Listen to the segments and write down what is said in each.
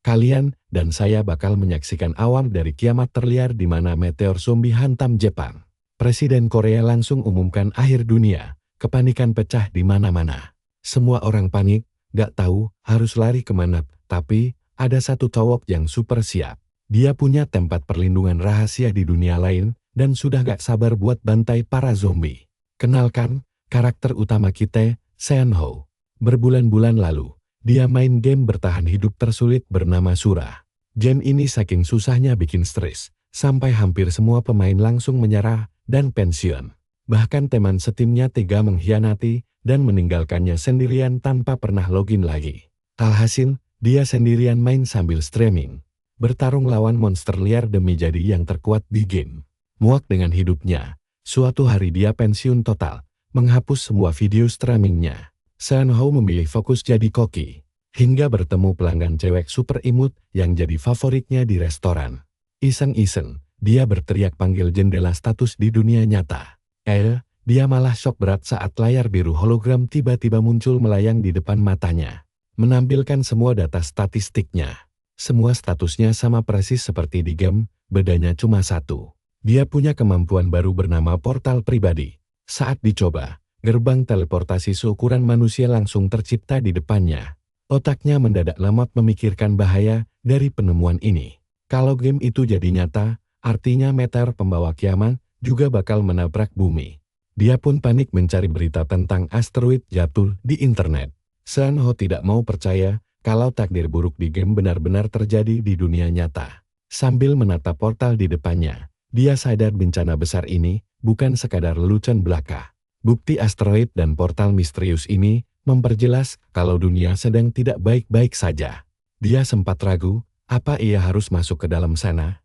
Kalian dan saya bakal menyaksikan awal dari kiamat terliar di mana meteor zombie hantam Jepang. Presiden Korea langsung umumkan akhir dunia. Kepanikan pecah di mana-mana. Semua orang panik, gak tahu harus lari kemana. Tapi, ada satu cowok yang super siap. Dia punya tempat perlindungan rahasia di dunia lain, dan sudah gak sabar buat bantai para zombie. Kenalkan, karakter utama kita, Seon-ho. Berbulan-bulan lalu, dia main game bertahan hidup tersulit bernama Surah. Game ini saking susahnya bikin stres, sampai hampir semua pemain langsung menyerah dan pensiun. Bahkan teman setimnya tega mengkhianati dan meninggalkannya sendirian tanpa pernah login lagi. Alhasil, dia sendirian main sambil streaming. Bertarung lawan monster liar demi jadi yang terkuat di game. Muak dengan hidupnya, suatu hari dia pensiun total, menghapus semua video streamingnya. Seon-ho memilih fokus jadi koki, hingga bertemu pelanggan cewek super imut yang jadi favoritnya di restoran. Iseng-iseng, dia berteriak panggil jendela status di dunia nyata. Dia malah shock berat saat layar biru hologram tiba-tiba muncul melayang di depan matanya. Menampilkan semua data statistiknya. Semua statusnya sama persis seperti di game, bedanya cuma satu. Dia punya kemampuan baru bernama portal pribadi. Saat dicoba, gerbang teleportasi seukuran manusia langsung tercipta di depannya. Otaknya mendadak lemot memikirkan bahaya dari penemuan ini. Kalau game itu jadi nyata, artinya meteor pembawa kiamat juga bakal menabrak bumi. Dia pun panik mencari berita tentang asteroid jatuh di internet. Seon-ho tidak mau percaya kalau takdir buruk di game benar-benar terjadi di dunia nyata. Sambil menatap portal di depannya, dia sadar bencana besar ini bukan sekadar lelucon belaka. Bukti asteroid dan portal misterius ini memperjelas kalau dunia sedang tidak baik-baik saja. Dia sempat ragu, apa ia harus masuk ke dalam sana?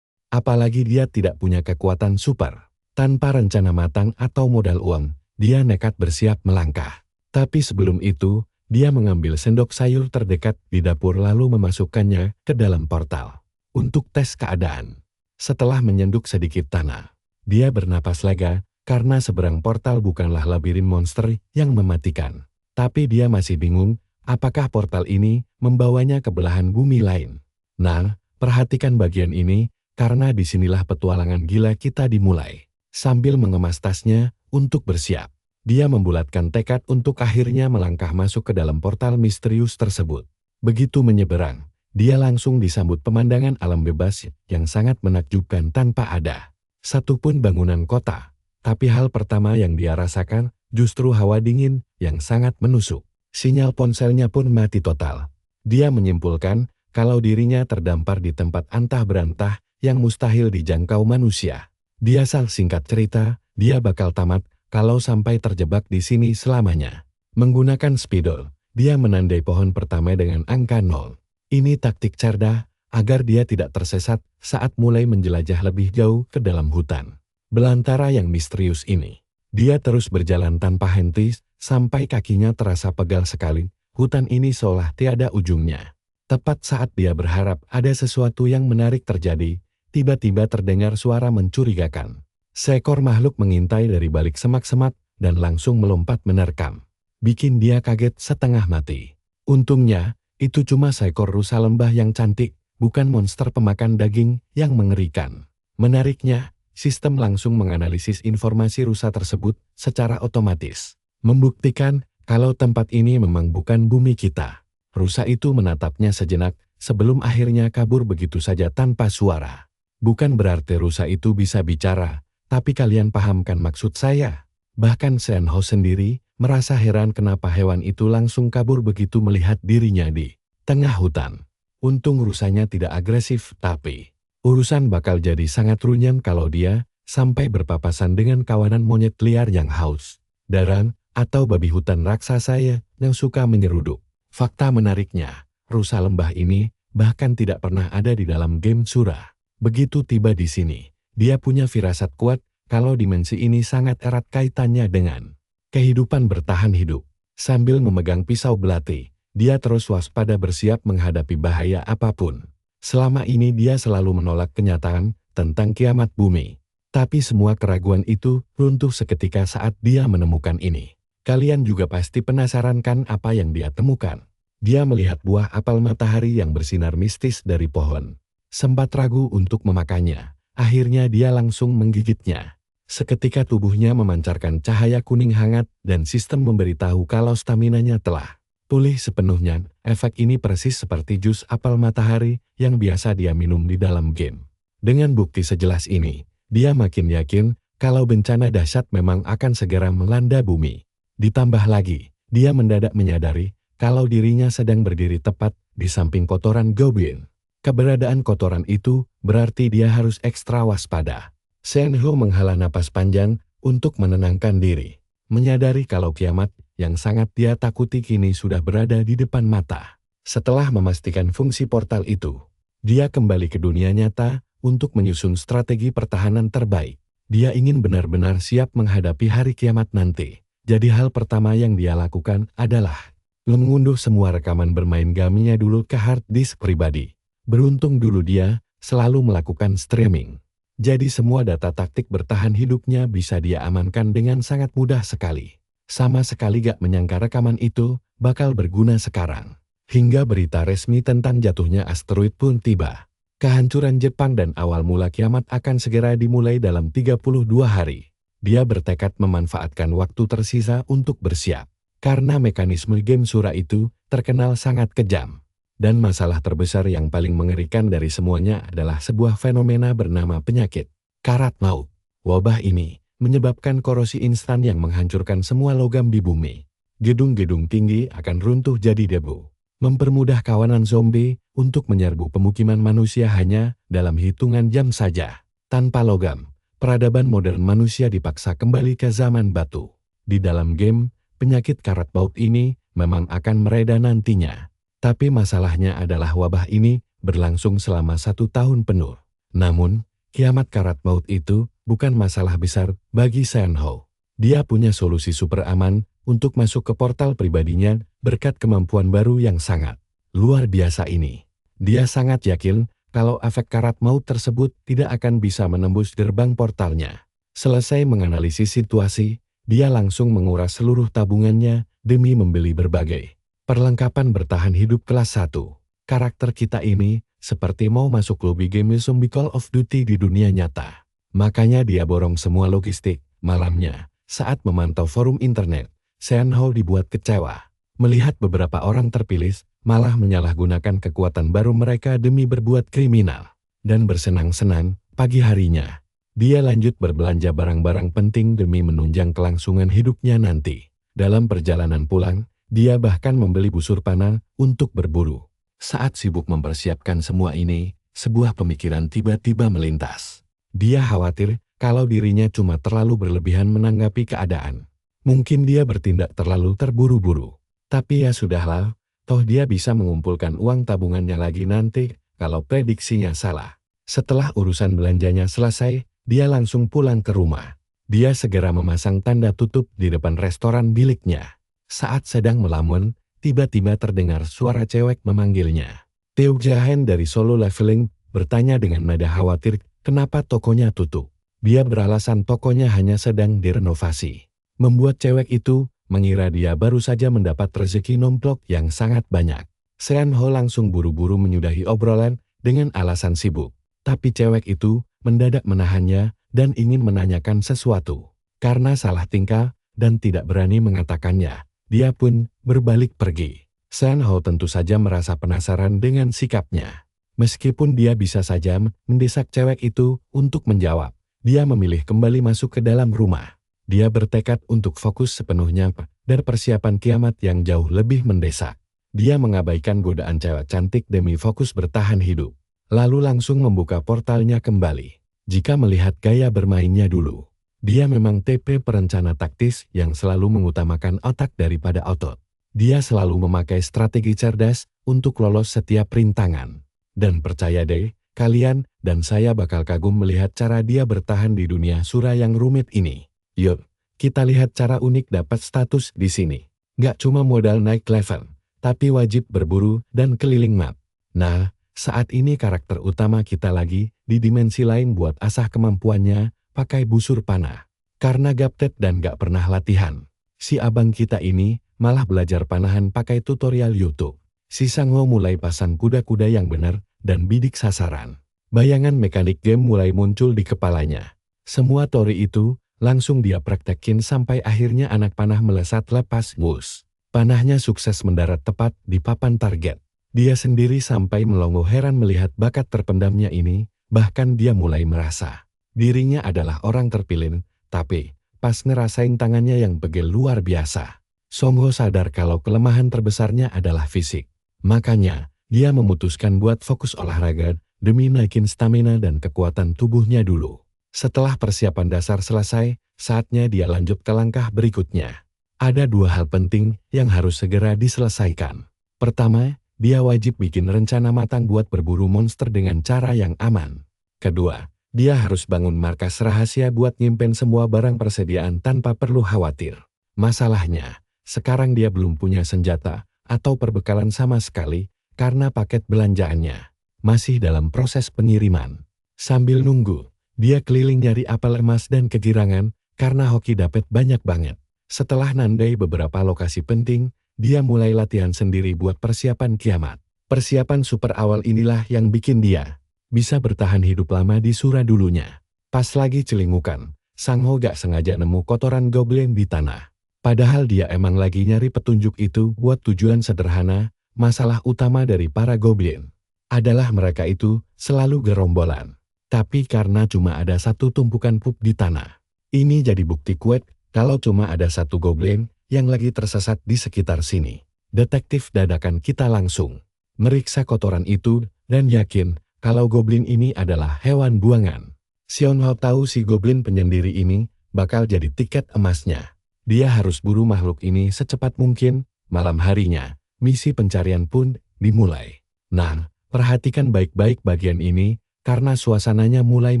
Apalagi dia tidak punya kekuatan super. Tanpa rencana matang atau modal uang, dia nekat bersiap melangkah. Tapi sebelum itu, dia mengambil sendok sayur terdekat di dapur lalu memasukkannya ke dalam portal. Untuk tes keadaan. Setelah menyenduk sedikit tanah, dia bernapas lega karena seberang portal bukanlah labirin monster yang mematikan. Tapi dia masih bingung apakah portal ini membawanya ke belahan bumi lain. Nah, perhatikan bagian ini karena disinilah petualangan gila kita dimulai. Sambil mengemas tasnya untuk bersiap. Dia membulatkan tekad untuk akhirnya melangkah masuk ke dalam portal misterius tersebut. Begitu menyeberang, dia langsung disambut pemandangan alam bebas yang sangat menakjubkan tanpa ada satupun bangunan kota. Tapi hal pertama yang dia rasakan justru hawa dingin yang sangat menusuk. Sinyal ponselnya pun mati total. Dia menyimpulkan kalau dirinya terdampar di tempat antah berantah yang mustahil dijangkau manusia. Dia singkat cerita, dia bakal tamat kalau sampai terjebak di sini selamanya. Menggunakan spidol, dia menandai pohon pertama dengan angka 0. Ini taktik cerdas, agar dia tidak tersesat saat mulai menjelajah lebih jauh ke dalam hutan belantara yang misterius ini. Dia terus berjalan tanpa henti, sampai kakinya terasa pegal sekali. Hutan ini seolah tiada ujungnya. Tepat saat dia berharap ada sesuatu yang menarik terjadi, tiba-tiba terdengar suara mencurigakan. Seekor makhluk mengintai dari balik semak-semak dan langsung melompat menerkam. Bikin dia kaget setengah mati. Untungnya, itu cuma seekor rusa lembah yang cantik, bukan monster pemakan daging yang mengerikan. Menariknya, sistem langsung menganalisis informasi rusa tersebut secara otomatis. Membuktikan kalau tempat ini memang bukan bumi kita. Rusa itu menatapnya sejenak sebelum akhirnya kabur begitu saja tanpa suara. Bukan berarti rusa itu bisa bicara. Tapi kalian pahamkan maksud saya. Bahkan Seon-ho sendiri merasa heran kenapa hewan itu langsung kabur begitu melihat dirinya di tengah hutan. Untung rusanya tidak agresif, tapi urusan bakal jadi sangat runyam kalau dia sampai berpapasan dengan kawanan monyet liar yang haus, daran, atau babi hutan raksasa yang suka menyeruduk. Fakta menariknya, rusa lembah ini bahkan tidak pernah ada di dalam game Surah. Begitu tiba di sini, dia punya firasat kuat kalau dimensi ini sangat erat kaitannya dengan kehidupan bertahan hidup. Sambil memegang pisau belati, dia terus waspada bersiap menghadapi bahaya apapun. Selama ini dia selalu menolak kenyataan tentang kiamat bumi. Tapi semua keraguan itu runtuh seketika saat dia menemukan ini. Kalian juga pasti penasaran kan apa yang dia temukan? Dia melihat buah apel matahari yang bersinar mistis dari pohon. Sempat ragu untuk memakannya. Akhirnya dia langsung menggigitnya. Seketika tubuhnya memancarkan cahaya kuning hangat dan sistem memberitahu kalau staminanya telah pulih sepenuhnya. Efek ini persis seperti jus apel matahari yang biasa dia minum di dalam game. Dengan bukti sejelas ini, dia makin yakin kalau bencana dahsyat memang akan segera melanda bumi. Ditambah lagi, dia mendadak menyadari kalau dirinya sedang berdiri tepat di samping kotoran goblin. Keberadaan kotoran itu berarti dia harus ekstra waspada. Shen-ho menghela napas panjang untuk menenangkan diri. Menyadari kalau kiamat yang sangat dia takuti kini sudah berada di depan mata. Setelah memastikan fungsi portal itu, dia kembali ke dunia nyata untuk menyusun strategi pertahanan terbaik. Dia ingin benar-benar siap menghadapi hari kiamat nanti. Jadi hal pertama yang dia lakukan adalah mengunduh semua rekaman bermain gamenya dulu ke hard disk pribadi. Beruntung dulu dia selalu melakukan streaming. Jadi semua data taktik bertahan hidupnya bisa dia amankan dengan sangat mudah sekali. Sama sekali gak menyangka rekaman itu bakal berguna sekarang. Hingga berita resmi tentang jatuhnya asteroid pun tiba. Kehancuran Jepang dan awal mula kiamat akan segera dimulai dalam 32 hari. Dia bertekad memanfaatkan waktu tersisa untuk bersiap. Karena mekanisme game Sura itu terkenal sangat kejam. Dan masalah terbesar yang paling mengerikan dari semuanya adalah sebuah fenomena bernama penyakit karat maut. Wabah ini menyebabkan korosi instan yang menghancurkan semua logam di bumi. Gedung-gedung tinggi akan runtuh jadi debu. Mempermudah kawanan zombie untuk menyerbu pemukiman manusia hanya dalam hitungan jam saja. Tanpa logam, peradaban modern manusia dipaksa kembali ke zaman batu. Di dalam game, penyakit karat maut ini memang akan mereda nantinya. Tapi masalahnya adalah wabah ini berlangsung selama 1 tahun penuh. Namun, kiamat karat maut itu bukan masalah besar bagi Shen-ho. Dia punya solusi super aman untuk masuk ke portal pribadinya berkat kemampuan baru yang sangat luar biasa ini. Dia sangat yakin kalau efek karat maut tersebut tidak akan bisa menembus gerbang portalnya. Selesai menganalisis situasi, dia langsung menguras seluruh tabungannya demi membeli berbagai perlengkapan bertahan hidup kelas 1. Karakter kita ini seperti mau masuk lobby game zombie Call of Duty di dunia nyata. Makanya dia borong semua logistik. Malamnya, saat memantau forum internet, Shen-ho dibuat kecewa. Melihat beberapa orang terpilih malah menyalahgunakan kekuatan baru mereka demi berbuat kriminal. Dan bersenang-senang, pagi harinya, dia lanjut berbelanja barang-barang penting demi menunjang kelangsungan hidupnya nanti. Dalam perjalanan pulang, dia bahkan membeli busur panah untuk berburu. Saat sibuk mempersiapkan semua ini, sebuah pemikiran tiba-tiba melintas. Dia khawatir kalau dirinya cuma terlalu berlebihan menanggapi keadaan. Mungkin dia bertindak terlalu terburu-buru. Tapi ya sudahlah, toh dia bisa mengumpulkan uang tabungannya lagi nanti kalau prediksinya salah. Setelah urusan belanjanya selesai, dia langsung pulang ke rumah. Dia segera memasang tanda tutup di depan restoran miliknya. Saat sedang melamun, tiba-tiba terdengar suara cewek memanggilnya. Teo Jahan dari Solo Leveling bertanya dengan nada khawatir kenapa tokonya tutup. Dia beralasan tokonya hanya sedang direnovasi. Membuat cewek itu mengira dia baru saja mendapat rezeki nomplok yang sangat banyak. Shen-ho langsung buru-buru menyudahi obrolan dengan alasan sibuk. Tapi cewek itu mendadak menahannya dan ingin menanyakan sesuatu. Karena salah tingkah dan tidak berani mengatakannya, dia pun berbalik pergi. Shen-ho tentu saja merasa penasaran dengan sikapnya. Meskipun dia bisa saja mendesak cewek itu untuk menjawab, dia memilih kembali masuk ke dalam rumah. Dia bertekad untuk fokus sepenuhnya pada persiapan kiamat yang jauh lebih mendesak. Dia mengabaikan godaan cewek cantik demi fokus bertahan hidup. Lalu langsung membuka portalnya kembali. Jika melihat gaya bermainnya dulu, dia memang tipe perencana taktis yang selalu mengutamakan otak daripada otot. Dia selalu memakai strategi cerdas untuk lolos setiap rintangan. Dan percaya deh, kalian dan saya bakal kagum melihat cara dia bertahan di dunia Sura yang rumit ini. Yuk, kita lihat cara unik dapat status di sini. Nggak cuma modal naik level, tapi wajib berburu dan keliling map. Nah, saat ini karakter utama kita lagi di dimensi lain buat asah kemampuannya pakai busur panah. Karena gaptek dan gak pernah latihan, si abang kita ini malah belajar panahan pakai tutorial YouTube. Si Sangho mulai pasang kuda-kuda yang benar dan bidik sasaran. Bayangan mekanik game mulai muncul di kepalanya. Semua teori itu langsung dia praktekin sampai akhirnya anak panah melesat lepas bus. Panahnya sukses mendarat tepat di papan target. Dia sendiri sampai melongo heran melihat bakat terpendamnya ini, bahkan dia mulai merasa dirinya adalah orang terpilih, tapi pas ngerasain tangannya yang begel luar biasa, Songho sadar kalau kelemahan terbesarnya adalah fisik. Makanya, dia memutuskan buat fokus olahraga demi naikin stamina dan kekuatan tubuhnya dulu. Setelah persiapan dasar selesai, saatnya dia lanjut ke langkah berikutnya. Ada dua hal penting yang harus segera diselesaikan. Pertama, dia wajib bikin rencana matang buat berburu monster dengan cara yang aman. Kedua, dia harus bangun markas rahasia buat nyimpen semua barang persediaan tanpa perlu khawatir. Masalahnya, sekarang dia belum punya senjata atau perbekalan sama sekali karena paket belanjaannya masih dalam proses pengiriman. Sambil nunggu, dia keliling nyari apel emas dan kegirangan karena hoki dapat banyak banget. Setelah nandai beberapa lokasi penting, dia mulai latihan sendiri buat persiapan kiamat. Persiapan super awal inilah yang bikin dia bisa bertahan hidup lama di Sura dulunya. Pas lagi celingukan, Sangho gak sengaja nemu kotoran goblin di tanah. Padahal dia emang lagi nyari petunjuk itu buat tujuan sederhana. Masalah utama dari para goblin adalah mereka itu selalu gerombolan. Tapi karena cuma ada satu tumpukan pup di tanah, ini jadi bukti kuat kalau cuma ada satu goblin yang lagi tersesat di sekitar sini. Detektif dadakan kita langsung meriksa kotoran itu dan yakin kalau goblin ini adalah hewan buangan. Xiao tahu si goblin penyendiri ini bakal jadi tiket emasnya. Dia harus buru makhluk ini secepat mungkin. Malam harinya, misi pencarian pun dimulai. Nah, perhatikan baik-baik bagian ini karena suasananya mulai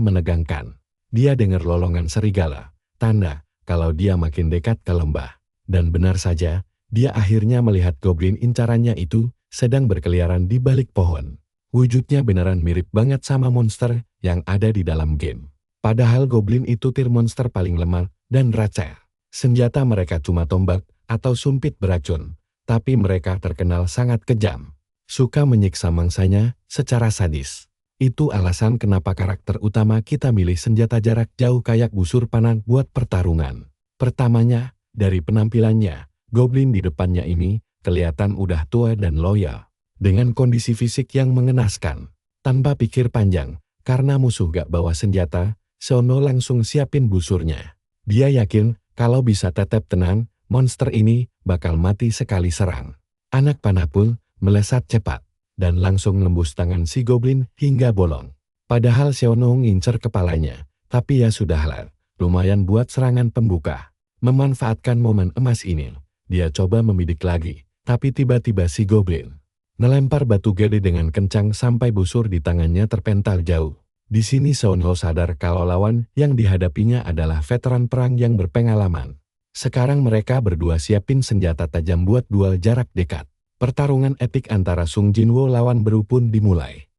menegangkan. Dia dengar lolongan serigala, tanda kalau dia makin dekat ke lembah. Dan benar saja, dia akhirnya melihat goblin incarannya itu sedang berkeliaran di balik pohon. Wujudnya beneran mirip banget sama monster yang ada di dalam game. Padahal goblin itu tier monster paling lemah dan receh. Senjata mereka cuma tombak atau sumpit beracun, tapi mereka terkenal sangat kejam. Suka menyiksa mangsanya secara sadis. Itu alasan kenapa karakter utama kita milih senjata jarak jauh kayak busur panah buat pertarungan. Pertamanya, dari penampilannya, goblin di depannya ini kelihatan udah tua dan loyal. Dengan kondisi fisik yang mengenaskan. Tanpa pikir panjang, karena musuh gak bawa senjata, Xiao langsung siapin busurnya. Dia yakin kalau bisa tetap tenang, monster ini bakal mati sekali serang. Anak panah pun melesat cepat dan langsung nembus tangan si goblin hingga bolong. Padahal Xiao ngincer kepalanya, tapi ya sudahlah, lumayan buat serangan pembuka. Memanfaatkan momen emas ini, dia coba membidik lagi, tapi tiba-tiba si goblin melempar batu gede dengan kencang sampai busur di tangannya terpental jauh. Di sini Xiao sadar kalau lawan yang dihadapinya adalah veteran perang yang berpengalaman. Sekarang mereka berdua siapin senjata tajam buat duel jarak dekat. Pertarungan epik antara Sung Jinwo lawan Beru pun dimulai.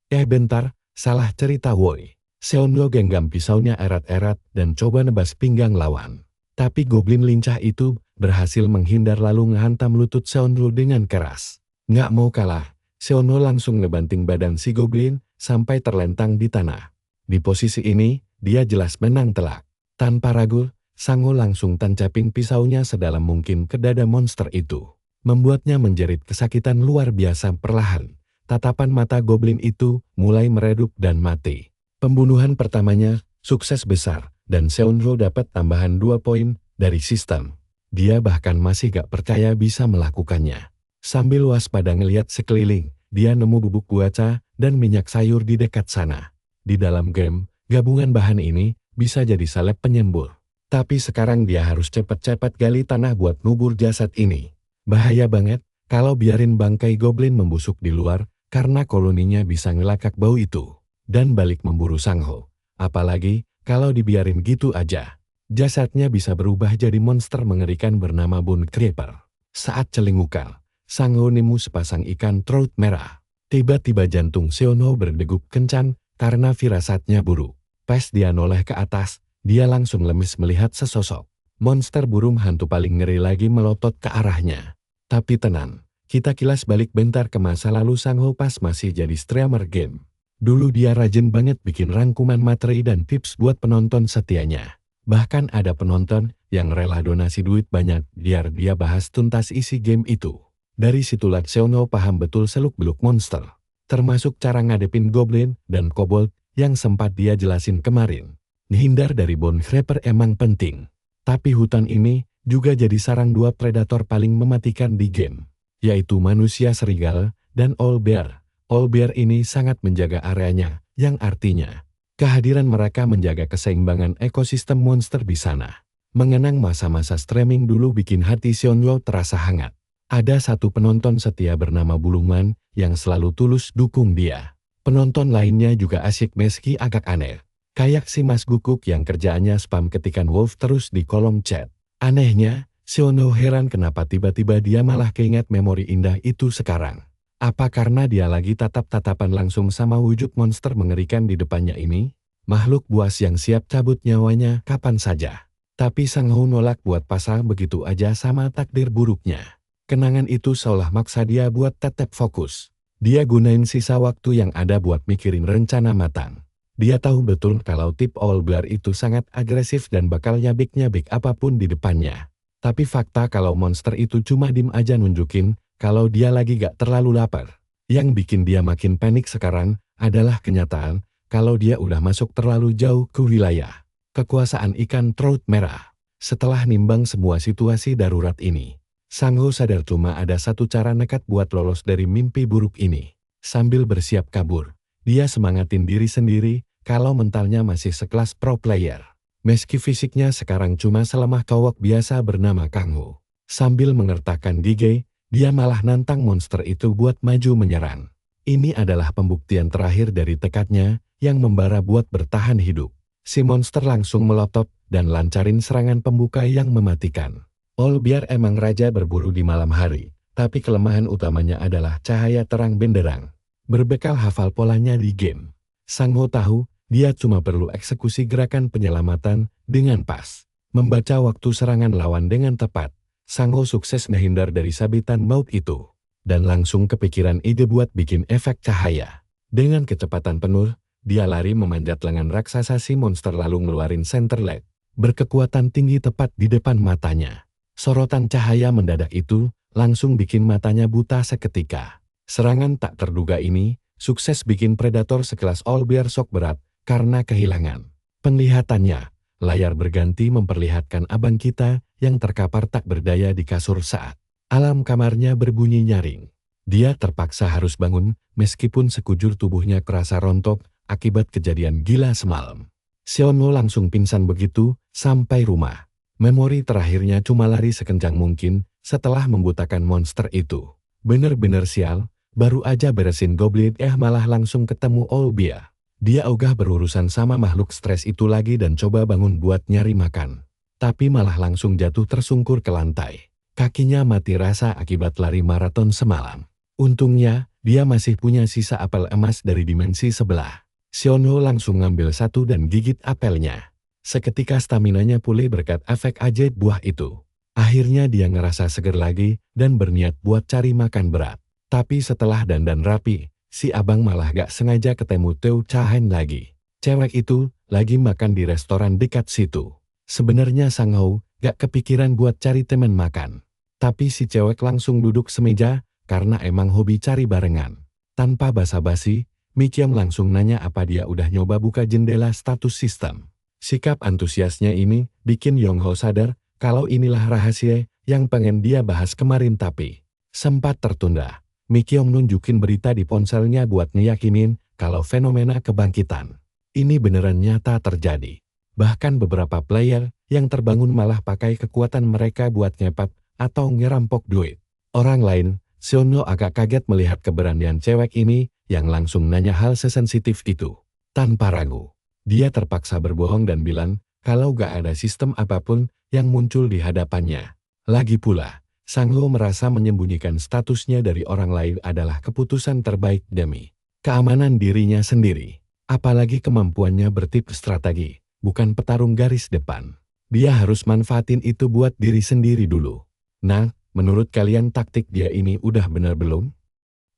Bentar, salah cerita woi. Xiao genggam pisaunya erat-erat dan coba nebas pinggang lawan. Tapi goblin lincah itu berhasil menghindar lalu ngehantam lutut Xiao dengan keras. Nggak mau kalah, Xiao langsung ngebanting badan si goblin sampai terlentang di tanah. Di posisi ini, dia jelas menang telak. Tanpa ragu, Sangho langsung tancapin pisaunya sedalam mungkin ke dada monster itu. Membuatnya menjerit kesakitan luar biasa perlahan. Tatapan mata goblin itu mulai meredup dan mati. Pembunuhan pertamanya sukses besar, dan Xiao dapat tambahan 2 poin dari sistem. Dia bahkan masih gak percaya bisa melakukannya. Sambil waspada ngeliat sekeliling, dia nemu bubuk guaca dan minyak sayur di dekat sana. Di dalam game, gabungan bahan ini bisa jadi salep penyembur. Tapi sekarang dia harus cepat-cepat gali tanah buat ngubur jasad ini. Bahaya banget kalau biarin bangkai goblin membusuk di luar karena koloninya bisa ngelakak bau itu. Dan balik memburu Sangho. Apalagi kalau dibiarin gitu aja. Jasadnya bisa berubah jadi monster mengerikan bernama Bone Creeper. Saat celingukan, Sangho nemu sepasang ikan trout merah. Tiba-tiba jantung Xiao berdegup kencang karena firasatnya buruk. Pas dia noleh ke atas, dia langsung lemes melihat sesosok monster burung hantu paling ngeri lagi melotot ke arahnya. Tapi tenang, Kita kilas balik bentar ke masa lalu Sang Ho pas masih jadi streamer game. Dulu dia rajin banget bikin rangkuman materi dan tips buat penonton setianya. Bahkan ada penonton yang rela donasi duit banyak biar dia bahas tuntas isi game itu. Dari situlah Seon Ho paham betul seluk-beluk monster. Termasuk cara ngadepin goblin dan kobold yang sempat dia jelasin kemarin. Menghindar dari bone scraper emang penting. Tapi hutan ini juga jadi sarang dua predator paling mematikan di game, yaitu manusia serigala dan owlbear. Owlbear ini sangat menjaga areanya, yang artinya kehadiran mereka menjaga keseimbangan ekosistem monster di sana. Mengenang masa-masa streaming dulu bikin hati Seon Ho terasa hangat. Ada satu penonton setia bernama Buluman yang selalu tulus dukung dia. Penonton lainnya juga asik meski agak aneh. Kayak si Mas Gukuk yang kerjaannya spam ketikan Wolf terus di kolom chat. Anehnya, Seon Ho heran kenapa tiba-tiba dia malah keinget memori indah itu sekarang. Apa karena dia lagi tatap-tatapan langsung sama wujud monster mengerikan di depannya ini? Makhluk buas yang siap cabut nyawanya kapan saja. Tapi Sang Ho nolak buat pasang begitu aja sama takdir buruknya. Kenangan itu seolah maksa dia buat tetap fokus. Dia gunain sisa waktu yang ada buat mikirin rencana matang. Dia tahu betul kalau tip owlbear itu sangat agresif dan bakal nyabik-nyabik apapun di depannya. Tapi fakta kalau monster itu cuma diem aja nunjukin kalau dia lagi gak terlalu lapar. Yang bikin dia makin panik sekarang adalah kenyataan kalau dia udah masuk terlalu jauh ke wilayah kekuasaan ikan trout merah. Setelah nimbang semua situasi darurat ini, Sang Ho sadar cuma ada satu cara nekat buat lolos dari mimpi buruk ini. Sambil bersiap kabur, dia semangatin diri sendiri kalau mentalnya masih sekelas pro player. Meski fisiknya sekarang cuma selemah kawok biasa bernama Kang Ho. Sambil mengertakkan gigi, dia malah nantang monster itu buat maju menyerang. Ini adalah pembuktian terakhir dari tekadnya yang membara buat bertahan hidup. Si monster langsung melotot dan lancarin serangan pembuka yang mematikan. Owlbear emang raja berburu di malam hari, tapi kelemahan utamanya adalah cahaya terang benderang. Berbekal hafal polanya di game, Sang Ho tahu dia cuma perlu eksekusi gerakan penyelamatan dengan pas. Membaca waktu serangan lawan dengan tepat, Sang Ho sukses menghindar dari sabitan maut itu. Dan langsung kepikiran ide buat bikin efek cahaya. Dengan kecepatan penuh, dia lari memanjat lengan raksasa si monster lalu ngeluarin center leg. Berkekuatan tinggi tepat di depan matanya. Sorotan cahaya mendadak itu langsung bikin matanya buta seketika. Serangan tak terduga ini sukses bikin predator sekelas owlbear shock berat karena kehilangan penglihatannya. Layar berganti memperlihatkan abang kita yang terkapar tak berdaya di kasur saat alam kamarnya berbunyi nyaring. Dia terpaksa harus bangun meskipun sekujur tubuhnya kerasa rontok akibat kejadian gila semalam. Seon Ho langsung pingsan begitu sampai rumah. Memori terakhirnya cuma lari sekencang mungkin setelah membutakan monster itu. Bener-bener sial, baru aja beresin goblin malah langsung ketemu owlbear. Dia ogah berurusan sama makhluk stres itu lagi dan coba bangun buat nyari makan. Tapi malah langsung jatuh tersungkur ke lantai. Kakinya mati rasa akibat lari maraton semalam. Untungnya, dia masih punya sisa apel emas dari dimensi sebelah. Seon Ho langsung ngambil satu dan gigit apelnya. Seketika staminanya pulih berkat efek ajaib buah itu. Akhirnya dia ngerasa seger lagi dan berniat buat cari makan berat. Tapi setelah dandan rapi, si abang malah gak sengaja ketemu Teo Cha-han lagi. Cewek itu lagi makan di restoran dekat situ. Sebenarnya Sang Ho gak kepikiran buat cari teman makan. Tapi si cewek langsung duduk semeja karena emang hobi cari barengan. Tanpa basa-basi, Mi Kyung langsung nanya apa dia udah nyoba buka jendela status sistem. Sikap antusiasnya ini bikin Yong Ho sadar kalau inilah rahasia yang pengen dia bahas kemarin tapi sempat tertunda. Mi Kyung nunjukin berita di ponselnya buat ngeyakinin kalau fenomena kebangkitan ini beneran nyata terjadi. Bahkan beberapa player yang terbangun malah pakai kekuatan mereka buat nyepat atau ngerampok duit orang lain. Seon Ho agak kaget melihat keberanian cewek ini yang langsung nanya hal sesensitif itu. Tanpa ragu, dia terpaksa berbohong dan bilang kalau gak ada sistem apapun yang muncul di hadapannya. Lagi pula, Sang Ho merasa menyembunyikan statusnya dari orang lain adalah keputusan terbaik demi keamanan dirinya sendiri. Apalagi kemampuannya bertip strategi, bukan petarung garis depan. Dia harus manfaatin itu buat diri sendiri dulu. Nah, menurut kalian taktik dia ini udah bener belum?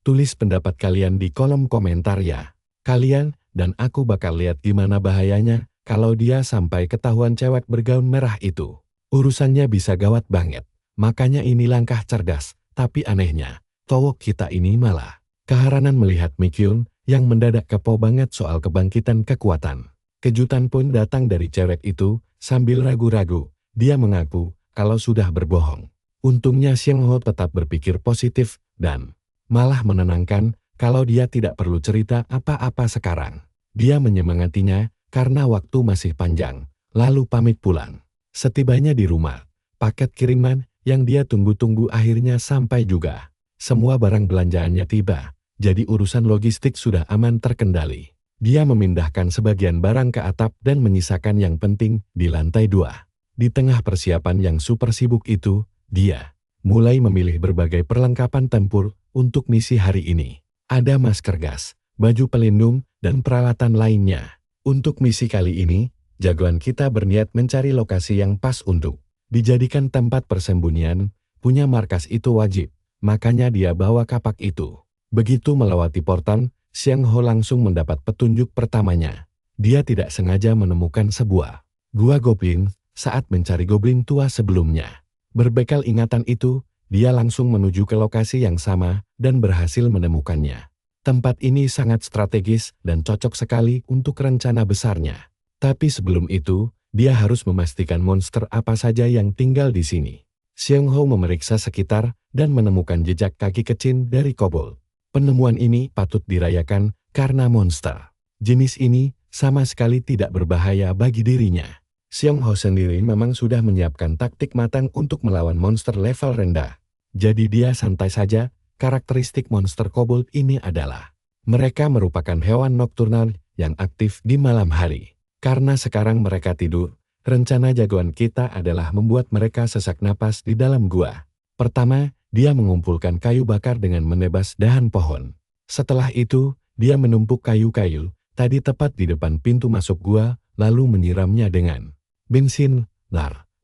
Tulis pendapat kalian di kolom komentar ya. Kalian dan aku bakal lihat gimana bahayanya kalau dia sampai ketahuan cewek bergaun merah itu. Urusannya bisa gawat banget. Makanya ini langkah cerdas, tapi anehnya, cowok kita ini malah keheranan melihat Mikyun yang mendadak kepo banget soal kebangkitan kekuatan. Kejutan pun datang dari cewek itu, sambil ragu-ragu, dia mengaku kalau sudah berbohong. Untungnya Xiang Ho tetap berpikir positif dan malah menenangkan kalau dia tidak perlu cerita apa-apa sekarang. Dia menyemangatinya karena waktu masih panjang, lalu pamit pulang. Setibanya di rumah, paket kiriman yang dia tunggu-tunggu akhirnya sampai juga. Semua barang belanjaannya tiba, jadi urusan logistik sudah aman terkendali. Dia memindahkan sebagian barang ke atap dan menyisakan yang penting di lantai 2. Di tengah persiapan yang super sibuk itu, dia mulai memilih berbagai perlengkapan tempur untuk misi hari ini. Ada masker gas, baju pelindung, dan peralatan lainnya. Untuk misi kali ini, jagoan kita berniat mencari lokasi yang pas untuk dijadikan tempat persembunyian. Punya markas itu wajib, makanya dia bawa kapak itu. Begitu melewati portal, Xiang Ho langsung mendapat petunjuk pertamanya. Dia tidak sengaja menemukan sebuah gua goblin saat mencari goblin tua sebelumnya. Berbekal ingatan itu, dia langsung menuju ke lokasi yang sama dan berhasil menemukannya. Tempat ini sangat strategis dan cocok sekali untuk rencana besarnya. Tapi sebelum itu, dia harus memastikan monster apa saja yang tinggal di sini. Xiang Ho memeriksa sekitar dan menemukan jejak kaki kecil dari kobold. Penemuan ini patut dirayakan karena monster jenis ini sama sekali tidak berbahaya bagi dirinya. Xiang Ho sendiri memang sudah menyiapkan taktik matang untuk melawan monster level rendah. Jadi dia santai saja. Karakteristik monster kobold ini adalah mereka merupakan hewan nokturnal yang aktif di malam hari. Karena sekarang mereka tidur, rencana jagoan kita adalah membuat mereka sesak napas di dalam gua. Pertama, dia mengumpulkan kayu bakar dengan menebas dahan pohon. Setelah itu, dia menumpuk kayu-kayu tadi tepat di depan pintu masuk gua, lalu menyiramnya dengan bensin.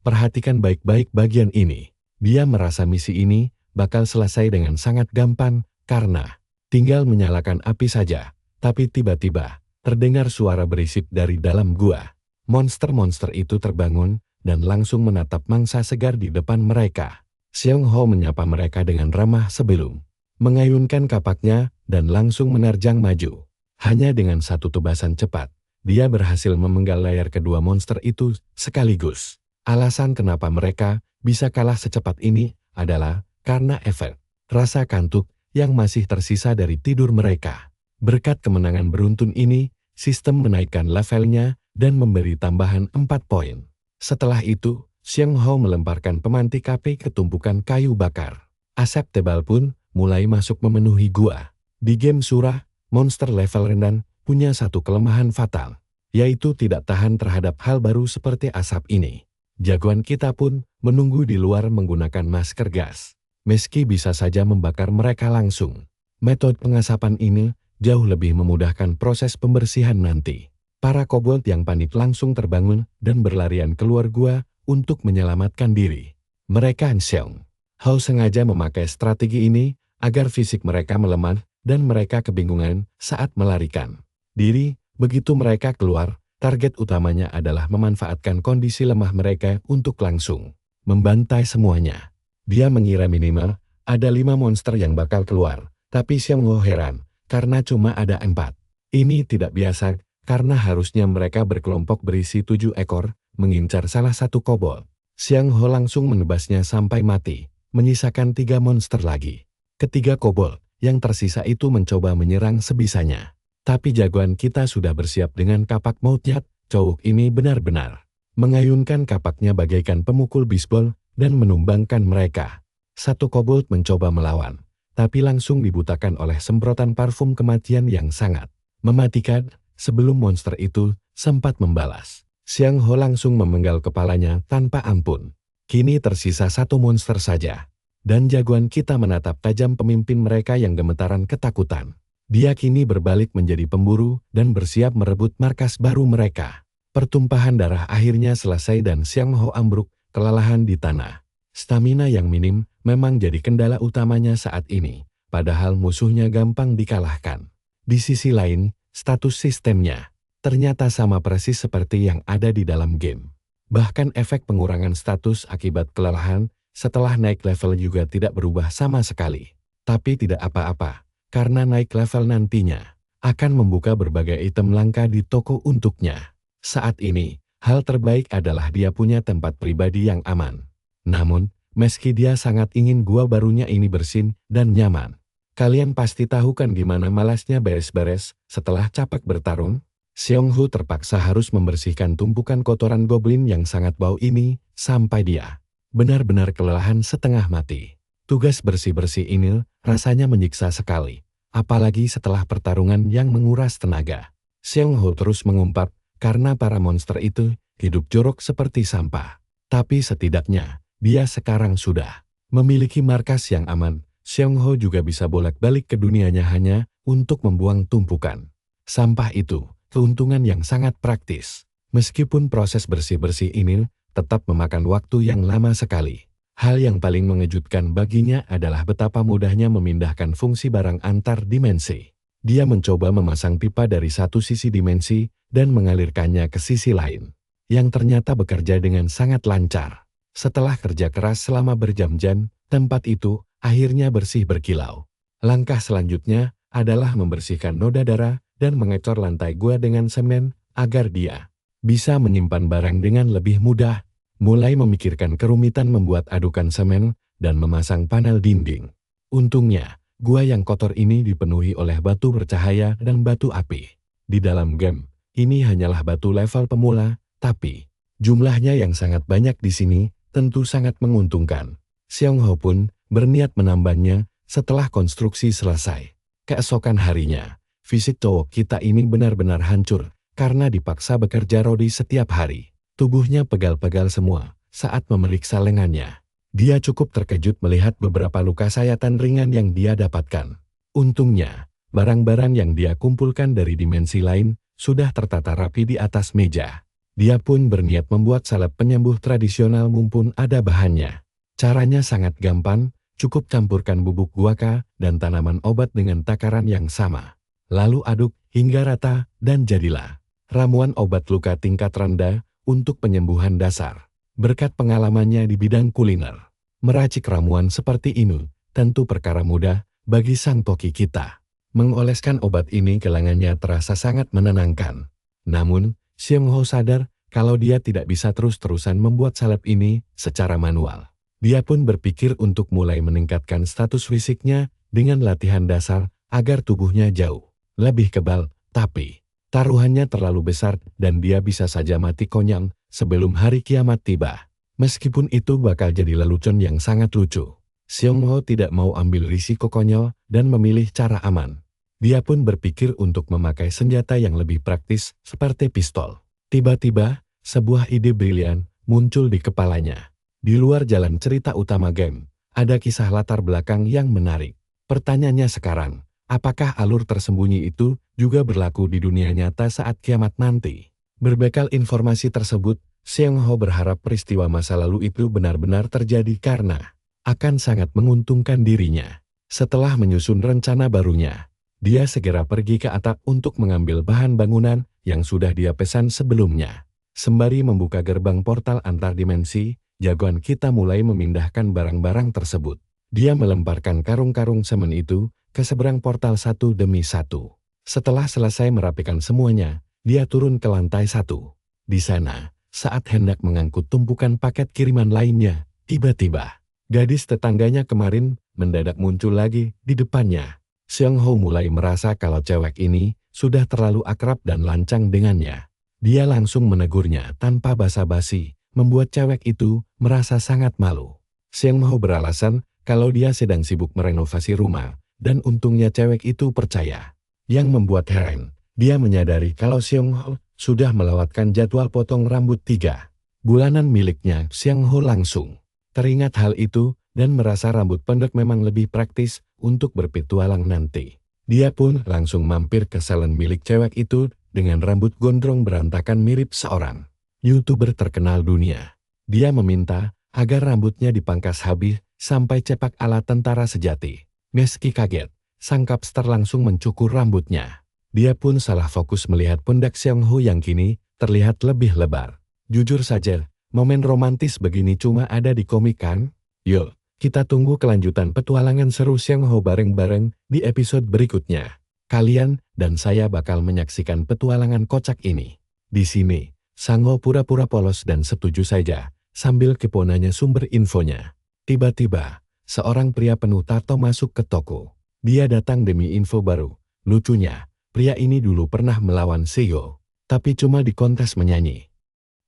Perhatikan baik-baik bagian ini. Dia merasa misi ini bakal selesai dengan sangat gampang karena tinggal menyalakan api saja. Tapi tiba-tiba terdengar suara berisik dari dalam gua. Monster-monster itu terbangun dan langsung menatap mangsa segar di depan mereka. Xiang Ho menyapa mereka dengan ramah sebelum mengayunkan kapaknya dan langsung menerjang maju. Hanya dengan satu tebasan cepat, dia berhasil memenggal layar kedua monster itu sekaligus. Alasan kenapa mereka bisa kalah secepat ini adalah karena efek rasa kantuk yang masih tersisa dari tidur mereka. Berkat kemenangan beruntun ini, sistem menaikkan levelnya dan memberi tambahan 4 poin. Setelah itu, Xiang Ho melemparkan pemantik api ke tumpukan kayu bakar. Asap tebal pun mulai masuk memenuhi gua. Di game surah, monster level rendah punya satu kelemahan fatal, yaitu tidak tahan terhadap hal baru seperti asap ini. Jagoan kita pun menunggu di luar menggunakan masker gas. Meski bisa saja membakar mereka langsung, metode pengasapan ini jauh lebih memudahkan proses pembersihan nanti. Para kobold yang panik langsung terbangun dan berlarian keluar gua untuk menyelamatkan diri. Mereka Xiang Ho sengaja memakai strategi ini agar fisik mereka melemah dan mereka kebingungan saat melarikan diri. Begitu mereka keluar, target utamanya adalah memanfaatkan kondisi lemah mereka untuk langsung membantai semuanya. Dia mengira minimal ada 5 monster yang bakal keluar, tapi Xiang Ho heran karena cuma ada 4. Ini tidak biasa karena harusnya mereka berkelompok berisi 7 ekor mengincar salah satu kobold. Xiang Ho langsung menebasnya sampai mati, menyisakan 3 monster lagi. Ketiga kobold yang tersisa itu mencoba menyerang sebisanya. Tapi jagoan kita sudah bersiap dengan kapak mautnya. Cowok ini benar-benar mengayunkan kapaknya bagaikan pemukul bisbol dan menumbangkan mereka. Satu kobold mencoba melawan, tapi langsung dibutakan oleh semprotan parfum kematian yang sangat mematikan. Sebelum monster itu sempat membalas, Xiang Ho langsung memenggal kepalanya tanpa ampun. Kini tersisa 1 monster saja, dan jagoan kita menatap tajam pemimpin mereka yang gemetaran ketakutan. Dia kini berbalik menjadi pemburu dan bersiap merebut markas baru mereka. Pertumpahan darah akhirnya selesai dan Xiang Ho ambruk kelelahan di tanah. Stamina yang minim memang jadi kendala utamanya saat ini, padahal musuhnya gampang dikalahkan. Di sisi lain, status sistemnya ternyata sama persis seperti yang ada di dalam game. Bahkan efek pengurangan status akibat kelelahan setelah naik level juga tidak berubah sama sekali. Tapi tidak apa-apa, karena naik level nantinya akan membuka berbagai item langka di toko untuknya. Saat ini, hal terbaik adalah dia punya tempat pribadi yang aman. Namun, meski dia sangat ingin gua barunya ini bersih dan nyaman, kalian pasti tahu kan gimana malasnya beres-beres setelah capek bertarung? Seong-ho terpaksa harus membersihkan tumpukan kotoran goblin yang sangat bau ini, sampai dia benar-benar kelelahan setengah mati. Tugas bersih-bersih ini rasanya menyiksa sekali, apalagi setelah pertarungan yang menguras tenaga. Seong-ho terus mengumpat, karena para monster itu hidup jorok seperti sampah. Tapi setidaknya, dia sekarang sudah memiliki markas yang aman. Seong-ho juga bisa bolak-balik ke dunianya hanya untuk membuang tumpukan sampah itu. Keuntungan yang sangat praktis. Meskipun proses bersih-bersih ini tetap memakan waktu yang lama sekali. Hal yang paling mengejutkan baginya adalah betapa mudahnya memindahkan fungsi barang antar dimensi. Dia mencoba memasang pipa dari satu sisi dimensi dan mengalirkannya ke sisi lain, yang ternyata bekerja dengan sangat lancar. Setelah kerja keras selama berjam-jam, tempat itu akhirnya bersih berkilau. Langkah selanjutnya adalah membersihkan noda darah dan mengecor lantai gua dengan semen agar dia bisa menyimpan barang dengan lebih mudah. Mulai memikirkan kerumitan membuat adukan semen dan memasang panel dinding. Untungnya, gua yang kotor ini dipenuhi oleh batu bercahaya dan batu api. Di dalam game, ini hanyalah batu level pemula, tapi jumlahnya yang sangat banyak di sini tentu sangat menguntungkan. Seong-ho pun berniat menambahnya setelah konstruksi selesai. Keesokan harinya, fisik cowok kita ini benar-benar hancur karena dipaksa bekerja rodi setiap hari. Tubuhnya pegal-pegal semua saat memeriksa lengannya. Dia cukup terkejut melihat beberapa luka sayatan ringan yang dia dapatkan. Untungnya, barang-barang yang dia kumpulkan dari dimensi lain sudah tertata rapi di atas meja. Dia pun berniat membuat salep penyembuh tradisional mumpun ada bahannya. Caranya sangat gampang, cukup campurkan bubuk guaka dan tanaman obat dengan takaran yang sama. Lalu aduk hingga rata dan jadilah ramuan obat luka tingkat rendah untuk penyembuhan dasar. Berkat pengalamannya di bidang kuliner, meracik ramuan seperti ini tentu perkara mudah bagi sang toki kita. Mengoleskan obat ini ke lengannya terasa sangat menenangkan. Namun, Seong-ho sadar kalau dia tidak bisa terus-terusan membuat salep ini secara manual. Dia pun berpikir untuk mulai meningkatkan status fisiknya dengan latihan dasar agar tubuhnya jauh lebih kebal, tapi taruhannya terlalu besar dan dia bisa saja mati konyol sebelum hari kiamat tiba. Meskipun itu bakal jadi lelucon yang sangat lucu, Seong-ho tidak mau ambil risiko konyol dan memilih cara aman. Dia pun berpikir untuk memakai senjata yang lebih praktis seperti pistol. Tiba-tiba, sebuah ide brilian muncul di kepalanya. Di luar jalan cerita utama game, ada kisah latar belakang yang menarik. Pertanyaannya sekarang, apakah alur tersembunyi itu juga berlaku di dunia nyata saat kiamat nanti? Berbekal informasi tersebut, Seong-ho berharap peristiwa masa lalu itu benar-benar terjadi karena akan sangat menguntungkan dirinya. Setelah menyusun rencana barunya, dia segera pergi ke atap untuk mengambil bahan bangunan yang sudah dia pesan sebelumnya. Sembari membuka gerbang portal antar dimensi, jagoan kita mulai memindahkan barang-barang tersebut. Dia melemparkan karung-karung semen itu ke seberang portal satu demi satu. Setelah selesai merapikan semuanya, dia turun ke lantai 1. Di sana, saat hendak mengangkut tumpukan paket kiriman lainnya, tiba-tiba gadis tetangganya kemarin mendadak muncul lagi di depannya. Seong-ho mulai merasa kalau cewek ini sudah terlalu akrab dan lancang dengannya. Dia langsung menegurnya tanpa basa-basi, membuat cewek itu merasa sangat malu. Seong-ho beralasan kalau dia sedang sibuk merenovasi rumah, dan untungnya cewek itu percaya. Yang membuat heran, dia menyadari kalau Seong-ho sudah melewatkan jadwal potong rambut 3 bulanan miliknya. Seong-ho langsung teringat hal itu dan merasa rambut pendek memang lebih praktis untuk berpetualang nanti. Dia pun langsung mampir ke salon milik cewek itu dengan rambut gondrong berantakan mirip seorang YouTuber terkenal dunia. Dia meminta agar rambutnya dipangkas habis sampai cepak ala tentara sejati. Meski kaget, sang kapster langsung mencukur rambutnya. Dia pun salah fokus melihat pundak Seong Ho yang kini terlihat lebih lebar. Jujur saja, momen romantis begini cuma ada di komik kan? Yuk, kita tunggu kelanjutan petualangan seru Seong Ho bareng-bareng di episode berikutnya. Kalian dan saya bakal menyaksikan petualangan kocak ini. Di sini, Sang Ho pura-pura polos dan setuju saja, sambil kepo nanya sumber infonya. Tiba-tiba, seorang pria penuh tato masuk ke toko. Dia datang demi info baru. Lucunya, pria ini dulu pernah melawan Seo, tapi cuma di kontes menyanyi.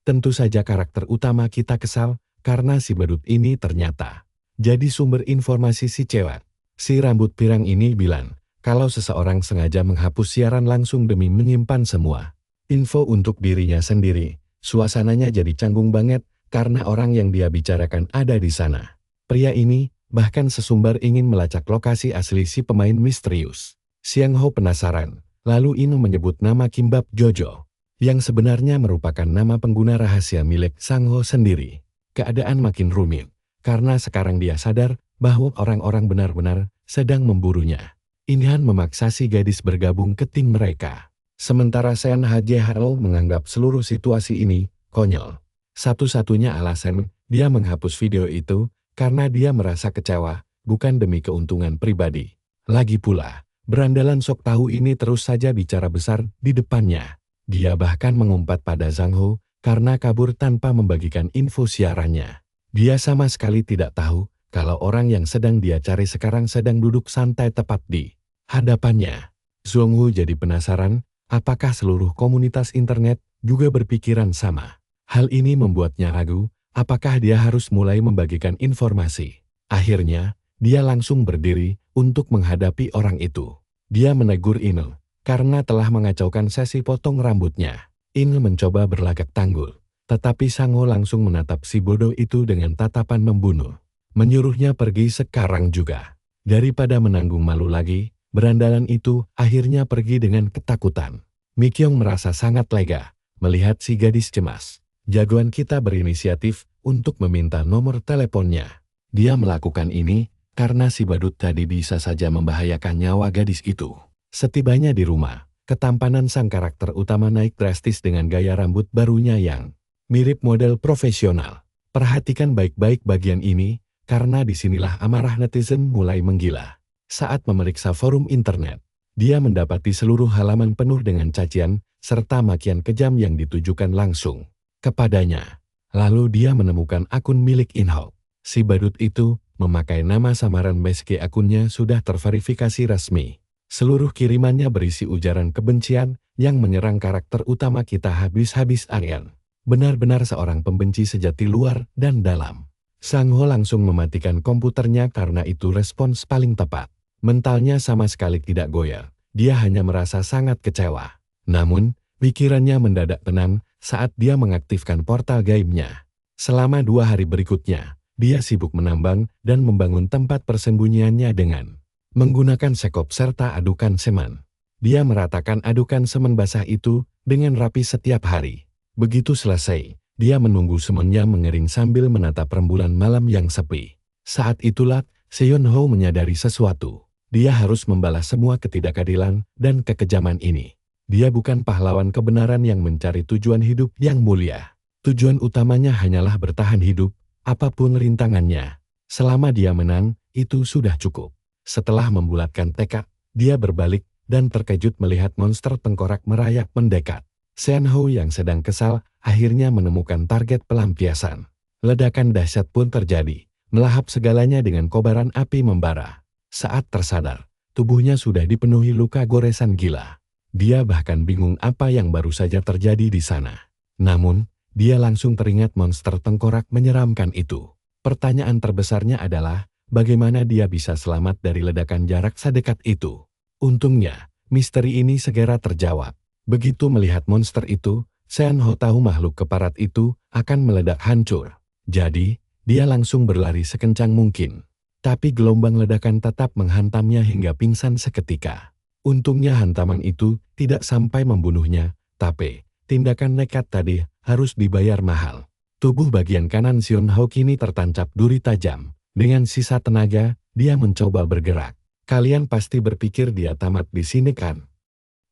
Tentu saja karakter utama kita kesal, karena si badut ini ternyata jadi sumber informasi si cewek. Si rambut pirang ini bilang, kalau seseorang sengaja menghapus siaran langsung demi menyimpan semua info untuk dirinya sendiri. Suasananya jadi canggung banget, karena orang yang dia bicarakan ada di sana. Pria ini bahkan sesumbar ingin melacak lokasi asli si pemain misterius. Seong Ho penasaran, lalu Inu menyebut nama Kimbap Jojo, yang sebenarnya merupakan nama pengguna rahasia milik Sang Ho sendiri. Keadaan makin rumit, karena sekarang dia sadar bahwa orang-orang benar-benar sedang memburunya. Inhan memaksa si gadis bergabung ke tim mereka. Sementara Sean Hajeharo menganggap seluruh situasi ini konyol. Satu-satunya alasan dia menghapus video itu karena dia merasa kecewa, bukan demi keuntungan pribadi. Lagi pula, berandalan sok tahu ini terus saja bicara besar di depannya. Dia bahkan mengumpat pada Sang Ho karena kabur tanpa membagikan info siarannya. Dia sama sekali tidak tahu kalau orang yang sedang dia cari sekarang sedang duduk santai tepat di hadapannya. Seong Ho jadi penasaran, apakah seluruh komunitas internet juga berpikiran sama. Hal ini membuatnya ragu, apakah dia harus mulai membagikan informasi. Akhirnya, dia langsung berdiri untuk menghadapi orang itu. Dia menegur Inu, karena telah mengacaukan sesi potong rambutnya. Inu mencoba berlagak tanggul, tetapi Sang Ho langsung menatap si bodoh itu dengan tatapan membunuh. Menyuruhnya pergi sekarang juga. Daripada menanggung malu lagi, berandalan itu akhirnya pergi dengan ketakutan. Mi Kyung merasa sangat lega melihat si gadis cemas. Jagoan kita berinisiatif untuk meminta nomor teleponnya. Dia melakukan ini karena si badut tadi bisa saja membahayakan nyawa gadis itu. Setibanya di rumah, ketampanan sang karakter utama naik drastis dengan gaya rambut barunya yang mirip model profesional. Perhatikan baik-baik bagian ini, karena disinilah amarah netizen mulai menggila. Saat memeriksa forum internet, dia mendapati seluruh halaman penuh dengan cacian serta makian kejam yang ditujukan langsung kepadanya. Lalu dia menemukan akun milik Inho. Si badut itu memakai nama samaran meski akunnya sudah terverifikasi resmi. Seluruh kirimannya berisi ujaran kebencian yang menyerang karakter utama kita habis-habis Aryan. Benar-benar seorang pembenci sejati luar dan dalam. Sang Ho langsung mematikan komputernya karena itu respons paling tepat. Mentalnya sama sekali tidak goyah. Dia hanya merasa sangat kecewa. Namun, pikirannya mendadak tenang saat dia mengaktifkan portal gaibnya. Selama 2 hari berikutnya, dia sibuk menambang dan membangun tempat persembunyiannya dengan menggunakan sekop serta adukan semen. Dia meratakan adukan semen basah itu dengan rapi setiap hari. Begitu selesai, dia menunggu semennya mengering sambil menatap rembulan malam yang sepi. Saat itulah, Seon Ho menyadari sesuatu. Dia harus membalas semua ketidakadilan dan kekejaman ini. Dia bukan pahlawan kebenaran yang mencari tujuan hidup yang mulia. Tujuan utamanya hanyalah bertahan hidup, apapun rintangannya. Selama dia menang, itu sudah cukup. Setelah membulatkan tekad, dia berbalik dan terkejut melihat monster tengkorak merayap mendekat. Seon Ho yang sedang kesal akhirnya menemukan target pelampiasan. Ledakan dahsyat pun terjadi, melahap segalanya dengan kobaran api membara. Saat tersadar, tubuhnya sudah dipenuhi luka goresan gila. Dia bahkan bingung apa yang baru saja terjadi di sana. Namun, dia langsung teringat monster tengkorak menyeramkan itu. Pertanyaan terbesarnya adalah, bagaimana dia bisa selamat dari ledakan jarak sedekat itu? Untungnya, misteri ini segera terjawab. Begitu melihat monster itu, Seon Ho tahu makhluk keparat itu akan meledak hancur. Jadi, dia langsung berlari sekencang mungkin. Tapi gelombang ledakan tetap menghantamnya hingga pingsan seketika. Untungnya hantaman itu tidak sampai membunuhnya, tapi tindakan nekat tadi harus dibayar mahal. Tubuh bagian kanan Seon Ho kini tertancap duri tajam, Dengan sisa tenaga, dia mencoba bergerak. Kalian pasti berpikir dia tamat di sini kan?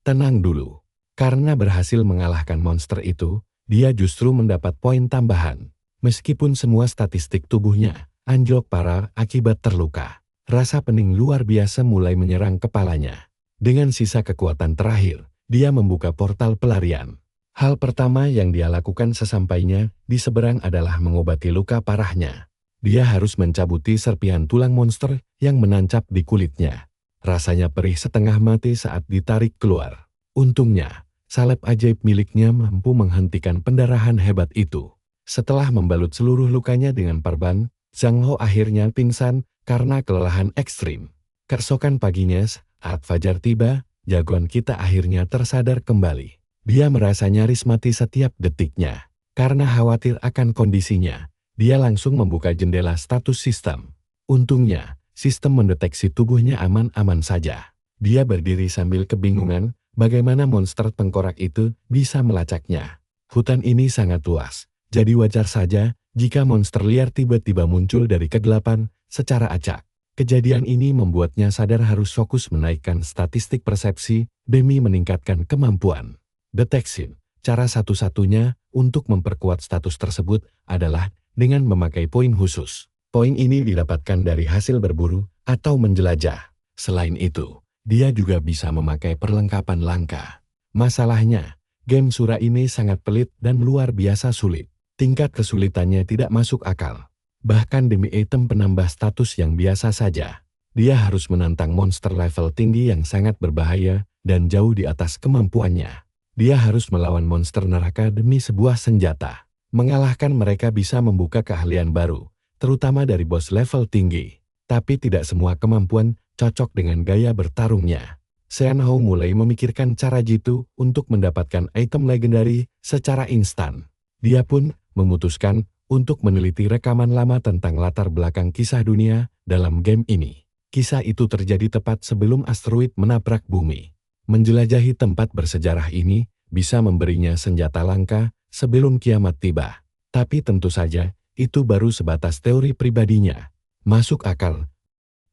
Tenang dulu. Karena berhasil mengalahkan monster itu, dia justru mendapat poin tambahan. Meskipun semua statistik tubuhnya anjlok parah akibat terluka. Rasa pening luar biasa mulai menyerang kepalanya. Dengan sisa kekuatan terakhir, dia membuka portal pelarian. Hal pertama yang dia lakukan sesampainya di seberang adalah mengobati luka parahnya. Dia harus mencabuti serpihan tulang monster yang menancap di kulitnya. Rasanya perih setengah mati saat ditarik keluar. Untungnya, salep ajaib miliknya mampu menghentikan pendarahan hebat itu. Setelah membalut seluruh lukanya dengan perban, Zhang Ho akhirnya pingsan karena kelelahan ekstrim. Keesokan paginya, saat fajar tiba, jagoan kita akhirnya tersadar kembali. Dia merasa nyaris mati setiap detiknya. Karena khawatir akan kondisinya, dia langsung membuka jendela status sistem. Untungnya, sistem mendeteksi tubuhnya aman-aman saja. Dia berdiri sambil kebingungan bagaimana monster tengkorak itu bisa melacaknya. Hutan ini sangat luas, jadi wajar saja jika monster liar tiba-tiba muncul dari kegelapan secara acak. Kejadian ini membuatnya sadar harus fokus menaikkan statistik persepsi demi meningkatkan kemampuan deteksi. Cara satu-satunya untuk memperkuat status tersebut adalah dengan memakai poin khusus. Poin ini didapatkan dari hasil berburu atau menjelajah. Selain itu, dia juga bisa memakai perlengkapan langka. Masalahnya, game Sura ini sangat pelit dan luar biasa sulit. Tingkat kesulitannya tidak masuk akal. Bahkan demi item penambah status yang biasa saja, dia harus menantang monster level tinggi yang sangat berbahaya dan jauh di atas kemampuannya. Dia harus melawan monster neraka demi sebuah senjata. Mengalahkan mereka bisa membuka keahlian baru, terutama dari bos level tinggi. Tapi tidak semua kemampuan cocok dengan gaya bertarungnya. Sean Ho mulai memikirkan cara jitu untuk mendapatkan item legendari secara instan. Dia pun memutuskan untuk meneliti rekaman lama tentang latar belakang kisah dunia dalam game ini. Kisah itu terjadi tepat sebelum asteroid menabrak bumi. Menjelajahi tempat bersejarah ini bisa memberinya senjata langka sebelum kiamat tiba. Tapi tentu saja, itu baru sebatas teori pribadinya. Masuk akal.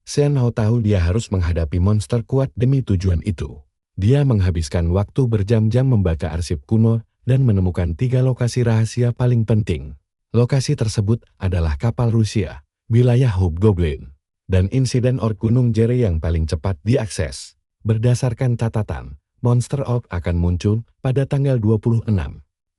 Sean Ho tahu dia harus menghadapi monster kuat demi tujuan itu. Dia menghabiskan waktu berjam-jam membaca arsip kuno dan menemukan 3 lokasi rahasia paling penting. Lokasi tersebut adalah kapal Rusia, wilayah Hobgoblin, dan insiden ork Gunung Jere yang paling cepat diakses. Berdasarkan catatan, monster ork akan muncul pada tanggal 26.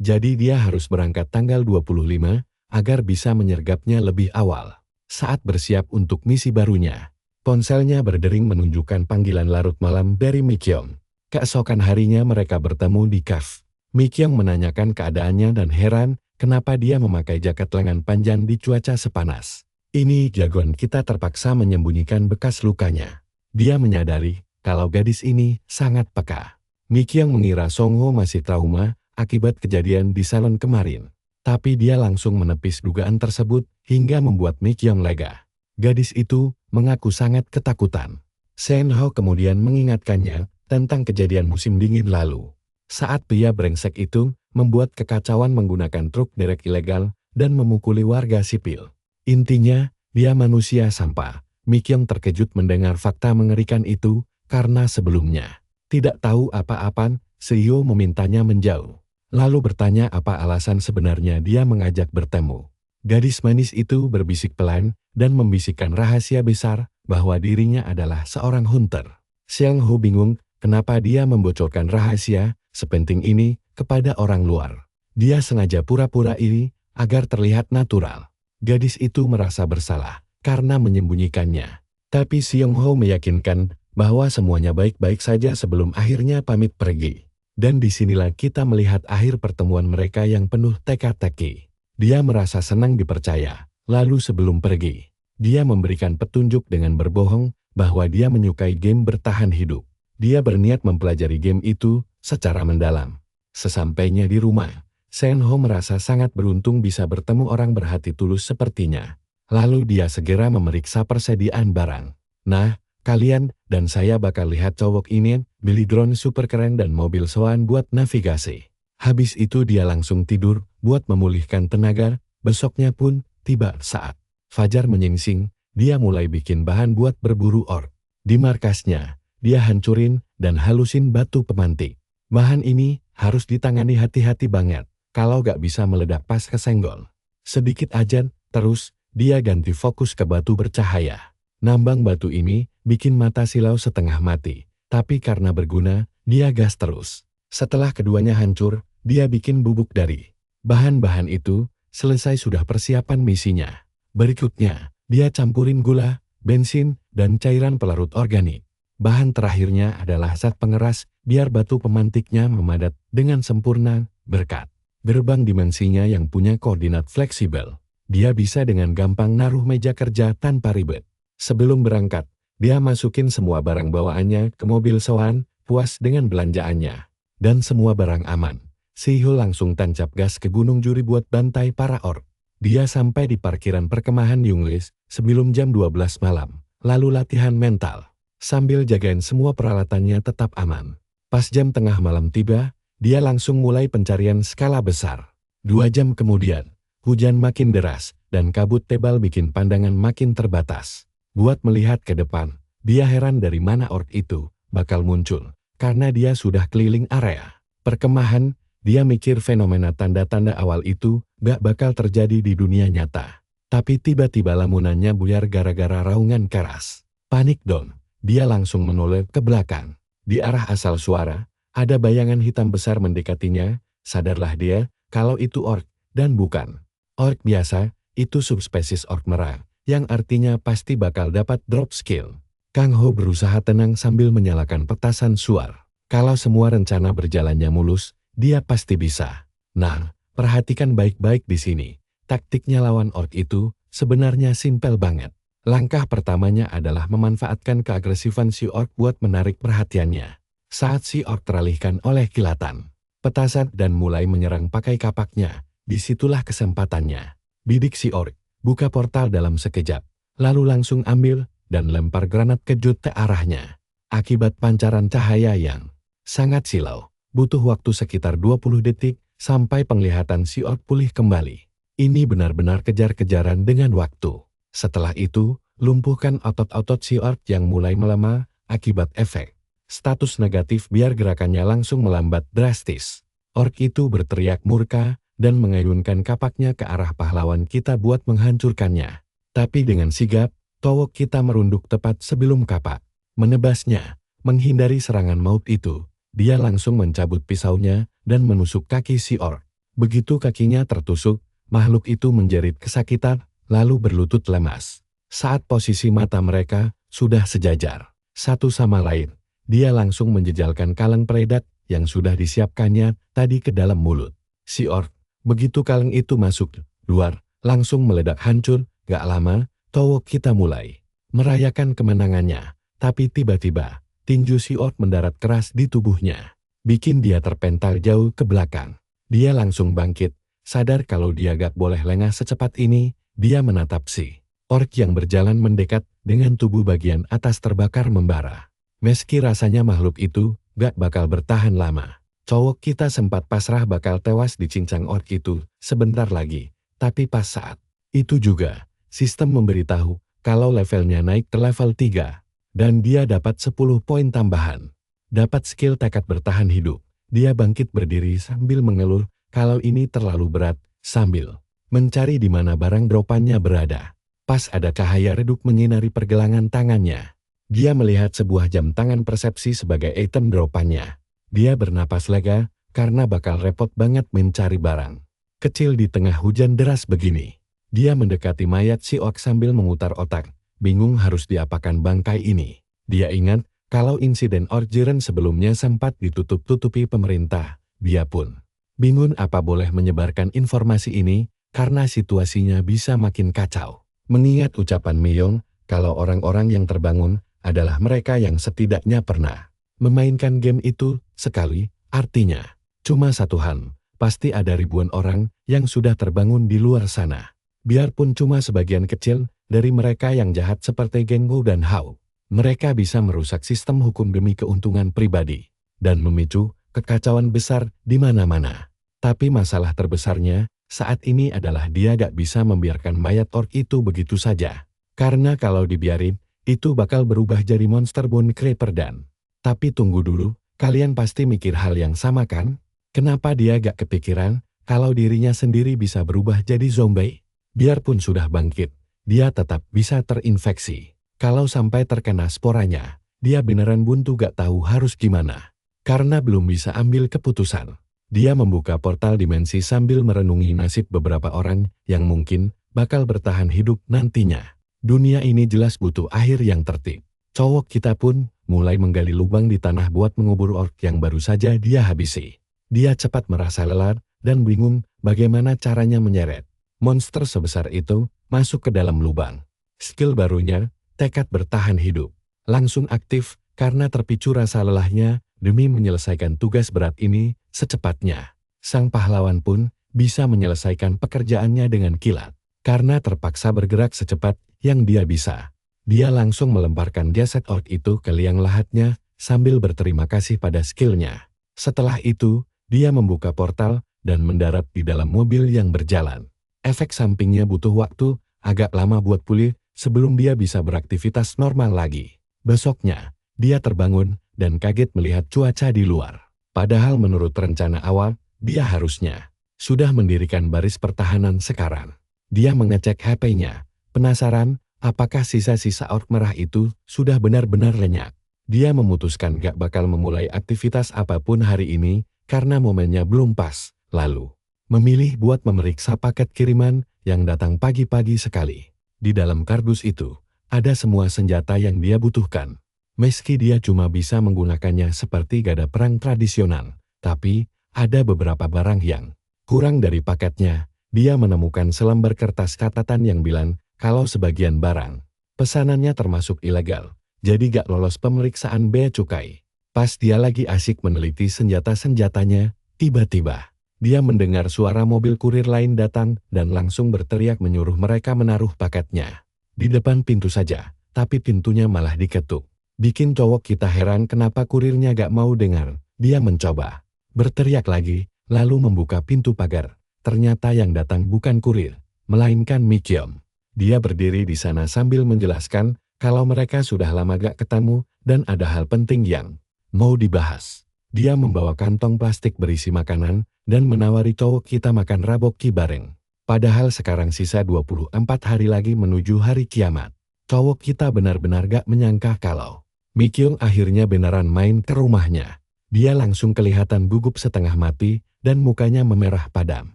Jadi dia harus berangkat tanggal 25 agar bisa menyergapnya lebih awal. Saat bersiap untuk misi barunya, ponselnya berdering menunjukkan panggilan larut malam dari Mikyong. Keesokan harinya mereka bertemu di cave. Mikyong menanyakan keadaannya dan heran kenapa dia memakai jaket lengan panjang di cuaca sepanas. Ini jagoan kita terpaksa menyembunyikan bekas lukanya. Dia menyadari kalau gadis ini sangat peka. Mikyong mengira Song Ho masih trauma akibat kejadian di salon kemarin. Tapi dia langsung menepis dugaan tersebut hingga membuat Mikyong lega. Gadis itu mengaku sangat ketakutan. Sean Ho kemudian mengingatkannya tentang kejadian musim dingin lalu. Saat pria brengsek itu membuat kekacauan menggunakan truk derek ilegal dan memukuli warga sipil. Intinya, dia manusia sampah. Mikyong terkejut mendengar fakta mengerikan itu karena sebelumnya tidak tahu apa-apa. Seo memintanya menjauh. Lalu bertanya apa alasan sebenarnya dia mengajak bertemu. Gadis manis itu berbisik pelan dan membisikkan rahasia besar bahwa dirinya adalah seorang hunter. Sean Ho bingung kenapa dia membocorkan rahasia sepenting ini kepada orang luar. Dia sengaja pura-pura iri agar terlihat natural. Gadis itu merasa bersalah karena menyembunyikannya. Tapi Seong Ho meyakinkan bahwa semuanya baik-baik saja sebelum akhirnya pamit pergi. Dan disinilah kita melihat akhir pertemuan mereka yang penuh teka-teki. Dia merasa senang dipercaya, lalu sebelum pergi, dia memberikan petunjuk dengan berbohong bahwa dia menyukai game bertahan hidup. Dia berniat mempelajari game itu secara mendalam. Sesampainya di rumah, Sean Ho merasa sangat beruntung bisa bertemu orang berhati tulus sepertinya. Lalu dia segera memeriksa persediaan barang. Nah, kalian dan saya bakal lihat cowok ini beli drone super keren dan mobil soan buat navigasi. Habis itu dia langsung tidur buat memulihkan tenaga. Besoknya pun tiba saat fajar menyingsing. dia mulai bikin bahan buat berburu ork. Di markasnya, dia hancurin dan halusin batu pemantik. Bahan ini harus ditangani hati-hati banget, kalau gak bisa meledak pas kesenggol. Sedikit aja, terus, dia ganti fokus ke batu bercahaya. Nambang batu ini bikin mata silau setengah mati, tapi karena berguna, dia gas terus. Setelah keduanya hancur, dia bikin bubuk dari bahan-bahan itu. Selesai sudah persiapan misinya. Berikutnya, dia campurin gula, bensin, dan cairan pelarut organik. Bahan terakhirnya adalah zat pengeras biar batu pemantiknya memadat dengan sempurna berkat gerbang dimensinya yang punya koordinat fleksibel. Dia bisa dengan gampang naruh meja kerja tanpa ribet. Sebelum berangkat, dia masukin semua barang bawaannya ke mobil sewan, puas dengan belanjaannya. Dan semua barang aman. Sihul langsung tancap gas ke Gunung Juri buat bantai para ork. Dia sampai di parkiran perkemahan Yunglis sebelum jam 12 malam, lalu latihan mental. Sambil jagain semua peralatannya tetap aman. Pas jam tengah malam tiba, dia langsung mulai pencarian skala besar. 2 jam kemudian, hujan makin deras, dan kabut tebal bikin pandangan makin terbatas. Buat melihat ke depan, dia heran dari mana ork itu bakal muncul, karena dia sudah keliling area perkemahan. Dia mikir fenomena tanda-tanda awal itu gak bakal terjadi di dunia nyata. Tapi tiba-tiba lamunannya buyar gara-gara raungan keras. Panik dong, dia langsung menoleh ke belakang. Di arah asal suara, ada bayangan hitam besar mendekatinya. Sadarlah dia kalau itu ork, dan bukan ork biasa, itu subspesies ork merah, yang artinya pasti bakal dapat drop skill. Kang Ho berusaha tenang sambil menyalakan petasan suar. Kalau semua rencana berjalannya mulus, dia pasti bisa. Nah, perhatikan baik-baik di sini. Taktiknya lawan ork itu sebenarnya simpel banget. Langkah pertamanya adalah memanfaatkan keagresifan si ork buat menarik perhatiannya. Saat si ork teralihkan oleh kilatan petasan dan mulai menyerang pakai kapaknya, disitulah kesempatannya. Bidik si ork, buka portal dalam sekejap, lalu langsung ambil dan lempar granat kejut ke arahnya. Akibat pancaran cahaya yang sangat silau, butuh waktu sekitar 20 detik sampai penglihatan si ork pulih kembali. Ini benar-benar kejar-kejaran dengan waktu. Setelah itu, lumpuhkan otot-otot si ork yang mulai melemah akibat efek status negatif biar gerakannya langsung melambat drastis. Ork itu berteriak murka dan mengayunkan kapaknya ke arah pahlawan kita buat menghancurkannya. Tapi dengan sigap, towok kita merunduk tepat sebelum kapak menebasnya. Menghindari serangan maut itu, dia langsung mencabut pisaunya dan menusuk kaki si ork. Begitu kakinya tertusuk, makhluk itu menjerit kesakitan, lalu berlutut lemas. Saat posisi mata mereka sudah sejajar satu sama lain, dia langsung menjejalkan kaleng peredak yang sudah disiapkannya tadi ke dalam mulut si ork. Begitu kaleng itu masuk luar, langsung meledak hancur. Gak lama, towok kita mulai merayakan kemenangannya. Tapi tiba-tiba, tinju si ork mendarat keras di tubuhnya, bikin dia terpental jauh ke belakang. Dia langsung bangkit, sadar kalau dia gak boleh lengah secepat ini. Dia menatap si ork yang berjalan mendekat dengan tubuh bagian atas terbakar membara. Meski rasanya makhluk itu gak bakal bertahan lama, cowok kita sempat pasrah bakal tewas dicincang ork itu sebentar lagi. Tapi pas saat itu juga, sistem memberitahu kalau levelnya naik ke level 3. Dan dia dapat 10 poin tambahan. Dapat skill tekad bertahan hidup. Dia bangkit berdiri sambil mengeluh kalau ini terlalu berat, sambil mencari di mana barang dropannya berada. Pas ada cahaya redup menyinari pergelangan tangannya. Dia melihat sebuah jam tangan persepsi sebagai item dropannya. Dia bernapas lega karena bakal repot banget mencari barang kecil di tengah hujan deras begini. Dia mendekati mayat si ork sambil memutar otak. Bingung harus diapakan bangkai ini. Dia ingat kalau insiden ork Jiren sebelumnya sempat ditutup-tutupi pemerintah. Dia pun bingung apa boleh menyebarkan informasi ini karena situasinya bisa makin kacau. Mengingat ucapan Miyong kalau orang-orang yang terbangun adalah mereka yang setidaknya pernah memainkan game itu sekali, artinya cuma satu hal, pasti ada ribuan orang yang sudah terbangun di luar sana. Biarpun cuma sebagian kecil dari mereka yang jahat seperti Geng Wu dan Hao, mereka bisa merusak sistem hukum demi keuntungan pribadi dan memicu kekacauan besar di mana-mana. Tapi masalah terbesarnya saat ini adalah dia gak bisa membiarkan mayat ork itu begitu saja. Karena kalau dibiarin, itu bakal berubah jadi monster bone creeper dan. Tapi tunggu dulu, kalian pasti mikir hal yang sama kan? Kenapa dia gak kepikiran kalau dirinya sendiri bisa berubah jadi zombie? Biarpun sudah bangkit, dia tetap bisa terinfeksi. Kalau sampai terkena sporanya, dia beneran buntu gak tahu harus gimana. Karena belum bisa ambil keputusan. Dia membuka portal dimensi sambil merenungi nasib beberapa orang yang mungkin bakal bertahan hidup nantinya. Dunia ini jelas butuh akhir yang tertib. Cowok kita pun mulai menggali lubang di tanah buat mengubur ork yang baru saja dia habisi. Dia cepat merasa lelah dan bingung bagaimana caranya menyeret monster sebesar itu masuk ke dalam lubang. Skill barunya, tekad bertahan hidup, langsung aktif karena terpicu rasa lelahnya demi menyelesaikan tugas berat ini secepatnya. Sang pahlawan pun bisa menyelesaikan pekerjaannya dengan kilat. Karena terpaksa bergerak secepat yang dia bisa. Dia langsung melemparkan jasad ork itu ke liang lahatnya sambil berterima kasih pada skillnya. Setelah itu, dia membuka portal dan mendarat di dalam mobil yang berjalan. Efek sampingnya butuh waktu agak lama buat pulih sebelum dia bisa beraktivitas normal lagi. Besoknya, dia terbangun dan kaget melihat cuaca di luar. Padahal menurut rencana awal, dia harusnya sudah mendirikan baris pertahanan sekarang. Dia mengecek HP-nya, penasaran apakah sisa-sisa ork merah itu sudah benar-benar lenyap. Dia memutuskan gak bakal memulai aktivitas apapun hari ini karena momennya belum pas. Lalu, memilih buat memeriksa paket kiriman yang datang pagi-pagi sekali. Di dalam kardus itu, ada semua senjata yang dia butuhkan. Meski dia cuma bisa menggunakannya seperti gada perang tradisional, tapi ada beberapa barang yang kurang dari paketnya. Dia menemukan selembar kertas catatan yang bilang kalau sebagian barang pesanannya termasuk ilegal, jadi gak lolos pemeriksaan bea cukai. Pas dia lagi asik meneliti senjata-senjatanya, tiba-tiba dia mendengar suara mobil kurir lain datang dan langsung berteriak menyuruh mereka menaruh paketnya di depan pintu saja, tapi pintunya malah diketuk. Bikin cowok kita heran kenapa kurirnya gak mau dengar. Dia mencoba berteriak lagi, lalu membuka pintu pagar. Ternyata yang datang bukan kurir, melainkan Mikyom. Dia berdiri di sana sambil menjelaskan kalau mereka sudah lama gak ketemu dan ada hal penting yang mau dibahas. Dia membawa kantong plastik berisi makanan dan menawari cowok kita makan raboki bareng. Padahal sekarang sisa 24 hari lagi menuju hari kiamat. Cowok kita benar-benar gak menyangka kalau Mikyom akhirnya beneran main ke rumahnya. Dia langsung kelihatan gugup setengah mati dan mukanya memerah padam.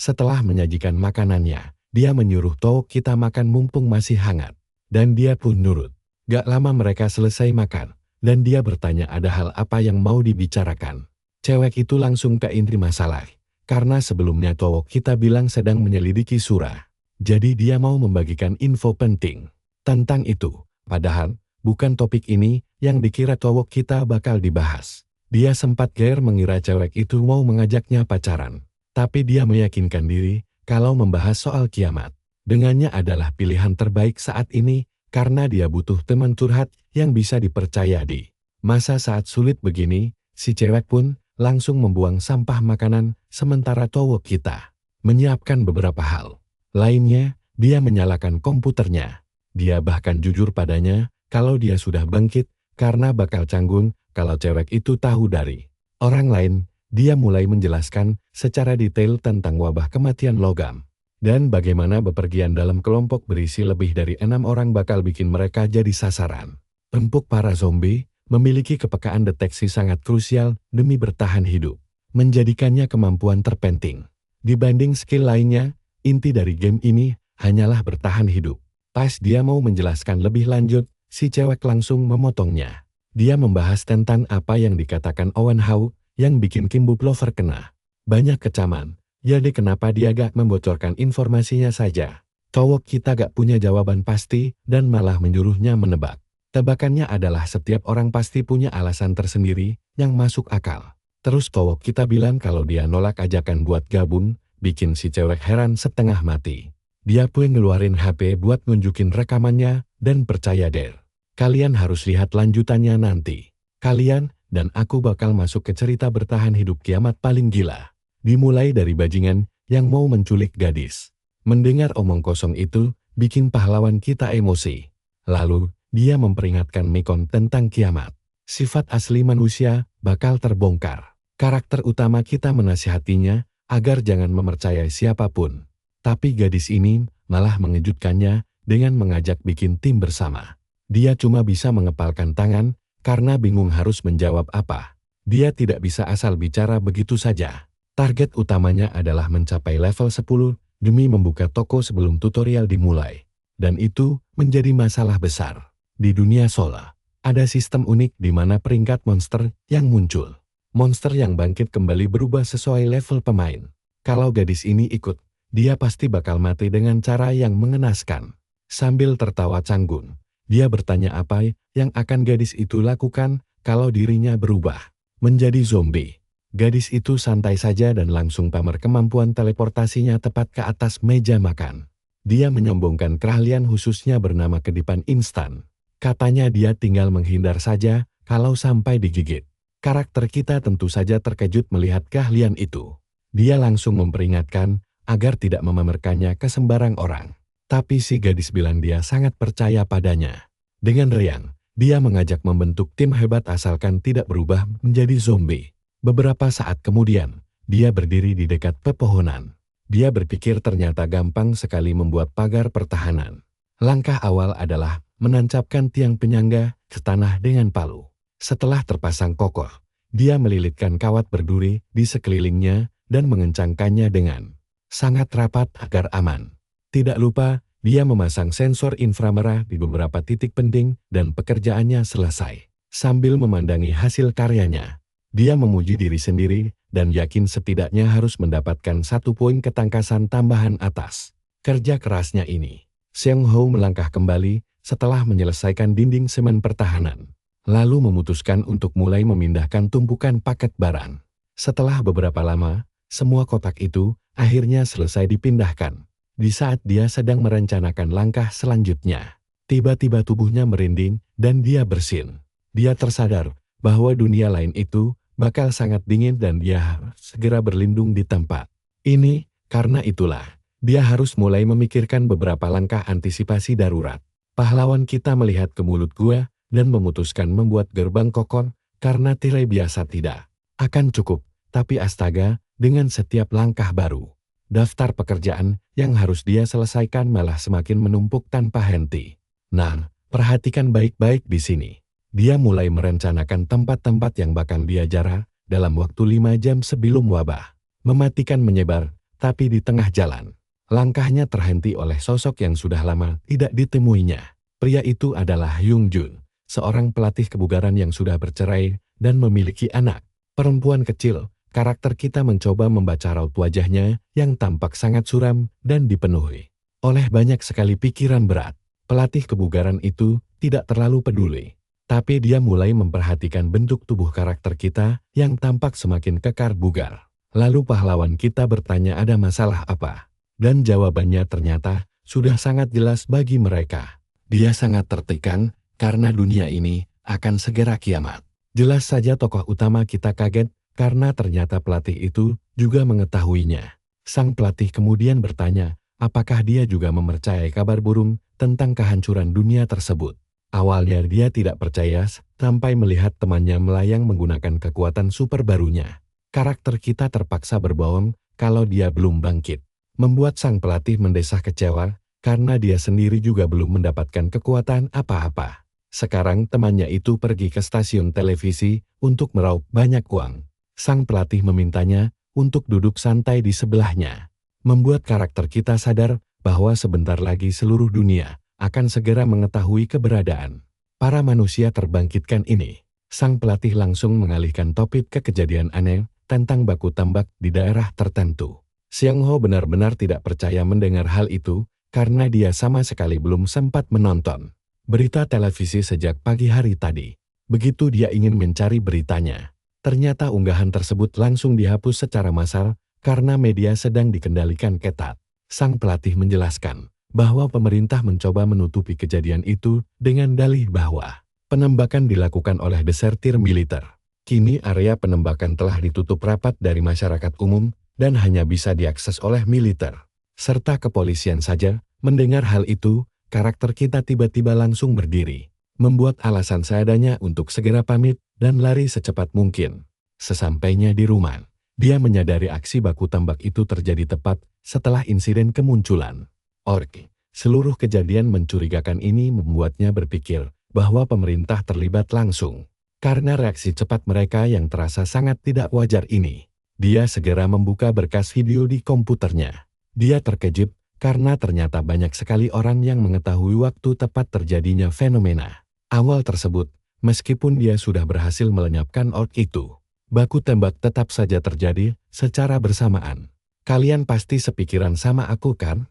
Setelah menyajikan makanannya, dia menyuruh cowok kita makan mumpung masih hangat. Dan dia pun nurut. Gak lama mereka selesai makan, dan dia bertanya ada hal apa yang mau dibicarakan. Cewek itu langsung ke inti masalah, karena sebelumnya cowok kita bilang sedang menyelidiki Surah. Jadi dia mau membagikan info penting tentang itu. Padahal, bukan topik ini yang dikira cowok kita bakal dibahas. Dia sempat gair mengira cewek itu mau mengajaknya pacaran. Tapi dia meyakinkan diri kalau membahas soal kiamat dengannya adalah pilihan terbaik saat ini karena dia butuh teman curhat yang bisa dipercaya di masa saat sulit begini. Si cewek pun langsung membuang sampah makanan sementara cowok kita menyiapkan beberapa hal. Lainnya, dia menyalakan komputernya. Dia bahkan jujur padanya kalau dia sudah bangkit karena bakal canggung kalau cewek itu tahu dari orang lain. Dia mulai menjelaskan secara detail tentang wabah kematian logam, dan bagaimana bepergian dalam kelompok berisi lebih dari 6 orang bakal bikin mereka jadi sasaran empuk para zombie, memiliki kepekaan deteksi sangat krusial demi bertahan hidup, menjadikannya kemampuan terpenting. Dibanding skill lainnya, inti dari game ini hanyalah bertahan hidup. Pas dia mau menjelaskan lebih lanjut, si cewek langsung memotongnya. Dia membahas tentang apa yang dikatakan Owen Hau, yang bikin Kimbo Plover kena banyak kecaman. Jadi kenapa dia gak membocorkan informasinya saja? Cowok kita gak punya jawaban pasti dan malah menyuruhnya menebak. Tebakannya adalah setiap orang pasti punya alasan tersendiri yang masuk akal. Terus cowok kita bilang kalau dia nolak ajakan buat gabung, bikin si cewek heran setengah mati. Dia pun ngeluarin HP buat nunjukin rekamannya dan percaya deh. Kalian harus lihat lanjutannya nanti. Kalian dan aku bakal masuk ke cerita bertahan hidup kiamat paling gila. Dimulai dari bajingan yang mau menculik gadis. Mendengar omong kosong itu, bikin pahlawan kita emosi. Lalu, dia memperingatkan Mekon tentang kiamat. Sifat asli manusia bakal terbongkar. Karakter utama kita menasihatinya agar jangan mempercayai siapapun. Tapi gadis ini malah mengejutkannya dengan mengajak bikin tim bersama. Dia cuma bisa mengepalkan tangan karena bingung harus menjawab apa. Dia tidak bisa asal bicara begitu saja. Target utamanya adalah mencapai level 10 demi membuka toko sebelum tutorial dimulai. Dan itu menjadi masalah besar. Di dunia Sola, ada sistem unik di mana peringkat monster yang muncul. Monster yang bangkit kembali berubah sesuai level pemain. Kalau gadis ini ikut, dia pasti bakal mati dengan cara yang mengenaskan. Sambil tertawa canggung, dia bertanya apa yang akan gadis itu lakukan kalau dirinya berubah menjadi zombie. Gadis itu santai saja dan langsung pamer kemampuan teleportasinya tepat ke atas meja makan. Dia menyombongkan keahlian khususnya bernama kedipan instan. Katanya dia tinggal menghindar saja kalau sampai digigit. Karakter kita tentu saja terkejut melihat keahlian itu. Dia langsung memperingatkan agar tidak memamerkannya ke sembarang orang. Tapi si gadis bilang dia sangat percaya padanya. Dengan riang, dia mengajak membentuk tim hebat asalkan tidak berubah menjadi zombie. Beberapa saat kemudian, dia berdiri di dekat pepohonan. Dia berpikir ternyata gampang sekali membuat pagar pertahanan. Langkah awal adalah menancapkan tiang penyangga ke tanah dengan palu. Setelah terpasang kokoh, dia melilitkan kawat berduri di sekelilingnya dan mengencangkannya dengan sangat rapat agar aman. Tidak lupa, dia memasang sensor inframerah di beberapa titik penting dan pekerjaannya selesai. Sambil memandangi hasil karyanya, dia memuji diri sendiri dan yakin setidaknya harus mendapatkan 1 poin ketangkasan tambahan atas kerja kerasnya ini. Xiang Hou melangkah kembali setelah menyelesaikan dinding semen pertahanan, lalu memutuskan untuk mulai memindahkan tumpukan paket barang. Setelah beberapa lama, semua kotak itu akhirnya selesai dipindahkan. Di saat dia sedang merencanakan langkah selanjutnya, tiba-tiba tubuhnya merinding dan dia bersin. Dia tersadar bahwa dunia lain itu bakal sangat dingin dan dia harus segera berlindung di tempat ini. Karena itulah, dia harus mulai memikirkan beberapa langkah antisipasi darurat. Pahlawan kita melihat ke mulut gua dan memutuskan membuat gerbang kokon karena tirai biasa tidak akan cukup, tapi astaga, dengan setiap langkah baru, daftar pekerjaan yang harus dia selesaikan malah semakin menumpuk tanpa henti. Nah, perhatikan baik-baik di sini. Dia mulai merencanakan tempat-tempat yang bakal dia jarah dalam waktu 5 jam sebelum wabah mematikan menyebar, tapi di tengah jalan, langkahnya terhenti oleh sosok yang sudah lama tidak ditemuinya. Pria itu adalah Yung Jun, seorang pelatih kebugaran yang sudah bercerai dan memiliki anak perempuan kecil. Karakter kita mencoba membaca raut wajahnya yang tampak sangat suram dan dipenuhi oleh banyak sekali pikiran berat. Pelatih kebugaran itu tidak terlalu peduli, tapi dia mulai memperhatikan bentuk tubuh karakter kita yang tampak semakin kekar bugar. Lalu pahlawan kita bertanya ada masalah apa, dan jawabannya ternyata sudah sangat jelas bagi mereka. Dia sangat tertekan karena dunia ini akan segera kiamat. Jelas saja tokoh utama kita kaget karena ternyata pelatih itu juga mengetahuinya. Sang pelatih kemudian bertanya, apakah dia juga mempercayai kabar burung tentang kehancuran dunia tersebut. Awalnya dia tidak percaya sampai melihat temannya melayang menggunakan kekuatan super barunya. Karakter kita terpaksa berbohong kalau dia belum bangkit. Membuat sang pelatih mendesah kecewa karena dia sendiri juga belum mendapatkan kekuatan apa-apa. Sekarang temannya itu pergi ke stasiun televisi untuk meraup banyak uang. Sang pelatih memintanya untuk duduk santai di sebelahnya. Membuat karakter kita sadar bahwa sebentar lagi seluruh dunia akan segera mengetahui keberadaan para manusia terbangkitkan ini. Sang pelatih langsung mengalihkan topik ke kejadian aneh tentang baku tambak di daerah tertentu. Xiang Hou benar-benar tidak percaya mendengar hal itu karena dia sama sekali belum sempat menonton berita televisi sejak pagi hari tadi. Begitu dia ingin mencari beritanya, ternyata unggahan tersebut langsung dihapus secara massal karena media sedang dikendalikan ketat. Sang pelatih menjelaskan bahwa pemerintah mencoba menutupi kejadian itu dengan dalih bahwa penembakan dilakukan oleh desertir militer. Kini area penembakan telah ditutup rapat dari masyarakat umum dan hanya bisa diakses oleh militer serta kepolisian saja Mendengar hal itu, karakter kita tiba-tiba langsung berdiri, membuat alasan seadanya untuk segera pamit dan lari secepat mungkin. Sesampainya di rumah, dia menyadari aksi baku tembak itu terjadi tepat setelah insiden kemunculan ork. Seluruh kejadian mencurigakan ini membuatnya berpikir bahwa pemerintah terlibat langsung. Karena reaksi cepat mereka yang terasa sangat tidak wajar ini, dia segera membuka berkas video di komputernya. Dia terkejut karena ternyata banyak sekali orang yang mengetahui waktu tepat terjadinya fenomena awal tersebut. Meskipun dia sudah berhasil melenyapkan ork itu, baku tembak tetap saja terjadi secara bersamaan. Kalian pasti sepikiran sama aku kan?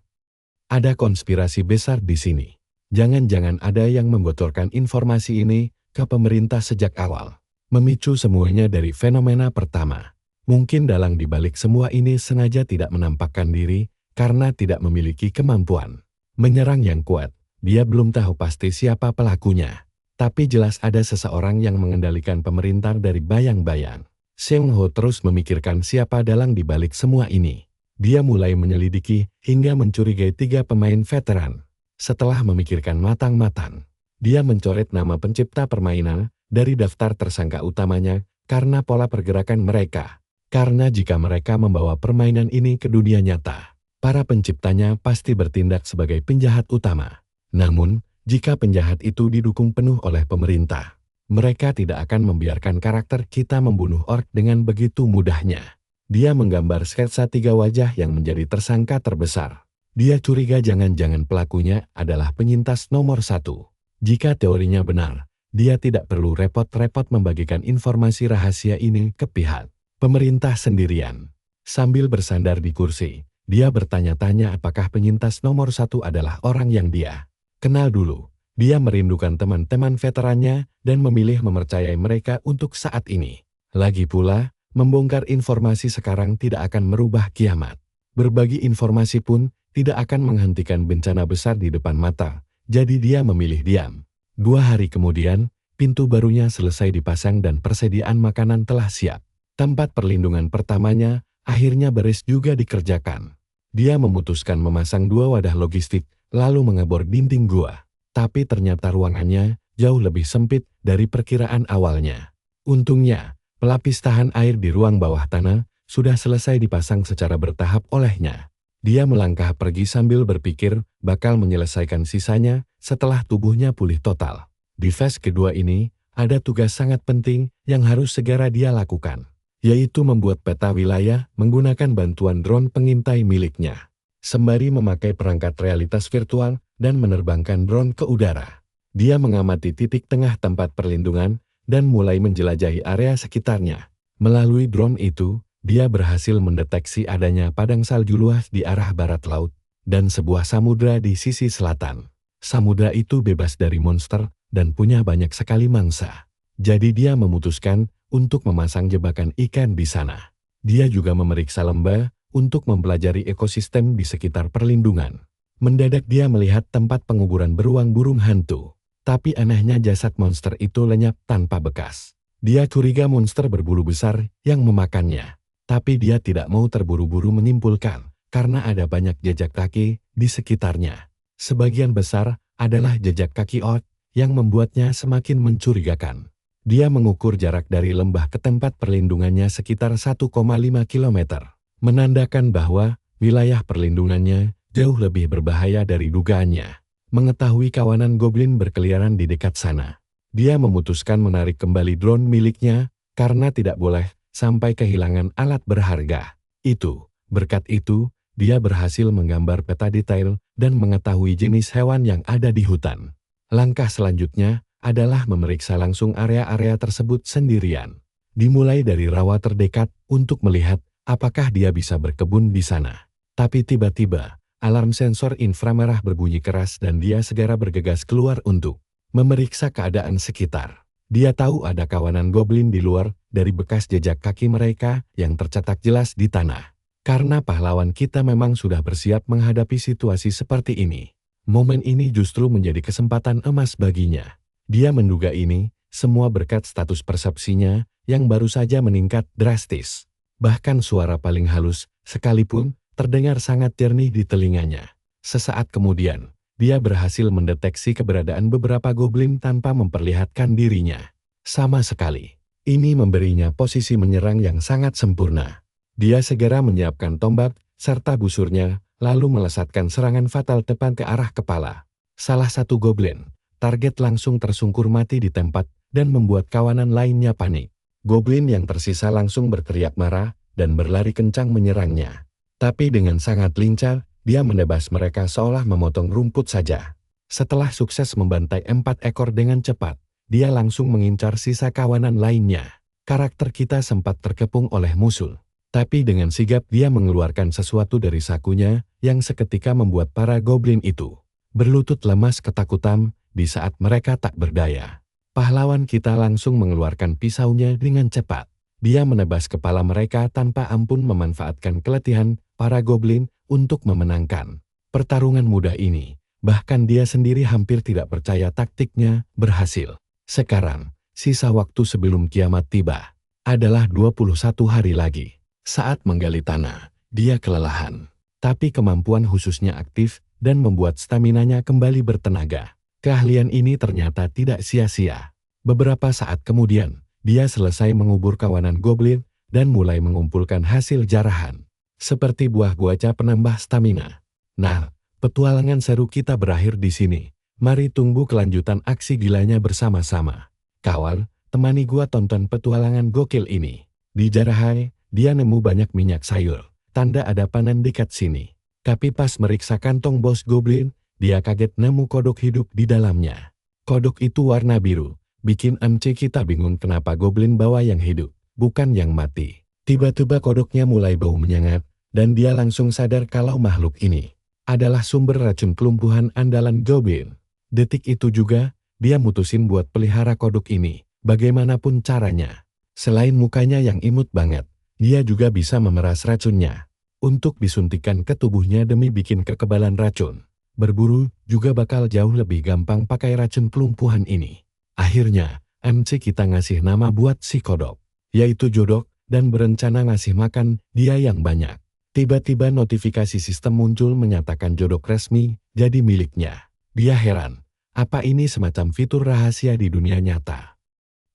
Ada konspirasi besar di sini. Jangan-jangan ada yang membocorkan informasi ini ke pemerintah sejak awal, memicu semuanya dari fenomena pertama. Mungkin dalang dibalik semua ini sengaja tidak menampakkan diri karena tidak memiliki kemampuan menyerang yang kuat. Dia belum tahu pasti siapa pelakunya, tapi jelas ada seseorang yang mengendalikan pemerintah dari bayang-bayang. Seung Ho terus memikirkan siapa dalang dibalik semua ini. Dia mulai menyelidiki hingga mencurigai 3 pemain veteran. Setelah memikirkan matang-matang, dia mencoret nama pencipta permainan dari daftar tersangka utamanya karena pola pergerakan mereka. Karena jika mereka membawa permainan ini ke dunia nyata, para penciptanya pasti bertindak sebagai penjahat utama. Namun, jika penjahat itu didukung penuh oleh pemerintah, mereka tidak akan membiarkan karakter kita membunuh ork dengan begitu mudahnya. Dia menggambar sketsa 3 wajah yang menjadi tersangka terbesar. Dia curiga jangan-jangan pelakunya adalah penyintas nomor 1. Jika teorinya benar, dia tidak perlu repot-repot membagikan informasi rahasia ini ke pihak pemerintah sendirian. Sambil bersandar di kursi, dia bertanya-tanya apakah penyintas nomor 1 adalah orang yang dia kenal dulu. Dia merindukan teman-teman veterannya dan memilih mempercayai mereka untuk saat ini. Lagi pula, membongkar informasi sekarang tidak akan merubah kiamat. Berbagi informasi pun tidak akan menghentikan bencana besar di depan mata, jadi dia memilih diam. 2 hari kemudian, pintu barunya selesai dipasang dan persediaan makanan telah siap. Tempat perlindungan pertamanya akhirnya beres juga dikerjakan. Dia memutuskan memasang 2 wadah logistik, lalu mengebor dinding gua. Tapi ternyata ruangannya jauh lebih sempit dari perkiraan awalnya. Untungnya, pelapis tahan air di ruang bawah tanah sudah selesai dipasang secara bertahap olehnya. Dia melangkah pergi sambil berpikir bakal menyelesaikan sisanya setelah tubuhnya pulih total. Di fase kedua ini, ada tugas sangat penting yang harus segera dia lakukan, yaitu membuat peta wilayah menggunakan bantuan drone pengintai miliknya, sembari memakai perangkat realitas virtual dan menerbangkan drone ke udara. Dia mengamati titik tengah tempat perlindungan dan mulai menjelajahi area sekitarnya. Melalui drone itu, dia berhasil mendeteksi adanya padang salju luas di arah barat laut dan sebuah samudra di sisi selatan. Samudra itu bebas dari monster dan punya banyak sekali mangsa. Jadi dia memutuskan untuk memasang jebakan ikan di sana. Dia juga memeriksa lembah untuk mempelajari ekosistem di sekitar perlindungan. Mendadak dia melihat tempat penguburan beruang burung hantu. Tapi anehnya jasad monster itu lenyap tanpa bekas. Dia curiga monster berbulu besar yang memakannya. Tapi dia tidak mau terburu-buru menyimpulkan, karena ada banyak jejak kaki di sekitarnya. Sebagian besar adalah jejak kaki ork yang membuatnya semakin mencurigakan. Dia mengukur jarak dari lembah ke tempat perlindungannya sekitar 1,5 km. Menandakan bahwa wilayah perlindungannya jauh lebih berbahaya dari dugaannya. Mengetahui kawanan goblin berkeliaran di dekat sana, dia memutuskan menarik kembali drone miliknya karena tidak boleh sampai kehilangan alat berharga. Berkat itu, dia berhasil menggambar peta detail dan mengetahui jenis hewan yang ada di hutan. Langkah selanjutnya adalah memeriksa langsung area-area tersebut sendirian. Dimulai dari rawa terdekat untuk melihat apakah dia bisa berkebun di sana. Tapi tiba-tiba, alarm sensor inframerah berbunyi keras dan dia segera bergegas keluar untuk memeriksa keadaan sekitar. Dia tahu ada kawanan goblin di luar dari bekas jejak kaki mereka yang tercetak jelas di tanah. Karena pahlawan kita memang sudah bersiap menghadapi situasi seperti ini. Momen ini justru menjadi kesempatan emas baginya. Dia menduga ini semua berkat status persepsinya yang baru saja meningkat drastis. Bahkan suara paling halus sekalipun terdengar sangat jernih di telinganya. Sesaat kemudian, dia berhasil mendeteksi keberadaan beberapa goblin tanpa memperlihatkan dirinya sama sekali. Ini memberinya posisi menyerang yang sangat sempurna. Dia segera menyiapkan tombak serta busurnya, lalu melesatkan serangan fatal tepat ke arah kepala salah satu goblin. Target langsung tersungkur mati di tempat dan membuat kawanan lainnya panik. Goblin yang tersisa langsung berteriak marah dan berlari kencang menyerangnya. Tapi dengan sangat lincah, dia menebas mereka seolah memotong rumput saja. Setelah sukses membantai 4 ekor dengan cepat, dia langsung mengincar sisa kawanan lainnya. Karakter kita sempat terkepung oleh musuh. Tapi dengan sigap dia mengeluarkan sesuatu dari sakunya yang seketika membuat para goblin itu berlutut lemas ketakutan di saat mereka tak berdaya. Pahlawan kita langsung mengeluarkan pisaunya dengan cepat. Dia menebas kepala mereka tanpa ampun memanfaatkan keletihan para goblin untuk memenangkan pertarungan mudah ini. Bahkan dia sendiri hampir tidak percaya taktiknya berhasil. Sekarang, sisa waktu sebelum kiamat tiba adalah 21 hari lagi. Saat menggali tanah, dia kelelahan. Tapi kemampuan khususnya aktif dan membuat staminanya kembali bertenaga. Keahlian ini ternyata tidak sia-sia. Beberapa saat kemudian, dia selesai mengubur kawanan goblin dan mulai mengumpulkan hasil jarahan. Seperti buah guaca penambah stamina. Nah, petualangan seru kita berakhir di sini. Mari tunggu kelanjutan aksi gilanya bersama-sama. Kawan, temani gua tonton petualangan gokil ini. Di Jarahai, dia nemu banyak minyak sayur. Tanda ada panen dekat sini. Tapi pas meriksa kantong bos goblin, dia kaget nemu kodok hidup di dalamnya. Kodok itu warna biru. Bikin MC kita bingung kenapa goblin bawa yang hidup, bukan yang mati. Tiba-tiba kodoknya mulai bau menyengat, dan dia langsung sadar kalau makhluk ini adalah sumber racun kelumpuhan andalan goblin. Detik itu juga, dia mutusin buat pelihara kodok ini, bagaimanapun caranya. Selain mukanya yang imut banget, dia juga bisa memeras racunnya untuk disuntikan ke tubuhnya demi bikin kekebalan racun. Berburu juga bakal jauh lebih gampang pakai racun kelumpuhan ini. Akhirnya, MC kita ngasih nama buat si kodok, yaitu Jodok, dan berencana ngasih makan dia yang banyak. Tiba-tiba notifikasi sistem muncul menyatakan Jodok resmi jadi miliknya. Dia heran, apa ini semacam fitur rahasia di dunia nyata?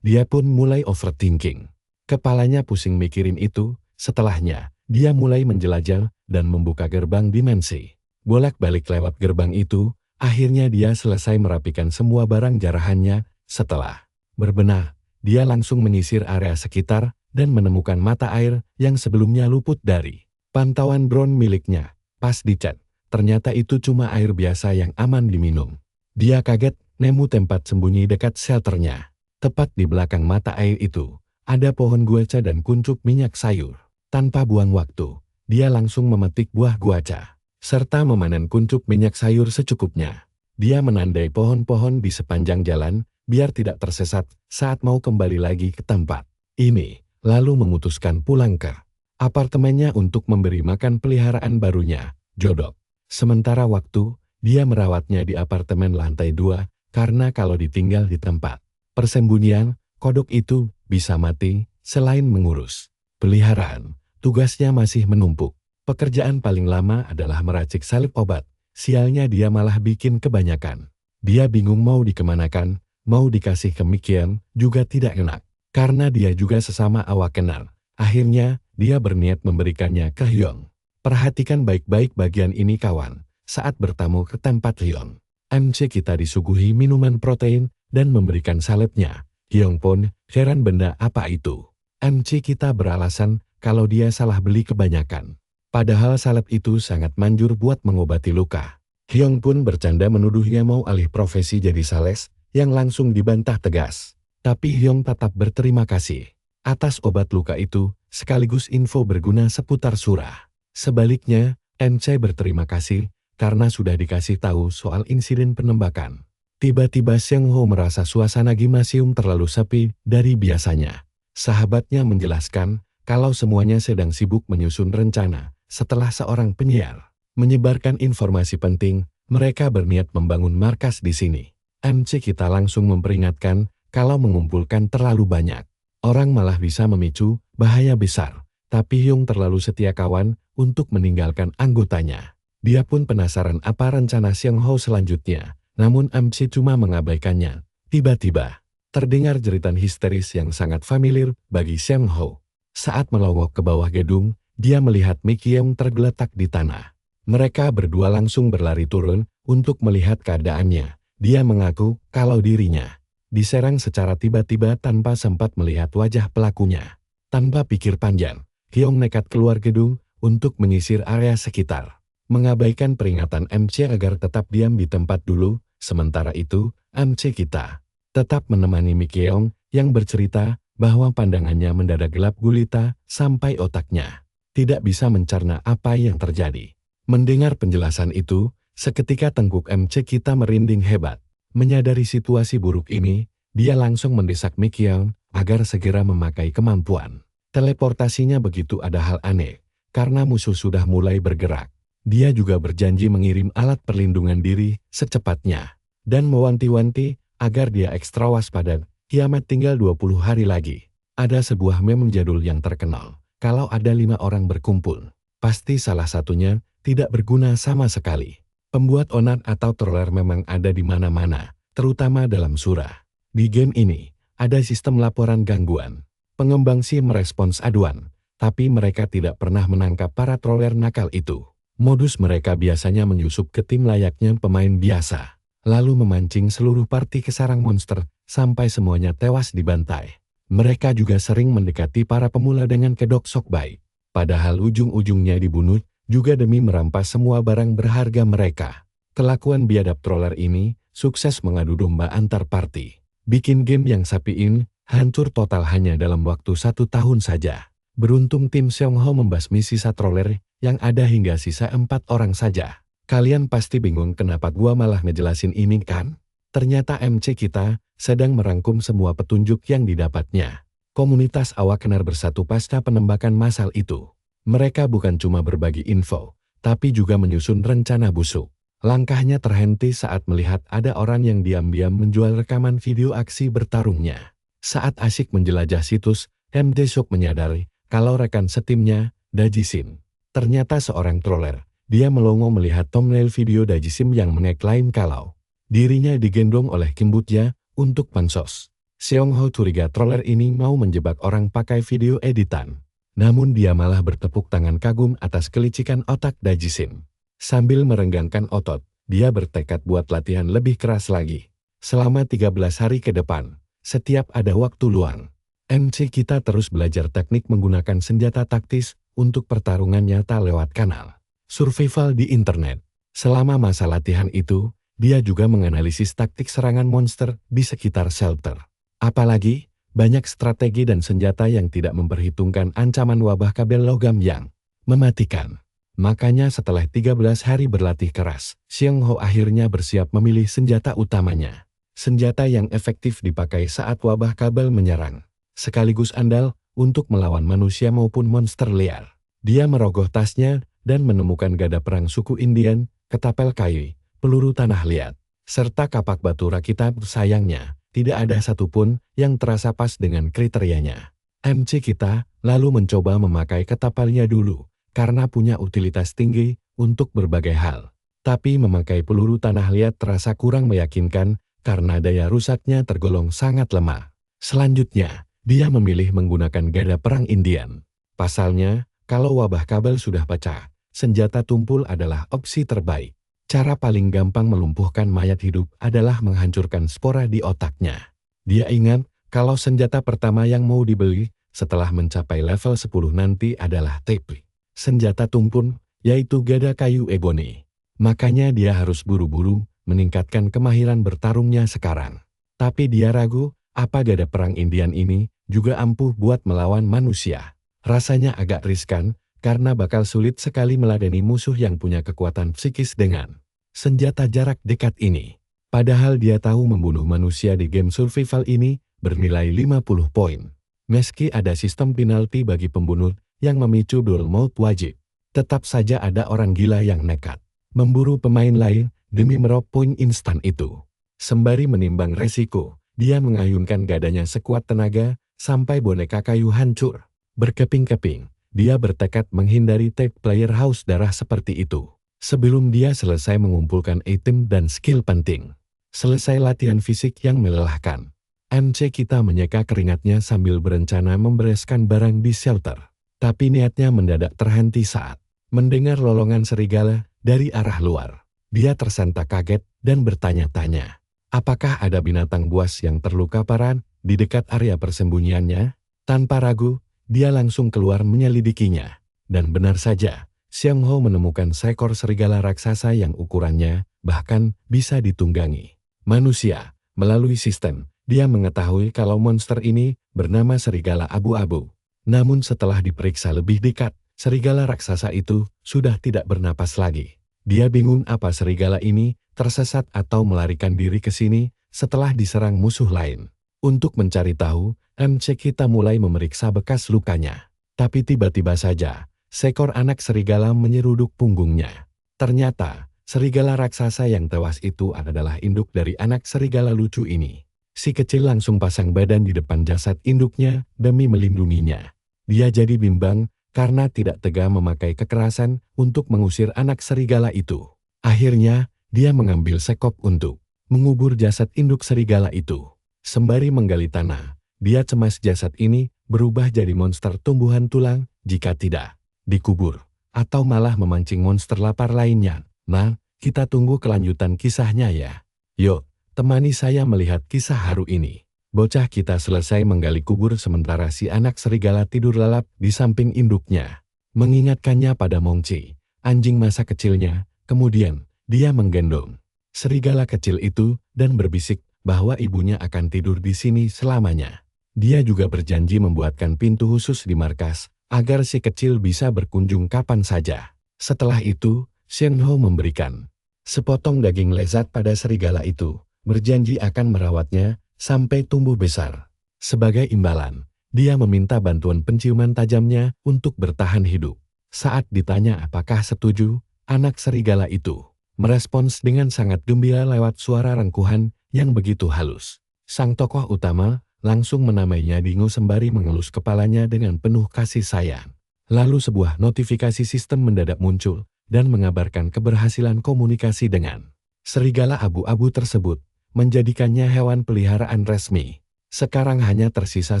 Dia pun mulai overthinking. Kepalanya pusing mikirin itu, setelahnya, dia mulai menjelajah dan membuka gerbang dimensi. Bolak-balik lewat gerbang itu, akhirnya dia selesai merapikan semua barang jarahannya. Setelah berbenah, dia langsung menyisir area sekitar dan menemukan mata air yang sebelumnya luput dari pantauan drone miliknya. Pas dicek, ternyata itu cuma air biasa yang aman diminum. Dia kaget nemu tempat sembunyi dekat shelternya. Tepat di belakang mata air itu, ada pohon guaca dan kuncup minyak sayur. Tanpa buang waktu, dia langsung memetik buah guaca serta memanen kuncup minyak sayur secukupnya. Dia menandai pohon-pohon di sepanjang jalan, biar tidak tersesat saat mau kembali lagi ke tempat ini, lalu memutuskan pulang ke apartemennya untuk memberi makan peliharaan barunya, Jodok. Sementara waktu, dia merawatnya di apartemen lantai 2, karena kalau ditinggal di tempat persembunyian, kodok itu bisa mati. Selain mengurus peliharaan, tugasnya masih menumpuk. Pekerjaan paling lama adalah meracik salep obat. Sialnya dia malah bikin kebanyakan. Dia bingung mau dikemanakan, mau dikasih ke Mikian, juga tidak enak. Karena dia juga sesama awak kenal. Akhirnya, dia berniat memberikannya ke Hyong. Perhatikan baik-baik bagian ini kawan. Saat bertamu ke tempat Hyong, MC kita disuguhi minuman protein dan memberikan salepnya. Hyong pun heran benda apa itu. MC kita beralasan kalau dia salah beli kebanyakan. Padahal salep itu sangat manjur buat mengobati luka. Hyong pun bercanda menuduhnya mau alih profesi jadi sales, yang langsung dibantah tegas. Tapi Hyong tetap berterima kasih atas obat luka itu, sekaligus info berguna seputar surah. Sebaliknya, MC berterima kasih karena sudah dikasih tahu soal insiden penembakan. Tiba-tiba Seung Ho merasa suasana gimnasium terlalu sepi dari biasanya. Sahabatnya menjelaskan kalau semuanya sedang sibuk menyusun rencana. Setelah seorang penyiar menyebarkan informasi penting, mereka berniat membangun markas di sini. MC kita langsung memperingatkan kalau mengumpulkan terlalu banyak orang malah bisa memicu bahaya besar. Tapi Hyung terlalu setia kawan untuk meninggalkan anggotanya. Dia pun penasaran apa rencana Xiang Hao selanjutnya, namun MC cuma mengabaikannya. Tiba-tiba, terdengar jeritan histeris yang sangat familiar bagi Xiang Hao. Saat melongok ke bawah gedung, dia melihat Mi Qiong tergeletak di tanah. Mereka berdua langsung berlari turun untuk melihat keadaannya. Dia mengaku kalau dirinya diserang secara tiba-tiba tanpa sempat melihat wajah pelakunya. Tanpa pikir panjang, Qiong nekat keluar gedung untuk menyisir area sekitar. Mengabaikan peringatan MC agar tetap diam di tempat dulu, sementara itu, MC kita tetap menemani Mi Qiong yang bercerita bahwa pandangannya mendadak gelap gulita sampai otaknya tidak bisa mencerna apa yang terjadi. Mendengar penjelasan itu, seketika tengkuk MC kita merinding hebat. Menyadari situasi buruk ini, dia langsung mendesak Mi Qiong agar segera memakai kemampuan teleportasinya begitu ada hal aneh, karena musuh sudah mulai bergerak. Dia juga berjanji mengirim alat perlindungan diri secepatnya, dan mewanti-wanti agar dia ekstra waspada, kiamat tinggal 20 hari lagi. Ada sebuah meme jadul yang terkenal, kalau ada 5 orang berkumpul, pasti salah satunya tidak berguna sama sekali. Pembuat onar atau troller memang ada di mana-mana, terutama dalam surah. Di game ini, ada sistem laporan gangguan. Pengembang sih merespons aduan, tapi mereka tidak pernah menangkap para troller nakal itu. Modus mereka biasanya menyusup ke tim layaknya pemain biasa, lalu memancing seluruh party ke sarang monster sampai semuanya tewas dibantai. Mereka juga sering mendekati para pemula dengan kedok sok baik, padahal ujung-ujungnya dibunuh juga demi merampas semua barang berharga mereka. Kelakuan biadab troller ini sukses mengadu domba antar party, bikin game yang sapiin hancur total hanya dalam waktu 1 tahun saja. Beruntung tim Xiang Hao membasmi sisa troller yang ada hingga sisa 4 orang saja. Kalian pasti bingung kenapa gua malah ngejelasin ini kan? Ternyata MC kita sedang merangkum semua petunjuk yang didapatnya. Komunitas awak kenar bersatu pasca penembakan massal itu. Mereka bukan cuma berbagi info, tapi juga menyusun rencana busuk. Langkahnya terhenti saat melihat ada orang yang diam-diam menjual rekaman video aksi bertarungnya. Saat asyik menjelajah situs, MC Shock menyadari kalau rekan setimnya, Dajisim, ternyata seorang troller. Dia melongo melihat thumbnail video Dajisim yang mengeklaim kalau dirinya digendong oleh Kimbutya untuk pansos. Xiang Hao curiga troller ini mau menjebak orang pakai video editan. Namun dia malah bertepuk tangan kagum atas kelicikan otak Dajisim. Sambil merenggangkan otot, dia bertekad buat latihan lebih keras lagi. Selama 13 hari ke depan, setiap ada waktu luang, MC kita terus belajar teknik menggunakan senjata taktis untuk pertarungan nyata lewat kanal survival di internet. Selama masa latihan itu, dia juga menganalisis taktik serangan monster di sekitar shelter. Apalagi, banyak strategi dan senjata yang tidak memperhitungkan ancaman wabah kabel logam yang mematikan. Makanya setelah 13 hari berlatih keras, Xiang Hao akhirnya bersiap memilih senjata utamanya. Senjata yang efektif dipakai saat wabah kabel menyerang, sekaligus andal untuk melawan manusia maupun monster liar. Dia merogoh tasnya dan menemukan gada perang suku Indian, ketapel kayu, peluru tanah liat, serta kapak batu rakitan. Sayangnya, tidak ada satupun yang terasa pas dengan kriterianya. MC kita lalu mencoba memakai ketapelnya dulu, karena punya utilitas tinggi untuk berbagai hal. Tapi memakai peluru tanah liat terasa kurang meyakinkan, karena daya rusaknya tergolong sangat lemah. Selanjutnya, dia memilih menggunakan gada perang Indian. Pasalnya, kalau wabah kabel sudah pecah, senjata tumpul adalah opsi terbaik. Cara paling gampang melumpuhkan mayat hidup adalah menghancurkan spora di otaknya. Dia ingat kalau senjata pertama yang mau dibeli setelah mencapai level 10 nanti adalah TP. Senjata tumpul, yaitu gada kayu ebony. Makanya dia harus buru-buru meningkatkan kemahiran bertarungnya sekarang. Tapi dia ragu, apa gada perang Indian ini juga ampuh buat melawan manusia. Rasanya agak riskan, karena bakal sulit sekali meladeni musuh yang punya kekuatan psikis dengan senjata jarak dekat ini. Padahal dia tahu membunuh manusia di game survival ini bernilai 50 poin. Meski ada sistem penalti bagi pembunuh yang memicu duel mode wajib, tetap saja ada orang gila yang nekat memburu pemain lain demi meraup poin instan itu. Sembari menimbang resiko, dia mengayunkan gadanya sekuat tenaga sampai boneka kayu hancur. Berkeping-keping, dia bertekad menghindari tag player haus darah seperti itu. sebelum dia selesai mengumpulkan item dan skill penting. Selesai latihan fisik yang melelahkan, MC kita menyeka keringatnya sambil berencana membereskan barang di shelter. Tapi niatnya mendadak terhenti saat mendengar lolongan serigala dari arah luar. Dia tersentak kaget dan bertanya-tanya, apakah ada binatang buas yang terluka parah di dekat area persembunyiannya? Tanpa ragu, dia langsung keluar menyelidikinya. Dan benar saja, Xiang Ho menemukan seekor serigala raksasa yang ukurannya bahkan bisa ditunggangi manusia. Melalui sistem, dia mengetahui kalau monster ini bernama serigala abu-abu. Namun setelah diperiksa lebih dekat, serigala raksasa itu sudah tidak bernapas lagi. Dia bingung apa serigala ini tersesat atau melarikan diri ke sini setelah diserang musuh lain. Untuk mencari tahu, MC kita mulai memeriksa bekas lukanya. Tapi tiba-tiba saja, seekor anak serigala menyeruduk punggungnya. Ternyata, serigala raksasa yang tewas itu adalah induk dari anak serigala lucu ini. Si kecil langsung pasang badan di depan jasad induknya demi melindunginya. Dia jadi bimbang karena tidak tega memakai kekerasan untuk mengusir anak serigala itu. Akhirnya, dia mengambil sekop untuk mengubur jasad induk serigala itu. Sembari menggali tanah, dia cemas jasad ini berubah jadi monster tumbuhan tulang jika tidak dikubur, atau malah memancing monster lapar lainnya. Nah, kita tunggu kelanjutan kisahnya ya. Yuk, temani saya melihat kisah haru ini. Bocah kita selesai menggali kubur sementara si anak serigala tidur lelap di samping induknya. Mengingatkannya pada Mongci, anjing masa kecilnya. Kemudian, dia menggendong serigala kecil itu dan berbisik bahwa ibunya akan tidur di sini selamanya. Dia juga berjanji membuatkan pintu khusus di markas agar si kecil bisa berkunjung kapan saja. Setelah itu, Xiang Ho memberikan sepotong daging lezat pada serigala itu, berjanji akan merawatnya sampai tumbuh besar. Sebagai imbalan, dia meminta bantuan penciuman tajamnya untuk bertahan hidup. Saat ditanya apakah setuju, anak serigala itu merespons dengan sangat gembira lewat suara rengkuhan yang begitu halus. Sang tokoh utama langsung menamainya Dingo sembari mengelus kepalanya dengan penuh kasih sayang. Lalu sebuah notifikasi sistem mendadak muncul dan mengabarkan keberhasilan komunikasi dengan serigala abu-abu tersebut, menjadikannya hewan peliharaan resmi. Sekarang hanya tersisa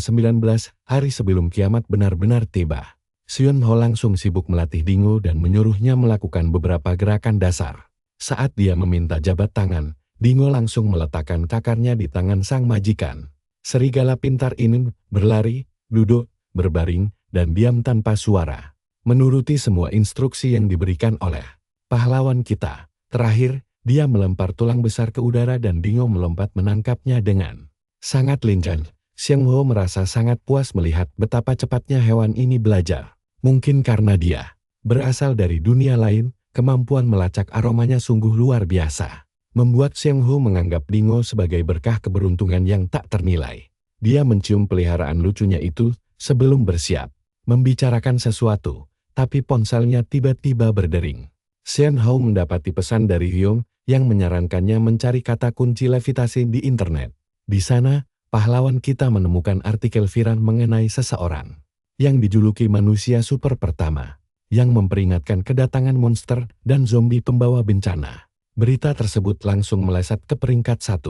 19 hari sebelum kiamat benar-benar tiba. Xiang Ho langsung sibuk melatih Dingo dan menyuruhnya melakukan beberapa gerakan dasar. Saat dia meminta jabat tangan, Dingo langsung meletakkan cakarnya di tangan sang majikan. Serigala pintar ini berlari, duduk, berbaring, dan diam tanpa suara, menuruti semua instruksi yang diberikan oleh pahlawan kita. Terakhir, dia melempar tulang besar ke udara dan Dingo melompat menangkapnya dengan sangat lincah. Xiang Ho merasa sangat puas melihat betapa cepatnya hewan ini belajar. Mungkin karena dia berasal dari dunia lain, kemampuan melacak aromanya sungguh luar biasa. Membuat Xiang Ho menganggap Dingo sebagai berkah keberuntungan yang tak ternilai. Dia mencium peliharaan lucunya itu sebelum bersiap membicarakan sesuatu, tapi ponselnya tiba-tiba berdering. Xiang Ho mendapati pesan dari Hyung yang menyarankannya mencari kata kunci levitasi di internet. Di sana, pahlawan kita menemukan artikel viral mengenai seseorang yang dijuluki manusia super pertama, yang memperingatkan kedatangan monster dan zombie pembawa bencana. Berita tersebut langsung melesat ke peringkat 1.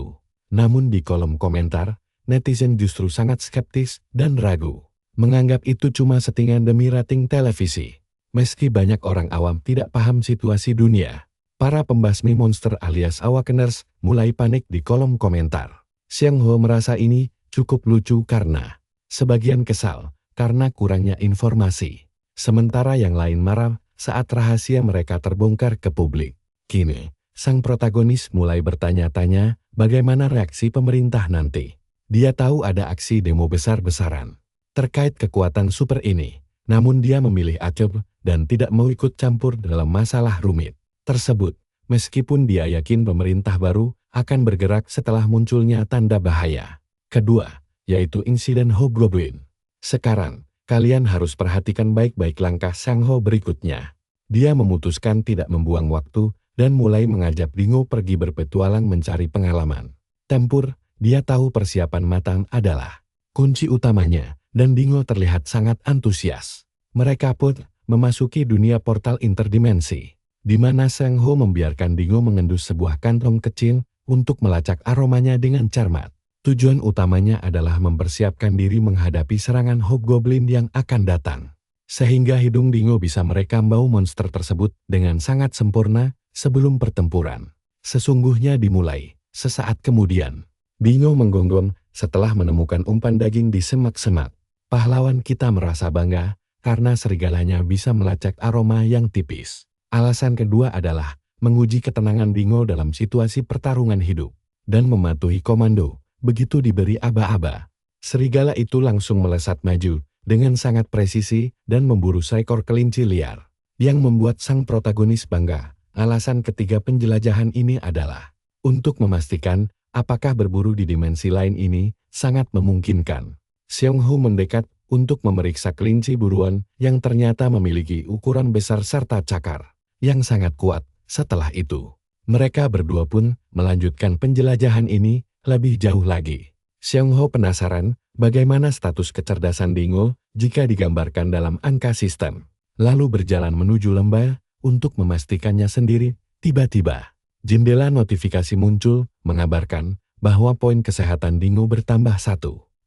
Namun di kolom komentar, netizen justru sangat skeptis dan ragu. Menganggap itu cuma settingan demi rating televisi. Meski banyak orang awam tidak paham situasi dunia, para pembasmi monster alias awakeners mulai panik di kolom komentar. Xiang Ho merasa ini cukup lucu karena sebagian kesal karena kurangnya informasi. Sementara yang lain marah saat rahasia mereka terbongkar ke publik. Kini, sang protagonis mulai bertanya-tanya bagaimana reaksi pemerintah nanti. Dia tahu ada aksi demo besar-besaran terkait kekuatan super ini, namun dia memilih acuh dan tidak mau ikut campur dalam masalah rumit tersebut, meskipun dia yakin pemerintah baru akan bergerak setelah munculnya tanda bahaya. Kedua, yaitu insiden Hobgoblin. Sekarang, kalian harus perhatikan baik-baik langkah Xiang Ho berikutnya. Dia memutuskan tidak membuang waktu dan mulai mengajak Dingo pergi berpetualang mencari pengalaman. Tempur, dia tahu persiapan matang adalah kunci utamanya, dan Dingo terlihat sangat antusias. Mereka pun memasuki dunia portal interdimensi. di mana Sang Ho membiarkan Dingo mengendus sebuah kantong kecil untuk melacak aromanya dengan cermat. Tujuan utamanya adalah mempersiapkan diri menghadapi serangan hobgoblin yang akan datang. Sehingga hidung Dingo bisa merekam bau monster tersebut dengan sangat sempurna sebelum pertempuran. Sesungguhnya dimulai. Sesaat kemudian, Dingo menggonggong setelah menemukan umpan daging di semak-semak. Pahlawan kita merasa bangga karena serigalanya bisa melacak aroma yang tipis. Alasan kedua adalah menguji ketenangan Dingo dalam situasi pertarungan hidup dan mematuhi komando. Begitu diberi aba-aba, serigala itu langsung melesat maju dengan sangat presisi dan memburu seekor kelinci liar, yang membuat sang protagonis bangga. Alasan ketiga penjelajahan ini adalah untuk memastikan apakah berburu di dimensi lain ini sangat memungkinkan. Xiong Hu mendekat untuk memeriksa kelinci buruan yang ternyata memiliki ukuran besar serta cakar yang sangat kuat. Setelah itu, mereka berdua pun melanjutkan penjelajahan ini lebih jauh lagi. Xiong Hu penasaran bagaimana status kecerdasan Dingo jika digambarkan dalam angka sistem. Lalu berjalan menuju lembah untuk memastikannya sendiri. Tiba-tiba, jendela notifikasi muncul mengabarkan bahwa poin kesehatan Dingo bertambah 1.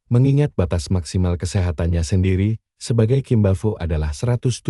Mengingat batas maksimal kesehatannya sendiri sebagai Kimbafu adalah 170.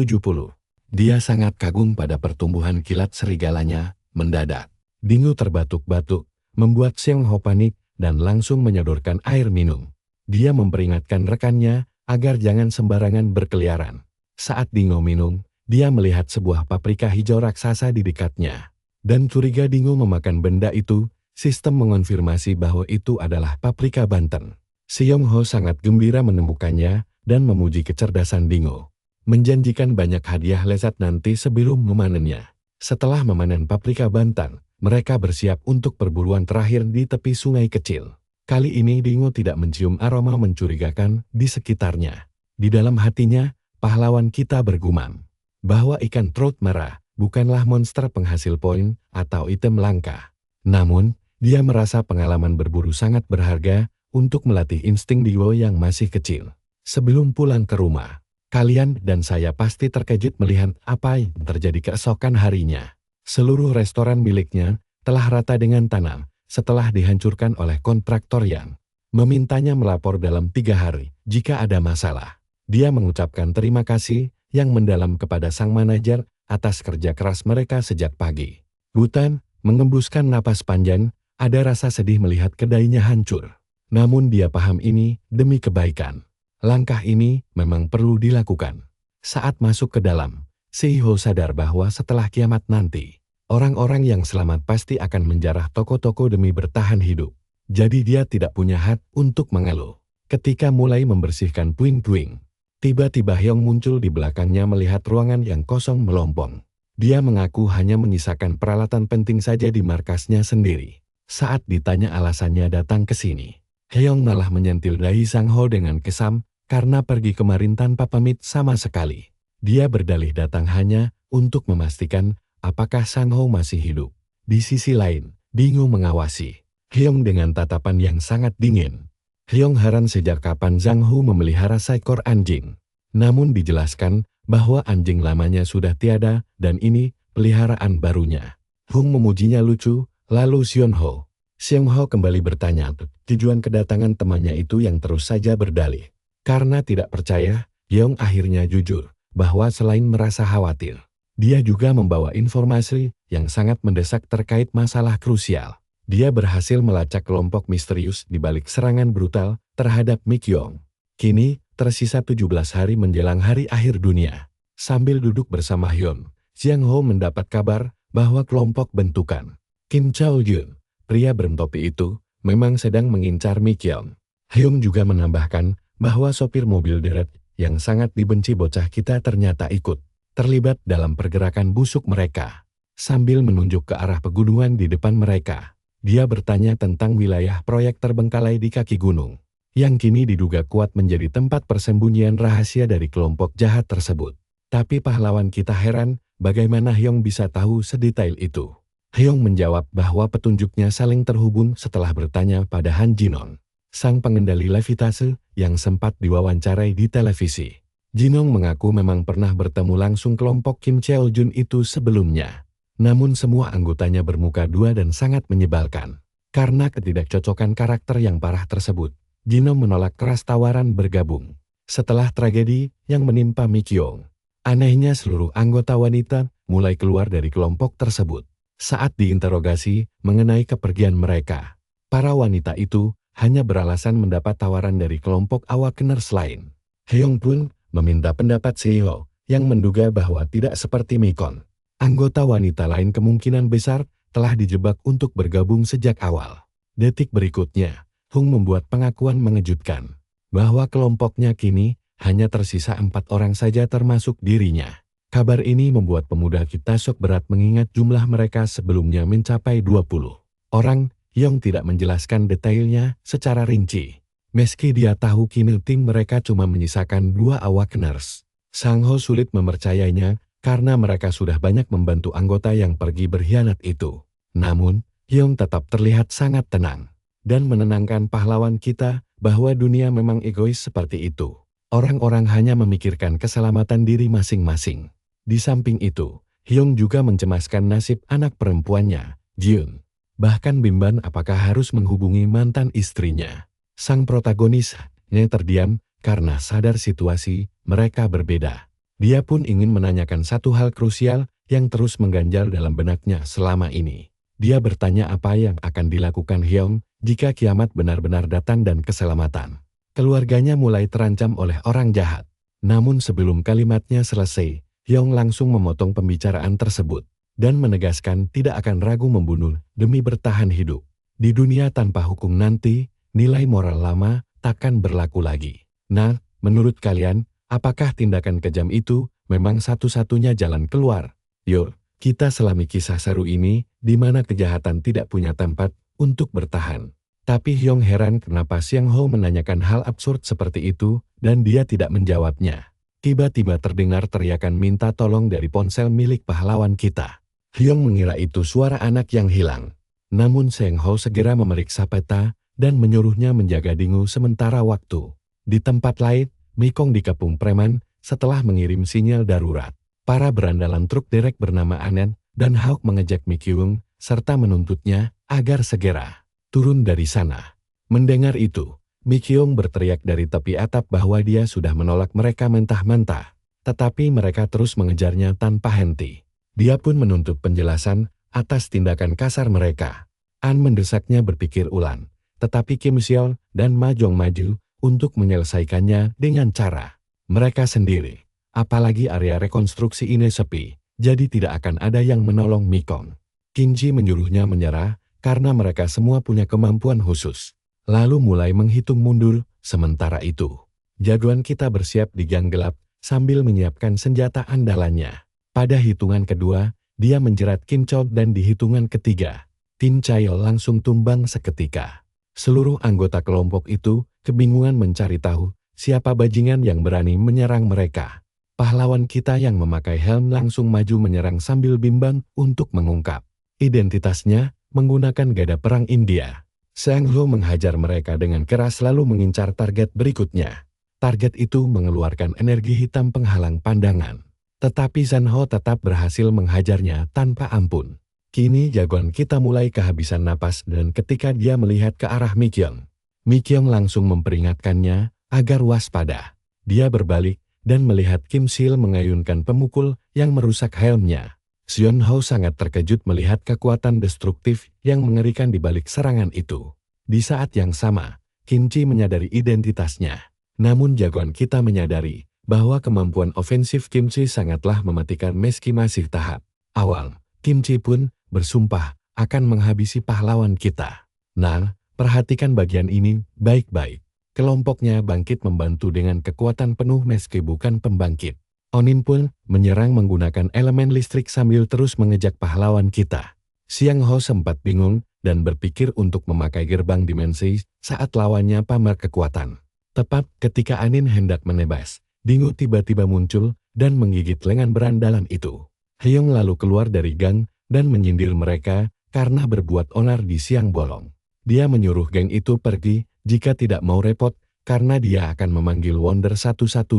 Dia sangat kagum pada pertumbuhan kilat serigalanya. Mendadak, Dingo terbatuk-batuk, membuat Xiong Ho panik dan langsung menyodorkan air minum. Dia memperingatkan rekannya agar jangan sembarangan berkeliaran. Saat Dingo minum, dia melihat sebuah paprika hijau raksasa di dekatnya. Dan curiga Dingo memakan benda itu, sistem mengonfirmasi bahwa itu adalah paprika Banten. Xiong Ho sangat gembira menemukannya dan memuji kecerdasan Dingo. Menjanjikan banyak hadiah lezat nanti sebelum memanennya. Setelah memanen paprika Banten, mereka bersiap untuk perburuan terakhir di tepi sungai kecil. Kali ini Dingo tidak mencium aroma mencurigakan di sekitarnya. Di dalam hatinya, pahlawan kita bergumam bahwa ikan trout merah bukanlah monster penghasil poin atau item langka. Namun, dia merasa pengalaman berburu sangat berharga untuk melatih insting Dingo yang masih kecil. Sebelum pulang ke rumah, kalian dan saya pasti terkejut melihat apa yang terjadi keesokan harinya. Seluruh restoran miliknya telah rata dengan tanah setelah dihancurkan oleh kontraktor yang memintanya melapor dalam 3 hari jika ada masalah. Dia mengucapkan terima kasih yang mendalam kepada sang manajer atas kerja keras mereka sejak pagi. Butan mengembuskan napas panjang, ada rasa sedih melihat kedainya hancur. Namun dia paham ini demi kebaikan. Langkah ini memang perlu dilakukan. Saat masuk ke dalam, Seiho sadar bahwa setelah kiamat nanti, orang-orang yang selamat pasti akan menjarah toko-toko demi bertahan hidup. Jadi dia tidak punya hak untuk mengeluh. Ketika mulai membersihkan puing-puing, tiba-tiba Hyong muncul di belakangnya melihat ruangan yang kosong melompong. Dia mengaku hanya menyisakan peralatan penting saja di markasnya sendiri. Saat ditanya alasannya datang ke sini, Hyong malah menyentil dahi Sang Ho dengan kesam karena pergi kemarin tanpa pamit sama sekali. Dia berdalih datang hanya untuk memastikan apakah Sang Ho masih hidup. Di sisi lain, Dingo mengawasi Hyong dengan tatapan yang sangat dingin. Hyong heran sejak kapan Sang Ho memelihara seekor anjing. Namun dijelaskan bahwa anjing lamanya sudah tiada dan ini peliharaan barunya. Hung memujinya lucu, lalu Xiong Ho kembali bertanya tujuan kedatangan temannya itu yang terus saja berdalih. Karena tidak percaya, Hyong akhirnya jujur bahwa selain merasa khawatir, dia juga membawa informasi yang sangat mendesak terkait masalah krusial. Dia berhasil melacak kelompok misterius di balik serangan brutal terhadap Mikyong. Kini, tersisa 17 hari menjelang hari akhir dunia. Sambil duduk bersama Hyun, Xiang Ho mendapat kabar bahwa kelompok bentukan Kim Chaol-yun, pria bertopi itu, memang sedang mengincar Mikyong. Hyun juga menambahkan bahwa sopir mobil deret yang sangat dibenci bocah kita ternyata ikut terlibat dalam pergerakan busuk mereka. Sambil menunjuk ke arah pegunungan di depan mereka, dia bertanya tentang wilayah proyek terbengkalai di kaki gunung, yang kini diduga kuat menjadi tempat persembunyian rahasia dari kelompok jahat tersebut. Tapi pahlawan kita heran, bagaimana Hyong bisa tahu sedetail itu. Hyong menjawab bahwa petunjuknya saling terhubung setelah bertanya pada Han Jinong, sang pengendali levitase yang sempat diwawancarai di televisi. Jinong mengaku memang pernah bertemu langsung kelompok Kim Cheol-jun itu sebelumnya. Namun semua anggotanya bermuka dua dan sangat menyebalkan. Karena ketidakcocokan karakter yang parah tersebut, Jino menolak keras tawaran bergabung. Setelah tragedi yang menimpa Mi Kyung, anehnya seluruh anggota wanita mulai keluar dari kelompok tersebut. Saat diinterogasi mengenai kepergian mereka, para wanita itu hanya beralasan mendapat tawaran dari kelompok awakeners lain. Hyung pun meminta pendapat Seo yang menduga bahwa tidak seperti Mikon. Anggota wanita lain kemungkinan besar telah dijebak untuk bergabung sejak awal. Detik berikutnya, Hung membuat pengakuan mengejutkan bahwa kelompoknya kini hanya tersisa 4 orang saja termasuk dirinya. Kabar ini membuat pemuda kita shock berat mengingat jumlah mereka sebelumnya mencapai 20 orang. Hyung tidak menjelaskan detailnya secara rinci. Meski dia tahu kini tim mereka cuma menyisakan 2 awakeners. Sang Ho sulit mempercayainya karena mereka sudah banyak membantu anggota yang pergi berkhianat itu. Namun, Hyung tetap terlihat sangat tenang dan menenangkan pahlawan kita bahwa dunia memang egois seperti itu. Orang-orang hanya memikirkan keselamatan diri masing-masing. Di samping itu, Hyung juga mencemaskan nasib anak perempuannya, Jiun. Bahkan bimbang apakah harus menghubungi mantan istrinya. Sang protagonis hanya terdiam karena sadar situasi mereka berbeda. Dia pun ingin menanyakan satu hal krusial yang terus mengganjal dalam benaknya selama ini. Dia bertanya apa yang akan dilakukan Hyung jika kiamat benar-benar datang dan keselamatan. Keluarganya mulai terancam oleh orang jahat. Namun sebelum kalimatnya selesai, Hyung langsung memotong pembicaraan tersebut dan menegaskan tidak akan ragu membunuh demi bertahan hidup. Di dunia tanpa hukum nanti, nilai moral lama takkan berlaku lagi. Nah, menurut kalian, apakah tindakan kejam itu memang satu-satunya jalan keluar? Yuk, kita selami kisah seru ini di mana kejahatan tidak punya tempat untuk bertahan. Tapi Hyung heran kenapa Siang Ho menanyakan hal absurd seperti itu dan dia tidak menjawabnya. Tiba-tiba terdengar teriakan minta tolong dari ponsel milik pahlawan kita. Hyung mengira itu suara anak yang hilang. Namun Siang Ho segera memeriksa peta dan menyuruhnya menjaga Dingu sementara waktu. Di tempat lain, Mikong dikepung preman setelah mengirim sinyal darurat. Para berandalan truk derek bernama Anen dan Hawk mengejek Mi Kyung serta menuntutnya agar segera turun dari sana. Mendengar itu, Mi Kyung berteriak dari tepi atap bahwa dia sudah menolak mereka mentah-mentah, tetapi mereka terus mengejarnya tanpa henti. Dia pun menuntut penjelasan atas tindakan kasar mereka. An mendesaknya berpikir ulang, tetapi Kim Seol dan Ma Jong maju untuk menyelesaikannya dengan cara mereka sendiri. Apalagi area rekonstruksi ini sepi, jadi tidak akan ada yang menolong Mikong. Kim Ji menyuruhnya menyerah karena mereka semua punya kemampuan khusus. Lalu mulai menghitung mundur. Sementara itu, jagoan kita bersiap di gang gelap sambil menyiapkan senjata andalannya. Pada hitungan kedua, dia menjerat Kim Chol dan di hitungan ketiga, Tin Chayol langsung tumbang seketika. Seluruh anggota kelompok itu kebingungan mencari tahu siapa bajingan yang berani menyerang mereka. Pahlawan kita yang memakai helm langsung maju menyerang sambil bimbang untuk mengungkap identitasnya menggunakan gada perang India. Sang Ho menghajar mereka dengan keras lalu mengincar target berikutnya. Target itu mengeluarkan energi hitam penghalang pandangan. Tetapi San Ho tetap berhasil menghajarnya tanpa ampun. Kini jagoan kita mulai kehabisan napas dan ketika dia melihat ke arah Mi Kyung langsung memperingatkannya agar waspada. Dia berbalik dan melihat Kim Sil mengayunkan pemukul yang merusak helmnya. Seon Ho sangat terkejut melihat kekuatan destruktif yang mengerikan di balik serangan itu. Di saat yang sama, Kim Chi menyadari identitasnya. Namun jagoan kita menyadari bahwa kemampuan ofensif Kim Chi sangatlah mematikan meski masih tahap awal. Kim Chi pun bersumpah akan menghabisi pahlawan kita. Nah, perhatikan bagian ini baik-baik. Kelompoknya bangkit membantu dengan kekuatan penuh meski bukan pembangkit. Onin pun menyerang menggunakan elemen listrik sambil terus mengejak pahlawan kita. Siang Ho sempat bingung dan berpikir untuk memakai gerbang dimensi saat lawannya pamer kekuatan. Tepat ketika Anin hendak menebas, Dingu tiba-tiba muncul dan menggigit lengan berandalan itu. Hyung lalu keluar dari gang dan menyindir mereka karena berbuat onar di siang bolong. Dia menyuruh geng itu pergi jika tidak mau repot karena dia akan memanggil Wonder 112.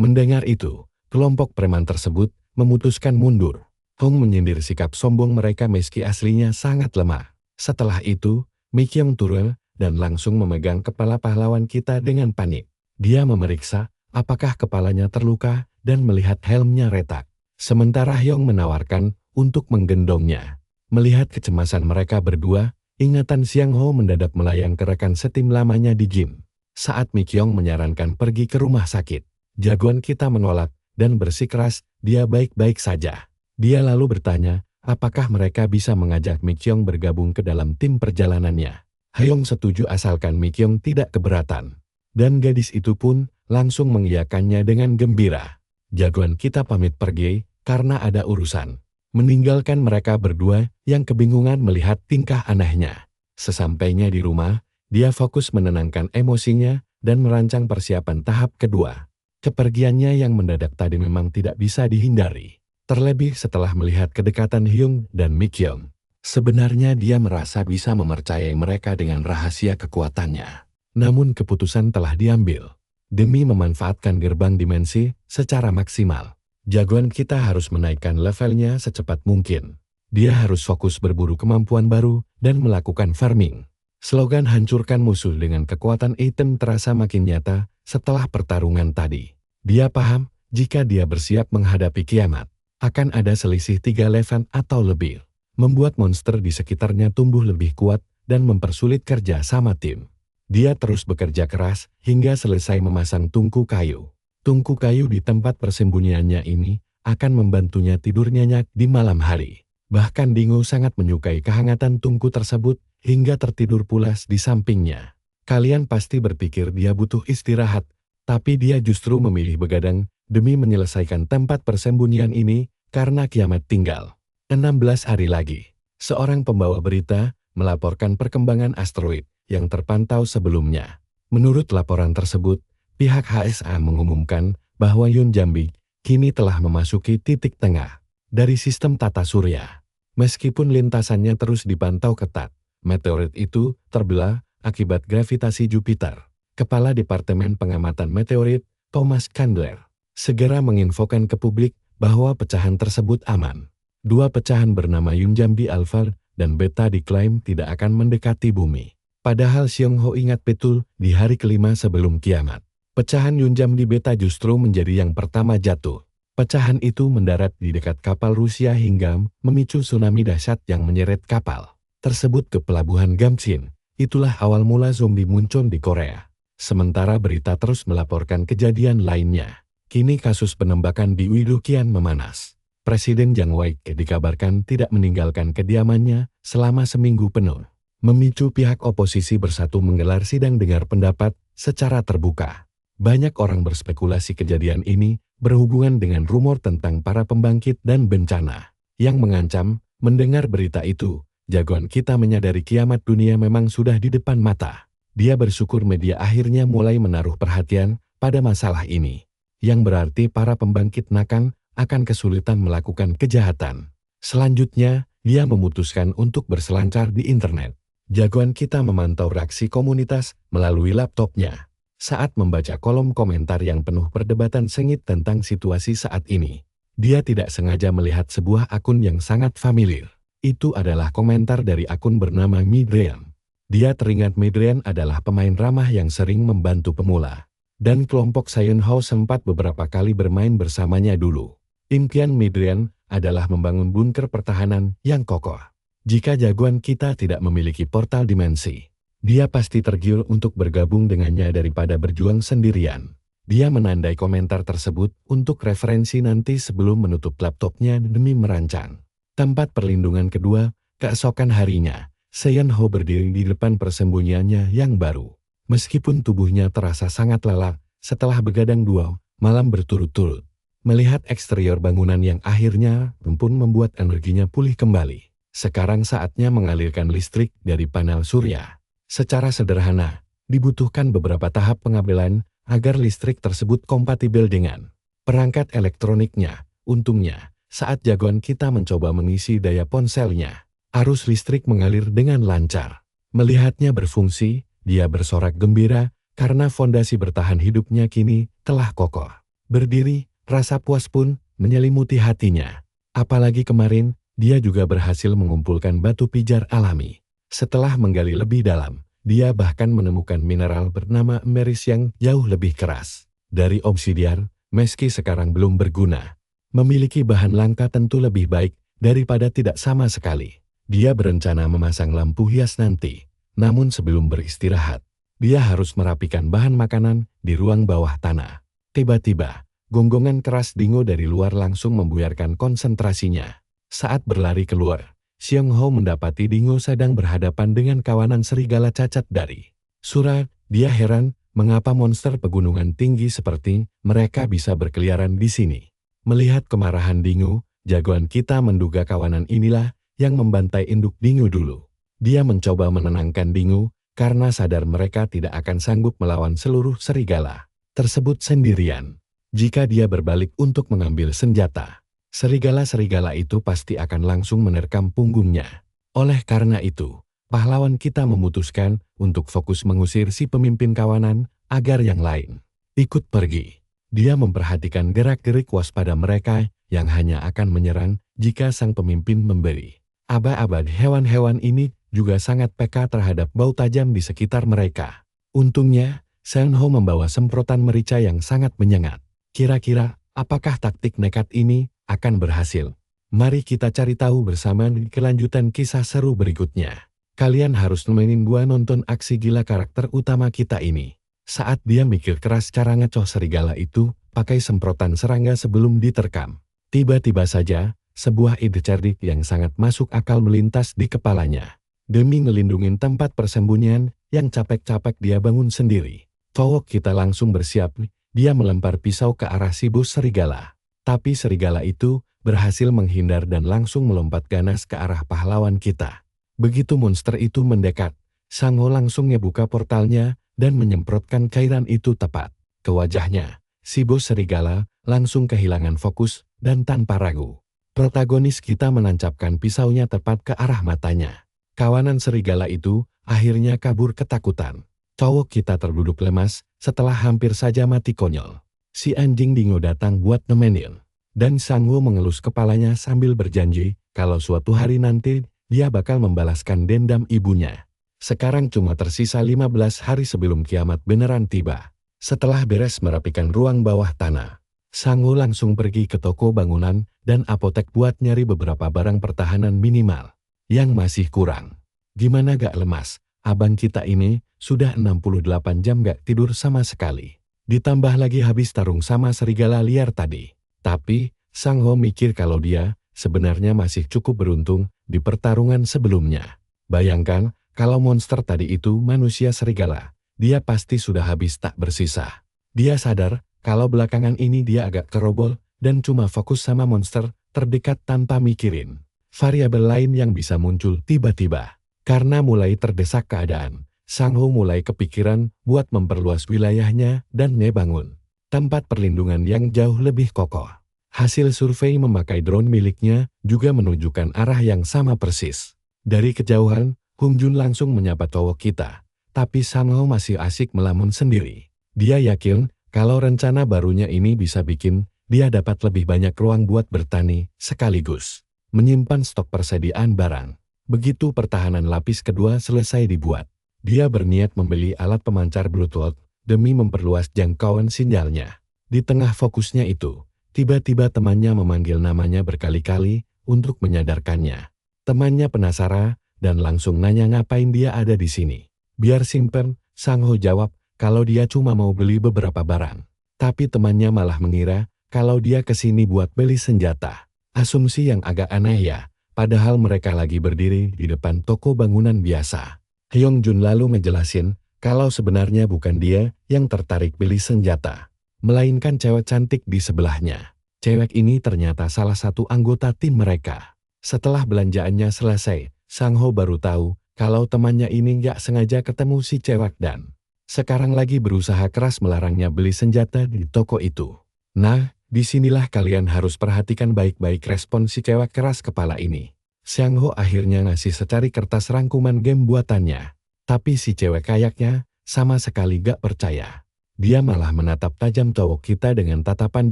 Mendengar itu, kelompok preman tersebut memutuskan mundur. Hong menyindir sikap sombong mereka meski aslinya sangat lemah. Setelah itu, Mi Kyung turun dan langsung memegang kepala pahlawan kita dengan panik. Dia memeriksa apakah kepalanya terluka dan melihat helmnya retak. Sementara Hyung menawarkan untuk menggendongnya. Melihat kecemasan mereka berdua, ingatan Siang Ho mendadak melayang ke rekan setim lamanya di gym. Saat Mi Kyung menyarankan pergi ke rumah sakit, jagoan kita menolak dan bersikeras dia baik-baik saja. Dia lalu bertanya, apakah mereka bisa mengajak Mi Kyung bergabung ke dalam tim perjalanannya. Hyung setuju asalkan Mi Kyung tidak keberatan. Dan gadis itu pun langsung mengiyakannya dengan gembira. Jagoan kita pamit pergi karena ada urusan. Meninggalkan mereka berdua yang kebingungan melihat tingkah anehnya. Sesampainya di rumah, dia fokus menenangkan emosinya dan merancang persiapan tahap kedua. Kepergiannya yang mendadak tadi memang tidak bisa dihindari. Terlebih setelah melihat kedekatan Hyung dan Mi Kyung. Sebenarnya dia merasa bisa mempercayai mereka dengan rahasia kekuatannya. Namun keputusan telah diambil. Demi memanfaatkan gerbang dimensi secara maksimal, jagoan kita harus menaikkan levelnya secepat mungkin. Dia harus fokus berburu kemampuan baru dan melakukan farming. Slogan hancurkan musuh dengan kekuatan item terasa makin nyata setelah pertarungan tadi. Dia paham jika dia bersiap menghadapi kiamat, akan ada selisih 3 level atau lebih. Membuat monster di sekitarnya tumbuh lebih kuat dan mempersulit kerja sama tim. Dia terus bekerja keras hingga selesai memasang tungku kayu. Tungku kayu di tempat persembunyiannya ini akan membantunya tidur nyenyak di malam hari. Bahkan Dingo sangat menyukai kehangatan tungku tersebut hingga tertidur pulas di sampingnya. Kalian pasti berpikir dia butuh istirahat, tapi dia justru memilih begadang demi menyelesaikan tempat persembunyian ini karena kiamat tinggal 16 hari lagi. Seorang pembawa berita melaporkan perkembangan asteroid yang terpantau sebelumnya. Menurut laporan tersebut, pihak HSA mengumumkan bahwa Yun Jambi kini telah memasuki titik tengah dari sistem tata surya. Meskipun lintasannya terus dipantau ketat, meteorit itu terbelah akibat gravitasi Jupiter. Kepala Departemen Pengamatan Meteorit, Thomas Candler, segera menginfokan ke publik bahwa pecahan tersebut aman. 2 pecahan bernama Yunjambi Alpha dan Beta diklaim tidak akan mendekati bumi. Padahal Siang Ho ingat betul di hari kelima sebelum kiamat. Pecahan Yunjambi Beta justru menjadi yang pertama jatuh. Pecahan itu mendarat di dekat kapal Rusia hingga memicu tsunami dahsyat yang menyeret kapal tersebut ke pelabuhan Gamchin. Itulah awal mula zombie muncul di Korea. Sementara berita terus melaporkan kejadian lainnya. Kini kasus penembakan di Widukian memanas. Presiden Jang Wei-ke dikabarkan tidak meninggalkan kediamannya selama seminggu penuh. Memicu pihak oposisi bersatu menggelar sidang dengar pendapat secara terbuka. Banyak orang berspekulasi kejadian ini berhubungan dengan rumor tentang para pembangkit dan bencana. Yang mengancam, mendengar berita itu, jagoan kita menyadari kiamat dunia memang sudah di depan mata. Dia bersyukur media akhirnya mulai menaruh perhatian pada masalah ini. Yang berarti para pembangkit nakal akan kesulitan melakukan kejahatan. Selanjutnya, dia memutuskan untuk berselancar di internet. Jagoan kita memantau reaksi komunitas melalui laptopnya. Saat membaca kolom komentar yang penuh perdebatan sengit tentang situasi saat ini, dia tidak sengaja melihat sebuah akun yang sangat familiar. Itu adalah komentar dari akun bernama Midrian. Dia teringat Midrian adalah pemain ramah yang sering membantu pemula. Dan kelompok Sion Ho sempat beberapa kali bermain bersamanya dulu. Impian Midrian adalah membangun bunker pertahanan yang kokoh. Jika jagoan kita tidak memiliki portal dimensi, dia pasti tergiur untuk bergabung dengannya daripada berjuang sendirian. Dia menandai komentar tersebut untuk referensi nanti sebelum menutup laptopnya demi merancang tempat perlindungan kedua. Keesokan harinya, Sion Ho berdiri di depan persembunyiannya yang baru. Meskipun tubuhnya terasa sangat lelah setelah begadang 2 malam berturut-turut. Melihat eksterior bangunan yang akhirnya pun membuat energinya pulih kembali. Sekarang saatnya mengalirkan listrik dari panel surya. Secara sederhana, dibutuhkan beberapa tahap pengambilan agar listrik tersebut kompatibel dengan perangkat elektroniknya. Untungnya, saat jagoan kita mencoba mengisi daya ponselnya, arus listrik mengalir dengan lancar. Melihatnya berfungsi, dia bersorak gembira karena fondasi bertahan hidupnya kini telah kokoh. Berdiri, rasa puas pun menyelimuti hatinya. Apalagi kemarin, dia juga berhasil mengumpulkan batu pijar alami. Setelah menggali lebih dalam, dia bahkan menemukan mineral bernama emeris yang jauh lebih keras dari obsidian, meski sekarang belum berguna. Memiliki bahan langka tentu lebih baik daripada tidak sama sekali. Dia berencana memasang lampu hias nanti, namun sebelum beristirahat, dia harus merapikan bahan makanan di ruang bawah tanah. Tiba-tiba, gonggongan keras Dingo dari luar langsung membuyarkan konsentrasinya. Saat berlari keluar, Xiang Hao mendapati Dingo sedang berhadapan dengan kawanan serigala cacat dari Surat. Dia heran, mengapa monster pegunungan tinggi seperti mereka bisa berkeliaran di sini. Melihat kemarahan Dingo, jagoan kita menduga kawanan inilah yang membantai induk Dingo dulu. Dia mencoba menenangkan Dingo, karena sadar mereka tidak akan sanggup melawan seluruh serigala tersebut sendirian. Jika dia berbalik untuk mengambil senjata, serigala-serigala itu pasti akan langsung menerkam punggungnya. Oleh karena itu, pahlawan kita memutuskan untuk fokus mengusir si pemimpin kawanan agar yang lain ikut pergi. Dia memperhatikan gerak-gerik waspada mereka yang hanya akan menyerang jika sang pemimpin memberi. Aba-aba hewan-hewan ini juga sangat peka terhadap bau tajam di sekitar mereka. Untungnya, Xiang Hao membawa semprotan merica yang sangat menyengat. Kira-kira, apakah taktik nekat ini akan berhasil? Mari kita cari tahu bersama di kelanjutan kisah seru berikutnya. Kalian harus nemenin gua nonton aksi gila karakter utama kita ini. Saat dia mikir keras cara ngecoh serigala itu, pakai semprotan serangga sebelum diterkam. Tiba-tiba saja, sebuah ide cerdik yang sangat masuk akal melintas di kepalanya. Demi ngelindungin tempat persembunyian yang capek-capek dia bangun sendiri. Cowok kita langsung bersiap. Dia melempar pisau ke arah si bos serigala. Tapi serigala itu berhasil menghindar dan langsung melompat ganas ke arah pahlawan kita. Begitu monster itu mendekat, Xiang Hao langsung ngebuka portalnya dan menyemprotkan cairan itu tepat ke wajahnya. Si bos serigala langsung kehilangan fokus dan tanpa ragu, protagonis kita menancapkan pisaunya tepat ke arah matanya. Kawanan serigala itu akhirnya kabur ketakutan. Cowok kita terduduk lemas setelah hampir saja mati konyol. Si anjing Dingo datang buat nemenin. Dan Xiang Hao mengelus kepalanya sambil berjanji kalau suatu hari nanti dia bakal membalaskan dendam ibunya. Sekarang cuma tersisa 15 hari sebelum kiamat beneran tiba. Setelah beres merapikan ruang bawah tanah, Xiang Hao langsung pergi ke toko bangunan dan apotek buat nyari beberapa barang pertahanan minimal yang masih kurang. Gimana gak lemas? Abang kita ini sudah 68 jam gak tidur sama sekali. Ditambah lagi habis tarung sama serigala liar tadi. Tapi, Xiang Hao mikir kalau dia sebenarnya masih cukup beruntung di pertarungan sebelumnya. Bayangkan, kalau monster tadi itu manusia serigala, dia pasti sudah habis tak bersisa. Dia sadar kalau belakangan ini dia agak kerobol dan cuma fokus sama monster terdekat tanpa mikirin variabel lain yang bisa muncul tiba-tiba. Karena mulai terdesak keadaan, Xiang Hao mulai kepikiran buat memperluas wilayahnya dan ngebangun tempat perlindungan yang jauh lebih kokoh. Hasil survei memakai drone miliknya juga menunjukkan arah yang sama persis. Dari kejauhan, Hung Jun langsung menyapa cowok kita, tapi Xiang Hao masih asik melamun sendiri. Dia yakin kalau rencana barunya ini bisa bikin dia dapat lebih banyak ruang buat bertani sekaligus menyimpan stok persediaan barang. Begitu pertahanan lapis kedua selesai dibuat, dia berniat membeli alat pemancar Bluetooth demi memperluas jangkauan sinyalnya. Di tengah fokusnya itu, tiba-tiba temannya memanggil namanya berkali-kali untuk menyadarkannya. Temannya penasaran dan langsung nanya ngapain dia ada di sini. Biar simpen, Xiang Hao jawab kalau dia cuma mau beli beberapa barang. Tapi temannya malah mengira kalau dia kesini buat beli senjata. Asumsi yang agak aneh ya, padahal mereka lagi berdiri di depan toko bangunan biasa. Hyung Jun lalu ngejelasin kalau sebenarnya bukan dia yang tertarik beli senjata, melainkan cewek cantik di sebelahnya. Cewek ini ternyata salah satu anggota tim mereka. Setelah belanjaannya selesai, Xiang Hao baru tahu kalau temannya ini nggak sengaja ketemu si cewek dan sekarang lagi berusaha keras melarangnya beli senjata di toko itu. Nah, disinilah kalian harus perhatikan baik-baik respon si cewek keras kepala ini. Xiang Hao akhirnya ngasih secari kertas rangkuman game buatannya. Tapi si cewek kayaknya sama sekali gak percaya. Dia malah menatap tajam cowok kita dengan tatapan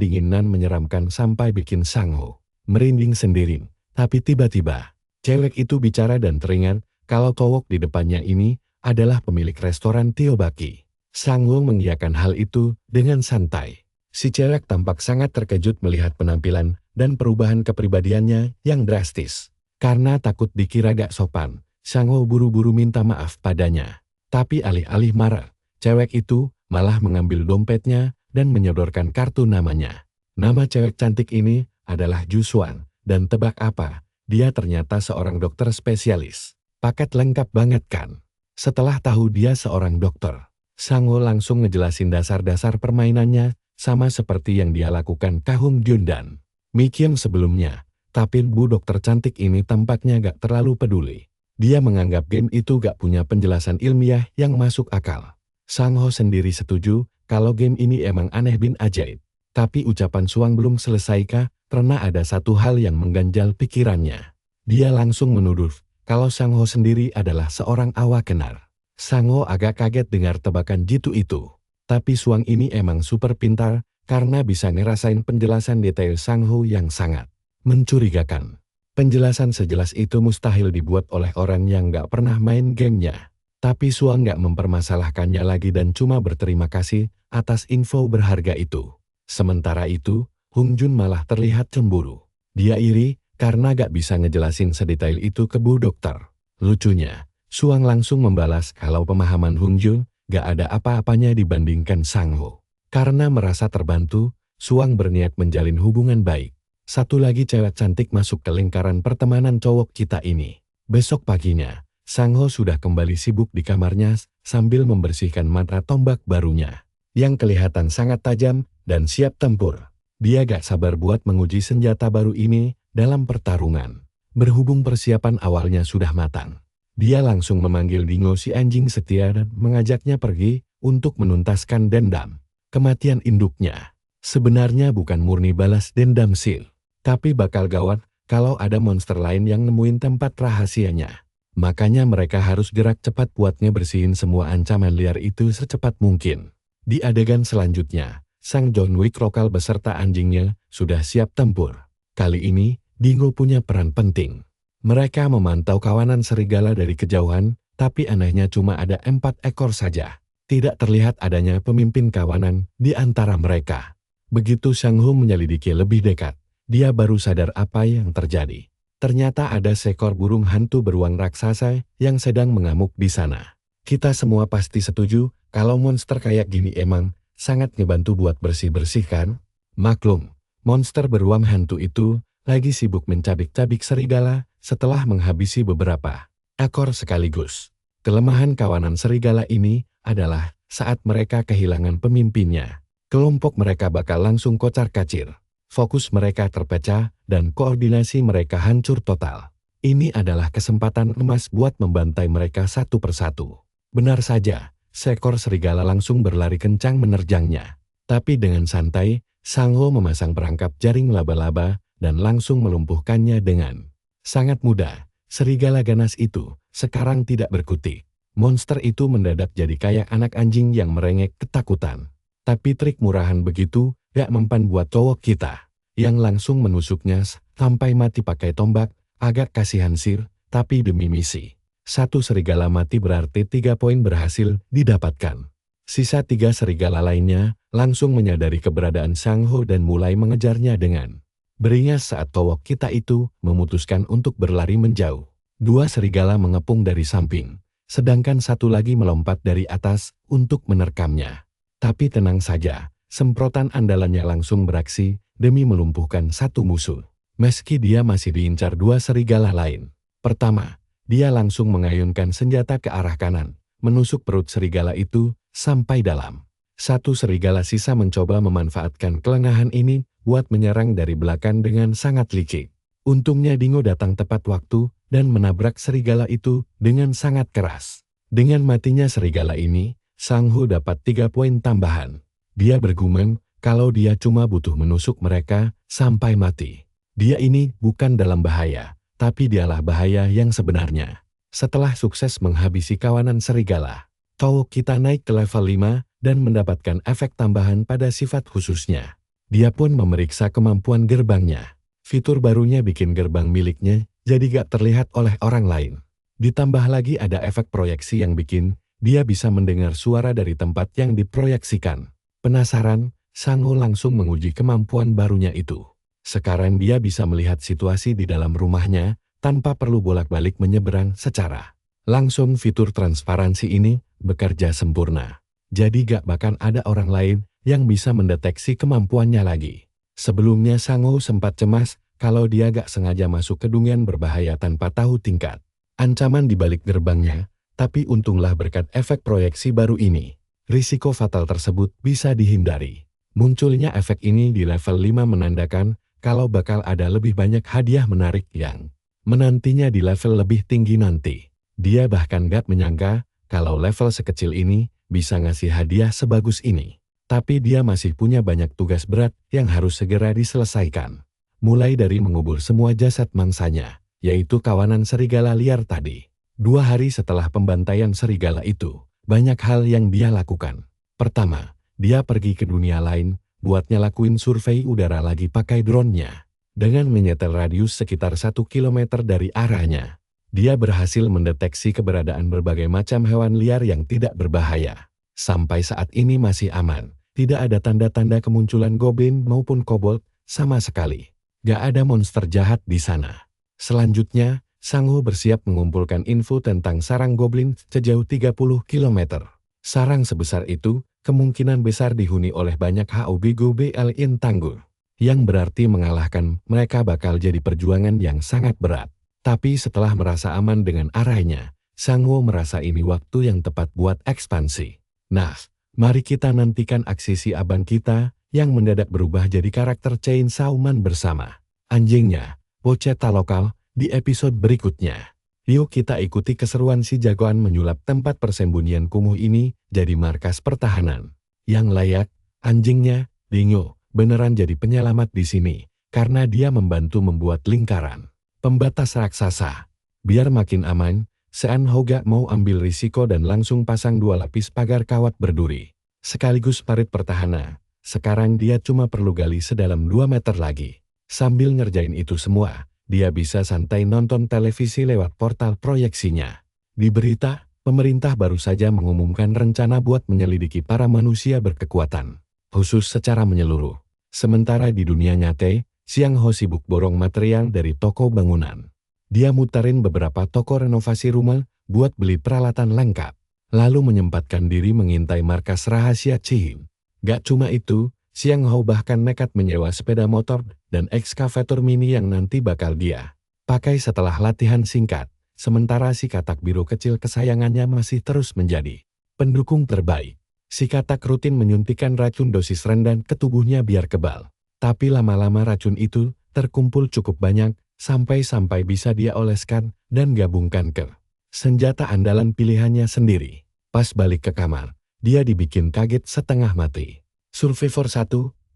dingin dan menyeramkan sampai bikin Xiang Hao merinding sendiri. Tapi tiba-tiba, cewek itu bicara dan teringat kalau cowok di depannya ini adalah pemilik restoran Teobaki. Sang-ho mengiyakan hal itu dengan santai. Si cewek tampak sangat terkejut melihat penampilan dan perubahan kepribadiannya yang drastis. Karena takut dikira gak sopan, Sang-ho buru-buru minta maaf padanya. Tapi alih-alih marah, cewek itu malah mengambil dompetnya dan menyodorkan kartu namanya. Nama cewek cantik ini adalah Ju Swan, dan tebak apa? Dia ternyata seorang dokter spesialis. Paket lengkap banget kan? Setelah tahu dia seorang dokter, Sang-ho langsung ngejelasin dasar-dasar permainannya sama seperti yang dia lakukan ke Hung Jun dan Mi Kim sebelumnya. Tapi bu dokter cantik ini tampaknya gak terlalu peduli. Dia menganggap game itu gak punya penjelasan ilmiah yang masuk akal. Sang-ho sendiri setuju kalau game ini emang aneh bin ajaib. Tapi ucapan Suang belum selesai karena ada satu hal yang mengganjal pikirannya. Dia langsung menuduh kalau Sang-ho sendiri adalah seorang awakenar. Sang-ho agak kaget dengar tebakan jitu itu. Tapi Suang ini emang super pintar karena bisa ngerasain penjelasan detail Sang-ho yang sangat mencurigakan. Penjelasan sejelas itu mustahil dibuat oleh orang yang gak pernah main gamenya. Tapi Suang gak mempermasalahkannya lagi dan cuma berterima kasih atas info berharga itu. Sementara itu, Hung Jun malah terlihat cemburu. Dia iri karena gak bisa ngejelasin sedetail itu ke bu dokter. Lucunya, Suang langsung membalas kalau pemahaman Hung Jun gak ada apa-apanya dibandingkan Sang-ho. Karena merasa terbantu, Suang berniat menjalin hubungan baik. Satu lagi cewek cantik masuk ke lingkaran pertemanan cowok kita ini. Besok paginya, Sang-ho sudah kembali sibuk di kamarnya sambil membersihkan mantra tombak barunya. Yang kelihatan sangat tajam dan siap tempur. Dia gak sabar buat menguji senjata baru ini dalam pertarungan. Berhubung persiapan awalnya sudah matang, dia langsung memanggil Dingo si anjing setia dan mengajaknya pergi untuk menuntaskan dendam. Kematian induknya sebenarnya bukan murni balas dendam Sil, tapi bakal gawat kalau ada monster lain yang nemuin tempat rahasianya. Makanya mereka harus gerak cepat buat ngebersihin semua ancaman liar itu secepat mungkin. Di adegan selanjutnya, Sang John Wick lokal beserta anjingnya sudah siap tempur. Kali ini, Dingo punya peran penting. Mereka memantau kawanan serigala dari kejauhan, tapi anehnya cuma ada 4 ekor saja. Tidak terlihat adanya pemimpin kawanan di antara mereka. Begitu Sang-ho menyelidiki lebih dekat, dia baru sadar apa yang terjadi. Ternyata ada seekor burung hantu beruang raksasa yang sedang mengamuk di sana. Kita semua pasti setuju kalau monster kayak gini emang sangat ngebantu buat bersih-bersih kan? Maklum, monster beruang hantu itu lagi sibuk mencabik-cabik serigala setelah menghabisi beberapa ekor sekaligus. Kelemahan kawanan serigala ini adalah saat mereka kehilangan pemimpinnya. Kelompok mereka bakal langsung kocar-kacir. Fokus mereka terpecah dan koordinasi mereka hancur total. Ini adalah kesempatan emas buat membantai mereka satu persatu. Benar saja, seekor serigala langsung berlari kencang menerjangnya. Tapi dengan santai, Sang-ho memasang perangkap jaring laba-laba dan langsung melumpuhkannya dengan sangat mudah. Serigala ganas itu sekarang tidak berkutik. Monster itu mendadak jadi kayak anak anjing yang merengek ketakutan. Tapi trik murahan begitu gak mempan buat cowok kita, yang langsung menusuknya sampai mati pakai tombak. Agak kasihan Sir, tapi demi misi. 1 serigala mati berarti 3 poin berhasil didapatkan. Sisa 3 serigala lainnya langsung menyadari keberadaan Sang-ho dan mulai mengejarnya dengan beringas saat cowok kita itu memutuskan untuk berlari menjauh. 2 serigala mengepung dari samping, sedangkan 1 lagi melompat dari atas untuk menerkamnya. Tapi tenang saja, semprotan andalannya langsung beraksi demi melumpuhkan 1 musuh. Meski dia masih diincar 2 serigala lain. Pertama, dia langsung mengayunkan senjata ke arah kanan, menusuk perut serigala itu sampai dalam. 1 serigala sisa mencoba memanfaatkan kelengahan ini buat menyerang dari belakang dengan sangat licik. Untungnya Dingo datang tepat waktu dan menabrak serigala itu dengan sangat keras. Dengan matinya serigala ini, Sang-ho dapat 3 poin tambahan. Dia bergumam kalau dia cuma butuh menusuk mereka sampai mati. Dia ini bukan dalam bahaya, tapi dialah bahaya yang sebenarnya. Setelah sukses menghabisi kawanan serigala, cowok kita naik ke level 5 dan mendapatkan efek tambahan pada sifat khususnya. Dia pun memeriksa kemampuan gerbangnya. Fitur barunya bikin gerbang miliknya jadi gak terlihat oleh orang lain. Ditambah lagi ada efek proyeksi yang bikin dia bisa mendengar suara dari tempat yang diproyeksikan. Penasaran, Sang-ho langsung menguji kemampuan barunya itu. Sekarang dia bisa melihat situasi di dalam rumahnya tanpa perlu bolak-balik menyeberang secara langsung. Fitur transparansi ini bekerja sempurna. Jadi gak bahkan ada orang lain yang bisa mendeteksi kemampuannya lagi. Sebelumnya Sang-ho sempat cemas kalau dia gak sengaja masuk ke dungeon berbahaya tanpa tahu tingkat ancaman di balik gerbangnya, tapi untunglah berkat efek proyeksi baru ini, risiko fatal tersebut bisa dihindari. Munculnya efek ini di level 5 menandakan kalau bakal ada lebih banyak hadiah menarik yang menantinya di level lebih tinggi nanti. Dia bahkan gak menyangka kalau level sekecil ini bisa ngasih hadiah sebagus ini. Tapi dia masih punya banyak tugas berat yang harus segera diselesaikan. Mulai dari mengubur semua jasad mangsanya, yaitu kawanan serigala liar tadi. 2 hari setelah pembantaian serigala itu, banyak hal yang dia lakukan. Pertama, dia pergi ke dunia lain, buat nyelakuin survei udara lagi pakai drone-nya. Dengan menyetel radius sekitar 1 km dari arahnya, dia berhasil mendeteksi keberadaan berbagai macam hewan liar yang tidak berbahaya. Sampai saat ini masih aman, tidak ada tanda-tanda kemunculan goblin maupun kobold sama sekali. Gak ada monster jahat di sana. Selanjutnya, Sang-ho bersiap mengumpulkan info tentang sarang goblin sejauh 30 km. Sarang sebesar itu kemungkinan besar dihuni oleh banyak HOBGOBLin tangguh, yang berarti mengalahkan mereka bakal jadi perjuangan yang sangat berat. Tapi setelah merasa aman dengan arahnya, Sang-ho merasa ini waktu yang tepat buat ekspansi. Nah, mari kita nantikan aksi si abang kita yang mendadak berubah jadi karakter Chainsaw Man bersama anjingnya, Pochetta lokal, di episode berikutnya. Yuk kita ikuti keseruan si jagoan menyulap tempat persembunyian kumuh ini jadi markas pertahanan. Yang layak, anjingnya, Dingo, beneran jadi penyelamat di sini, karena dia membantu membuat lingkaran pembatas raksasa. Biar makin aman, Sang-ho gak mau ambil risiko dan langsung pasang 2 lapis pagar kawat berduri, sekaligus parit pertahanan. Sekarang dia cuma perlu gali sedalam 2 meter lagi. Sambil ngerjain itu semua, dia bisa santai nonton televisi lewat portal proyeksinya. Di berita, pemerintah baru saja mengumumkan rencana buat menyelidiki para manusia berkekuatan khusus secara menyeluruh. Sementara di dunia nyata, Sang-ho sibuk borong material dari toko bangunan. Dia muterin beberapa toko renovasi rumah buat beli peralatan lengkap, lalu menyempatkan diri mengintai markas rahasia Chihim. Gak cuma itu, Sang-ho bahkan nekat menyewa sepeda motor dan ekskavator mini yang nanti bakal dia pakai setelah latihan singkat, sementara si katak biru kecil kesayangannya masih terus menjadi pendukung terbaik. Si katak rutin menyuntikkan racun dosis rendah ke tubuhnya biar kebal, tapi lama-lama racun itu terkumpul cukup banyak sampai bisa dia oleskan dan gabungkan ke senjata andalan pilihannya sendiri. Pas balik ke kamar, dia dibikin kaget setengah mati. Survivor 1,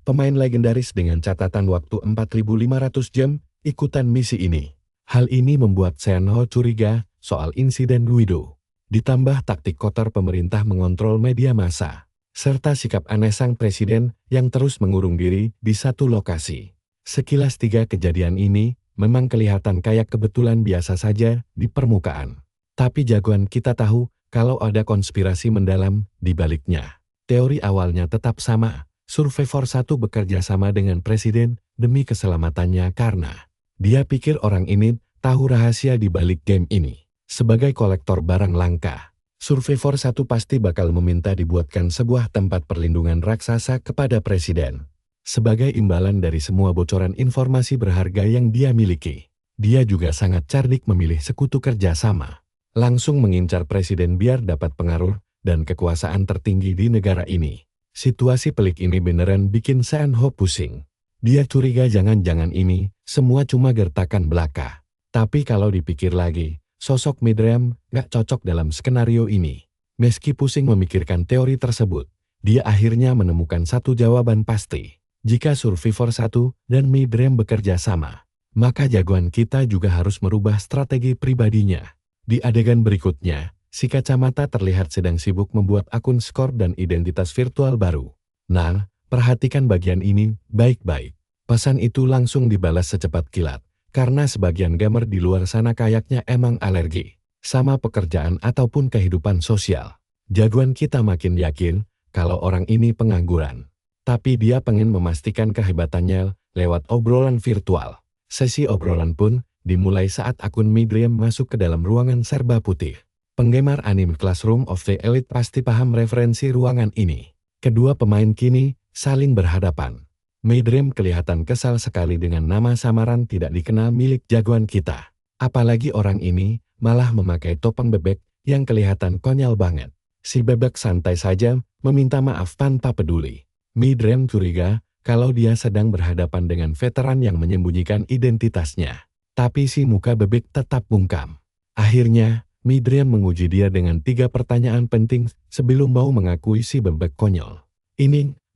pemain legendaris dengan catatan waktu 4.500 jam, ikutan misi ini. Hal ini membuat Sang-ho curiga soal insiden Guido. Ditambah taktik kotor pemerintah mengontrol media massa, serta sikap aneh sang presiden yang terus mengurung diri di satu lokasi. Sekilas 3 kejadian ini memang kelihatan kayak kebetulan biasa saja di permukaan. Tapi jagoan kita tahu kalau ada konspirasi mendalam di baliknya. Teori awalnya tetap sama, Survivor 1 bekerja sama dengan presiden demi keselamatannya karena dia pikir orang ini tahu rahasia di balik game ini. Sebagai kolektor barang langka, Survivor 1 pasti bakal meminta dibuatkan sebuah tempat perlindungan raksasa kepada presiden. Sebagai imbalan dari semua bocoran informasi berharga yang dia miliki, dia juga sangat cerdik memilih sekutu kerjasama. Langsung mengincar presiden biar dapat pengaruh dan kekuasaan tertinggi di negara ini. Situasi pelik ini beneran bikin Sang-ho pusing. Dia curiga jangan-jangan ini semua cuma gertakan belaka. Tapi kalau dipikir lagi, sosok Midream gak cocok dalam skenario ini. Meski pusing memikirkan teori tersebut, dia akhirnya menemukan satu jawaban pasti. Jika Survivor 1 dan Midream bekerja sama, maka jagoan kita juga harus merubah strategi pribadinya. Di adegan berikutnya, si kacamata terlihat sedang sibuk membuat akun skor dan identitas virtual baru. Nah, perhatikan bagian ini baik-baik. Pesan itu langsung dibalas secepat kilat, karena sebagian gamer di luar sana kayaknya emang alergi sama pekerjaan ataupun kehidupan sosial. Jagoan kita makin yakin kalau orang ini pengangguran. Tapi dia pengen memastikan kehebatannya lewat obrolan virtual. Sesi obrolan pun dimulai saat akun Midream masuk ke dalam ruangan serba putih. Penggemar anime Classroom of the Elite pasti paham referensi ruangan ini. Kedua pemain kini saling berhadapan. Midream kelihatan kesal sekali dengan nama samaran tidak dikenal milik jagoan kita. Apalagi orang ini malah memakai topeng bebek yang kelihatan konyol banget. Si bebek santai saja meminta maaf tanpa peduli. Midream curiga kalau dia sedang berhadapan dengan veteran yang menyembunyikan identitasnya. Tapi si muka bebek tetap bungkam. Akhirnya, Midream menguji dia dengan 3 pertanyaan penting sebelum mau mengakui si bebek konyol.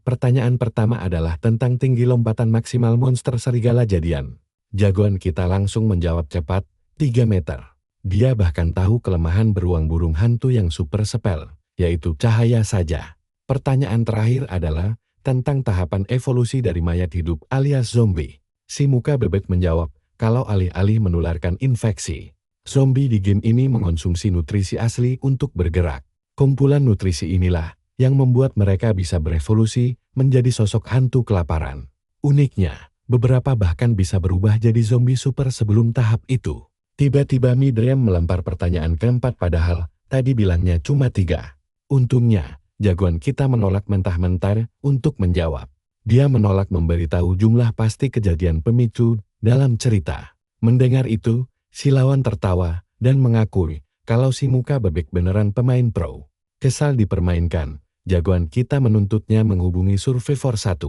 Pertanyaan pertama adalah tentang tinggi lompatan maksimal monster serigala jadian. Jagoan kita langsung menjawab cepat, 3 meter. Dia bahkan tahu kelemahan beruang burung hantu yang super spell, yaitu cahaya saja. Pertanyaan terakhir adalah tentang tahapan evolusi dari mayat hidup alias zombie. Si muka bebek menjawab, kalau alih-alih menularkan infeksi, zombie di game ini mengonsumsi nutrisi asli untuk bergerak. Kumpulan nutrisi inilah yang membuat mereka bisa berevolusi menjadi sosok hantu kelaparan. Uniknya, beberapa bahkan bisa berubah jadi zombie super sebelum tahap itu. Tiba-tiba Midream melempar pertanyaan keempat padahal tadi bilangnya cuma 3. Untungnya, jagoan kita menolak mentah-mentah untuk menjawab. Dia menolak memberitahu jumlah pasti kejadian pemicu dalam cerita. Mendengar itu, si lawan tertawa dan mengakui kalau si muka bebek beneran pemain pro. Kesal dipermainkan, jagoan kita menuntutnya menghubungi Survivor 1.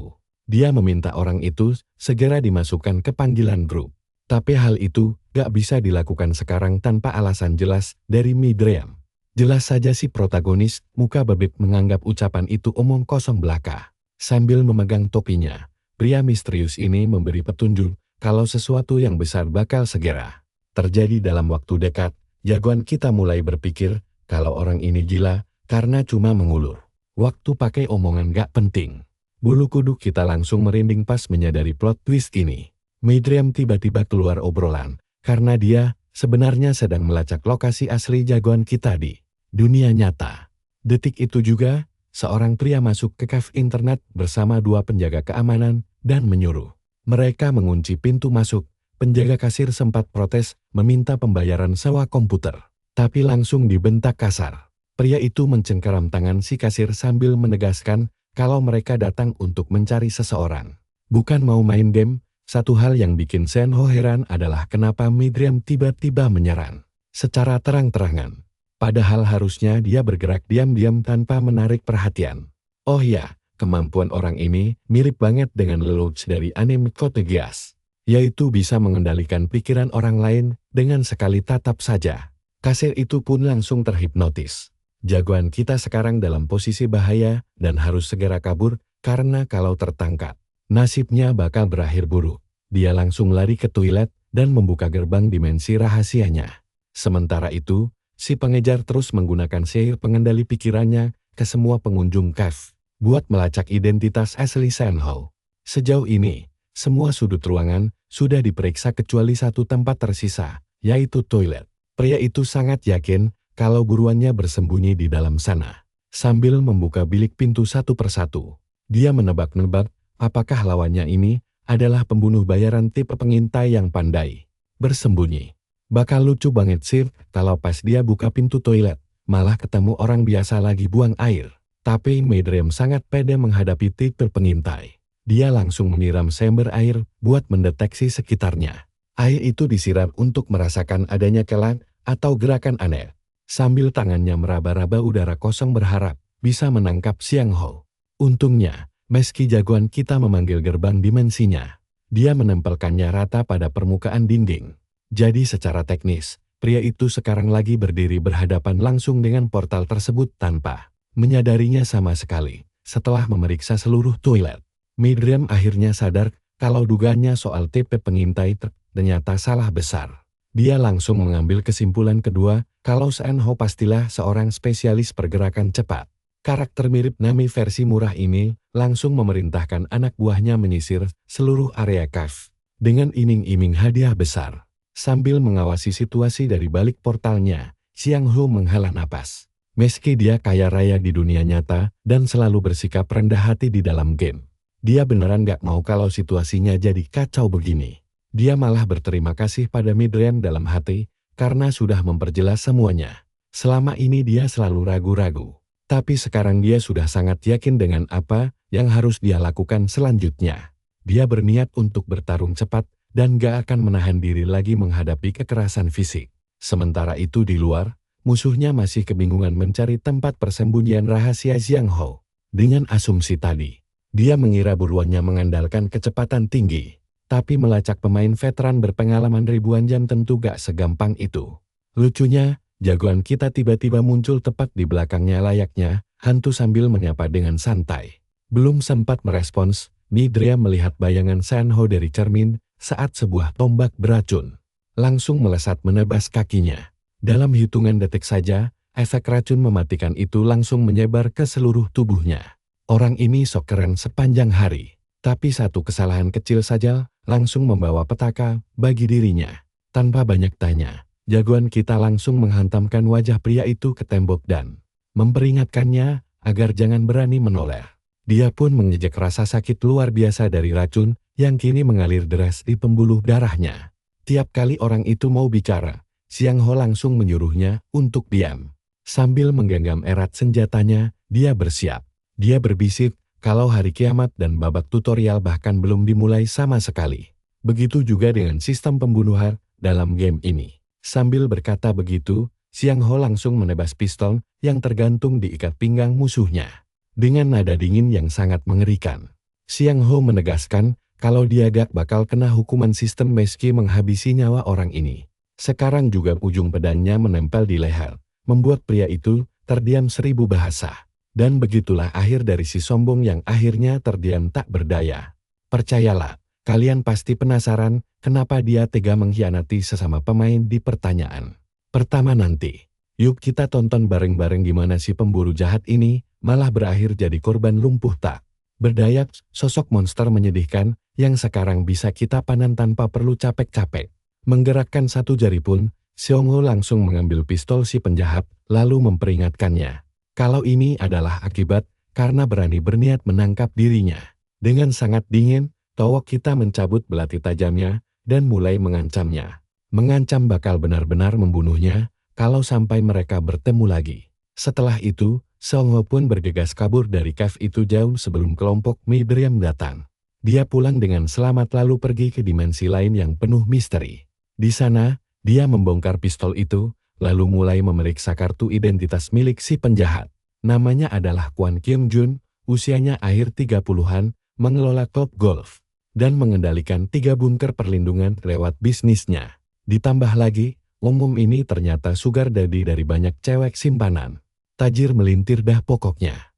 Dia meminta orang itu segera dimasukkan ke panggilan grup. Tapi hal itu gak bisa dilakukan sekarang tanpa alasan jelas dari Midream. Jelas saja si protagonis muka bebek menganggap ucapan itu omong kosong belaka. Sambil memegang topinya, pria misterius ini memberi petunjuk kalau sesuatu yang besar bakal segera terjadi dalam waktu dekat. Jagoan kita mulai berpikir kalau orang ini gila karena cuma mengulur waktu pakai omongan gak penting. Bulu kuduk kita langsung merinding pas menyadari plot twist ini. Midream tiba-tiba keluar obrolan, karena dia sebenarnya sedang melacak lokasi asli jagoan kita di dunia nyata. Detik itu juga, seorang pria masuk ke cafe internet bersama 2 penjaga keamanan dan menyuruh mereka mengunci pintu masuk. Penjaga kasir sempat protes meminta pembayaran sewa komputer, tapi langsung dibentak kasar. Pria itu mencengkeram tangan si kasir sambil menegaskan kalau mereka datang untuk mencari seseorang, bukan mau main game. Satu hal yang bikin Senho heran adalah kenapa Midream tiba-tiba menyerang secara terang-terangan. Padahal harusnya dia bergerak diam-diam tanpa menarik perhatian. Oh ya, kemampuan orang ini mirip banget dengan Lelouch dari anime Code Geass, yaitu bisa mengendalikan pikiran orang lain dengan sekali tatap saja. Kasir itu pun langsung terhipnotis. Jagoan kita sekarang dalam posisi bahaya dan harus segera kabur karena kalau tertangkap, nasibnya bakal berakhir buruk. Dia langsung lari ke toilet dan membuka gerbang dimensi rahasianya. Sementara itu, si pengejar terus menggunakan sihir pengendali pikirannya ke semua pengunjung cave buat melacak identitas asli Senho. Sejauh ini, semua sudut ruangan sudah diperiksa kecuali satu tempat tersisa, yaitu toilet. Pria itu sangat yakin kalau buruannya bersembunyi di dalam sana. Sambil membuka bilik pintu satu persatu, dia menebak-nebak apakah lawannya ini adalah pembunuh bayaran tipe pengintai yang pandai bersembunyi. Bakal lucu banget sih kalau pas dia buka pintu toilet, malah ketemu orang biasa lagi buang air. Tapi Midream sangat pede menghadapi tipe pengintai. Dia langsung menyiram sember air buat mendeteksi sekitarnya. Air itu disiram untuk merasakan adanya kelan atau gerakan aneh. Sambil tangannya meraba-raba udara kosong berharap bisa menangkap Xiang Ho. Untungnya, meski jagoan kita memanggil gerbang dimensinya, dia menempelkannya rata pada permukaan dinding. Jadi secara teknis, pria itu sekarang lagi berdiri berhadapan langsung dengan portal tersebut tanpa menyadarinya sama sekali. Setelah memeriksa seluruh toilet, Midream akhirnya sadar kalau dugaannya soal tipe pengintai ternyata salah besar. Dia langsung mengambil kesimpulan kedua kalau Senho pastilah seorang spesialis pergerakan cepat. Karakter mirip Nami versi murah ini langsung memerintahkan anak buahnya menyisir seluruh area cave dengan iming-iming hadiah besar. Sambil mengawasi situasi dari balik portalnya, Xiang Ho menghela napas. Meski dia kaya raya di dunia nyata dan selalu bersikap rendah hati di dalam game, dia beneran gak mau kalau situasinya jadi kacau begini. Dia malah berterima kasih pada Midrian dalam hati karena sudah memperjelas semuanya. Selama ini dia selalu ragu-ragu, tapi sekarang dia sudah sangat yakin dengan apa yang harus dia lakukan selanjutnya. Dia berniat untuk bertarung cepat dan gak akan menahan diri lagi menghadapi kekerasan fisik. Sementara itu di luar, musuhnya masih kebingungan mencari tempat persembunyian rahasia Xiang Ho. Dengan asumsi tadi, dia mengira buruannya mengandalkan kecepatan tinggi, tapi melacak pemain veteran berpengalaman ribuan jam tentu gak segampang itu. Lucunya, jagoan kita tiba-tiba muncul tepat di belakangnya layaknya hantu sambil menyapa dengan santai. Belum sempat merespons, Midrian melihat bayangan Xiang Ho dari cermin saat sebuah tombak beracun langsung melesat menebas kakinya. Dalam hitungan detik saja, efek racun mematikan itu langsung menyebar ke seluruh tubuhnya. Orang ini sok keren sepanjang hari, tapi satu kesalahan kecil saja langsung membawa petaka bagi dirinya. Tanpa banyak tanya, jagoan kita langsung menghantamkan wajah pria itu ke tembok dan memperingatkannya agar jangan berani menoleh. Dia pun mengejek rasa sakit luar biasa dari racun yang kini mengalir deras di pembuluh darahnya. Tiap kali orang itu mau bicara, Xiang Ho langsung menyuruhnya untuk diam. Sambil menggenggam erat senjatanya, dia bersiap. Dia berbisik kalau hari kiamat dan babak tutorial bahkan belum dimulai sama sekali. Begitu juga dengan sistem pembunuhan dalam game ini. Sambil berkata begitu, Xiang Ho langsung menebas pistol yang tergantung di ikat pinggang musuhnya. Dengan nada dingin yang sangat mengerikan, Xiang Ho menegaskan kalau dia gak bakal kena hukuman sistem meski menghabisi nyawa orang ini. Sekarang juga ujung pedangnya menempel di leher, membuat pria itu terdiam 1000 bahasa. Dan begitulah akhir dari si sombong yang akhirnya terdiam tak berdaya. Percayalah, kalian pasti penasaran kenapa dia tega mengkhianati sesama pemain di pertanyaan pertama nanti. Yuk kita tonton bareng-bareng gimana si pemburu jahat ini malah berakhir jadi korban lumpuh tak berdaya, sosok monster menyedihkan yang sekarang bisa kita panen tanpa perlu capek-capek. Menggerakkan satu jari pun, Xiang Ho langsung mengambil pistol si penjahat lalu memperingatkannya. Kalau ini adalah akibat karena berani berniat menangkap dirinya. Dengan sangat dingin, Towok kita mencabut belati tajamnya dan mulai mengancamnya. Mengancam bakal benar-benar membunuhnya kalau sampai mereka bertemu lagi. Setelah itu, Xiang Ho pun bergegas kabur dari cave itu jauh sebelum kelompok Midrian datang. Dia pulang dengan selamat lalu pergi ke dimensi lain yang penuh misteri. Di sana, dia membongkar pistol itu, lalu mulai memeriksa kartu identitas milik si penjahat. Namanya adalah Kwon Kim Jun, usianya akhir 30-an, mengelola klub golf, dan mengendalikan 3 bunker perlindungan lewat bisnisnya. Ditambah lagi, umum ini ternyata sugar daddy dari banyak cewek simpanan. Tajir melintir dah pokoknya.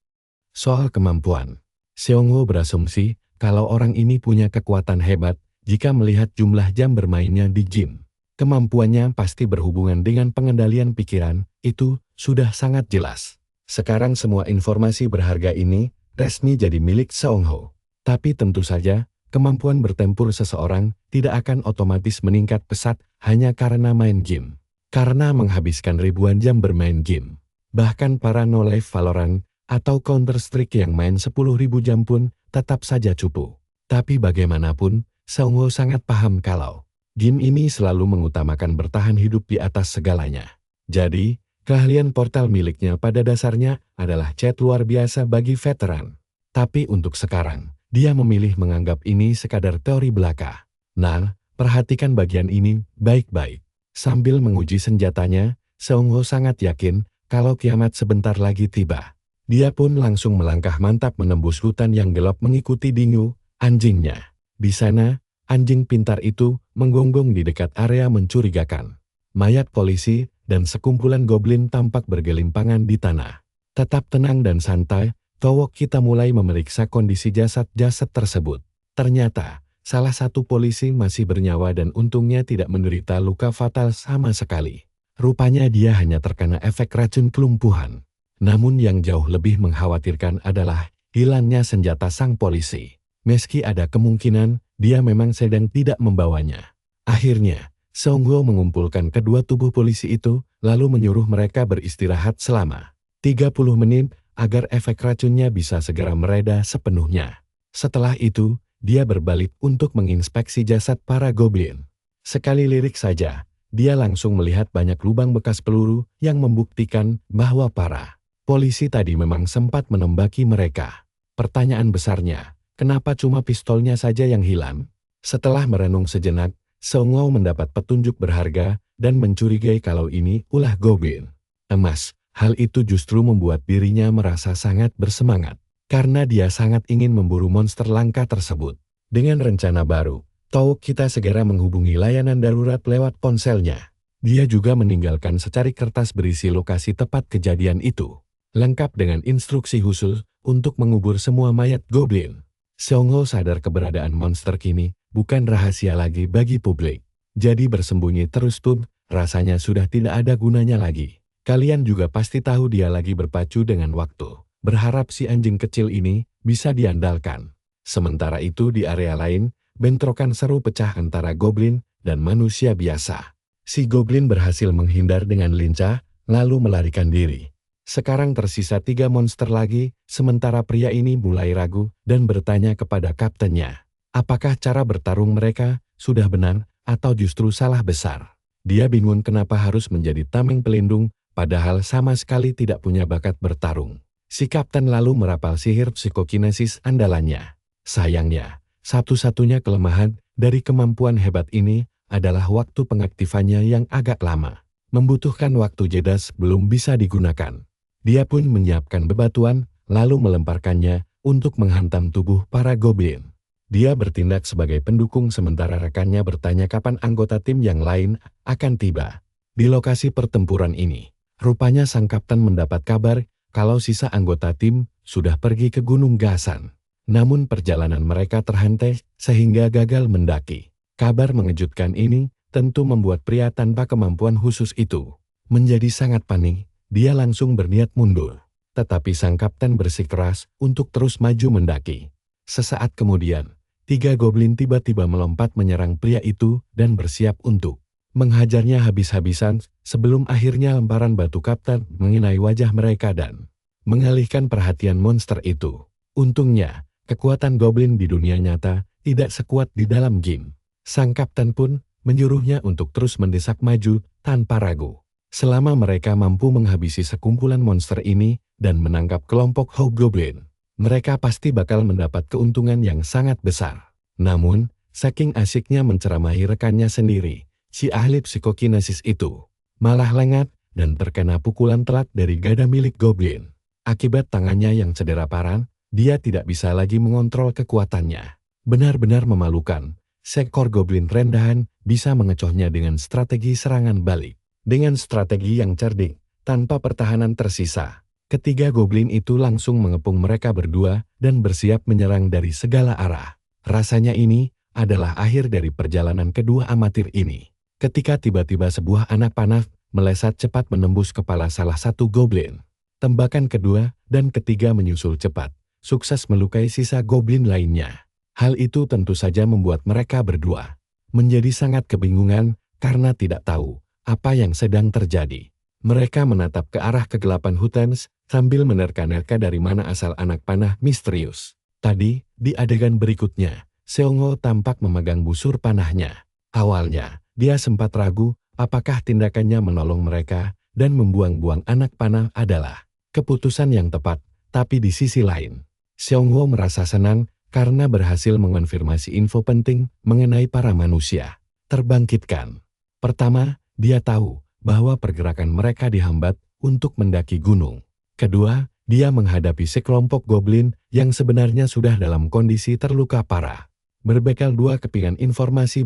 Soal kemampuan, Xiang Ho berasumsi kalau orang ini punya kekuatan hebat jika melihat jumlah jam bermainnya di gym. Kemampuannya pasti berhubungan dengan pengendalian pikiran, itu sudah sangat jelas. Sekarang semua informasi berharga ini resmi jadi milik Xiang Ho. Tapi tentu saja, kemampuan bertempur seseorang tidak akan otomatis meningkat pesat hanya karena main game. Karena menghabiskan ribuan jam bermain game. Bahkan para no-life Valorant atau Counter-Strike yang main 10.000 jam pun tetap saja cupu. Tapi bagaimanapun, Xiang Ho sangat paham kalau game ini selalu mengutamakan bertahan hidup di atas segalanya. Jadi, keahlian portal miliknya pada dasarnya adalah chat luar biasa bagi veteran. Tapi untuk sekarang, dia memilih menganggap ini sekadar teori belaka. Nah, perhatikan bagian ini baik-baik. Sambil menguji senjatanya, Xiang Ho sangat yakin kalau kiamat sebentar lagi tiba. Dia pun langsung melangkah mantap menembus hutan yang gelap mengikuti Dingu, anjingnya. Di sana, anjing pintar itu menggonggong di dekat area mencurigakan. Mayat polisi dan sekumpulan goblin tampak bergelimpangan di tanah. Tetap tenang dan santai, Towok kita mulai memeriksa kondisi jasad-jasad tersebut. Ternyata, salah satu polisi masih bernyawa dan untungnya tidak menderita luka fatal sama sekali. Rupanya dia hanya terkena efek racun kelumpuhan. Namun yang jauh lebih mengkhawatirkan adalah hilangnya senjata sang polisi. Meski ada kemungkinan, dia memang sedang tidak membawanya. Akhirnya, Seongho mengumpulkan kedua tubuh polisi itu, lalu menyuruh mereka beristirahat selama 30 menit agar efek racunnya bisa segera mereda sepenuhnya. Setelah itu, dia berbalik untuk menginspeksi jasad para goblin. Sekali lirik saja, dia langsung melihat banyak lubang bekas peluru yang membuktikan bahwa para polisi tadi memang sempat menembaki mereka. Pertanyaan besarnya, kenapa cuma pistolnya saja yang hilang? Setelah merenung sejenak, Seongho mendapat petunjuk berharga dan mencurigai kalau ini ulah goblin emas. Hal itu justru membuat dirinya merasa sangat bersemangat, karena dia sangat ingin memburu monster langka tersebut. Dengan rencana baru, Touk kita segera menghubungi layanan darurat lewat ponselnya. Dia juga meninggalkan secari kertas berisi lokasi tepat kejadian itu, lengkap dengan instruksi khusus untuk mengubur semua mayat goblin. Seongho sadar keberadaan monster kini bukan rahasia lagi bagi publik. Jadi bersembunyi terus pun rasanya sudah tidak ada gunanya lagi. Kalian juga pasti tahu dia lagi berpacu dengan waktu. Berharap si anjing kecil ini bisa diandalkan. Sementara itu di area lain, bentrokan seru pecah antara goblin dan manusia biasa. Si goblin berhasil menghindar dengan lincah, lalu melarikan diri. Sekarang tersisa 3 monster lagi, sementara pria ini mulai ragu dan bertanya kepada kaptennya. Apakah cara bertarung mereka sudah benar atau justru salah besar? Dia bingung kenapa harus menjadi tameng pelindung, padahal sama sekali tidak punya bakat bertarung. Si kapten lalu merapal sihir psikokinesis andalannya. Sayangnya, satu-satunya kelemahan dari kemampuan hebat ini adalah waktu pengaktifannya yang agak lama. Membutuhkan waktu jeda sebelum bisa digunakan. Dia pun menyiapkan bebatuan, lalu melemparkannya untuk menghantam tubuh para goblin. Dia bertindak sebagai pendukung sementara rekannya bertanya kapan anggota tim yang lain akan tiba. Di lokasi pertempuran ini, rupanya sang kapten mendapat kabar kalau sisa anggota tim sudah pergi ke Gunung Gasan. Namun perjalanan mereka terhenti sehingga gagal mendaki. Kabar mengejutkan ini tentu membuat pria tanpa kemampuan khusus itu menjadi sangat panik. Dia langsung berniat mundur. Tetapi sang kapten bersikeras untuk terus maju mendaki. Sesaat kemudian, 3 goblin tiba-tiba melompat menyerang pria itu dan bersiap untuk menghajarnya habis-habisan sebelum akhirnya lemparan batu kapten mengenai wajah mereka dan mengalihkan perhatian monster itu. Untungnya, kekuatan goblin di dunia nyata tidak sekuat di dalam game. Sang kapten pun menyuruhnya untuk terus mendesak maju tanpa ragu. Selama mereka mampu menghabisi sekumpulan monster ini dan menangkap kelompok hobgoblin, mereka pasti bakal mendapat keuntungan yang sangat besar. Namun, saking asyiknya menceramahi rekannya sendiri, si ahli psikokinesis itu malah lengah dan terkena pukulan telak dari gada milik goblin. Akibat tangannya yang cedera parah, dia tidak bisa lagi mengontrol kekuatannya. Benar-benar memalukan, seekor goblin rendahan bisa mengecohnya dengan strategi serangan balik. Dengan strategi yang cerdik, tanpa pertahanan tersisa, ketiga goblin itu langsung mengepung mereka berdua dan bersiap menyerang dari segala arah. Rasanya ini adalah akhir dari perjalanan kedua amatir ini. Ketika tiba-tiba sebuah anak panah melesat cepat menembus kepala salah satu goblin. Tembakan kedua dan ketiga menyusul cepat, sukses melukai sisa goblin lainnya. Hal itu tentu saja membuat mereka berdua menjadi sangat kebingungan karena tidak tahu apa yang sedang terjadi. Mereka menatap ke arah kegelapan hutan sambil menerka-nerka dari mana asal anak panah misterius. Tadi, di adegan berikutnya, Seongho tampak memegang busur panahnya. Awalnya, dia sempat ragu apakah tindakannya menolong mereka dan membuang-buang anak panah adalah keputusan yang tepat, tapi di sisi lain, Seongho merasa senang karena berhasil mengonfirmasi info penting mengenai para manusia terbangkitkan. Pertama, dia tahu bahwa pergerakan mereka dihambat untuk mendaki gunung. Kedua, dia menghadapi sekelompok goblin yang sebenarnya sudah dalam kondisi terluka parah. Berbekal 2 kepingan informasi berharga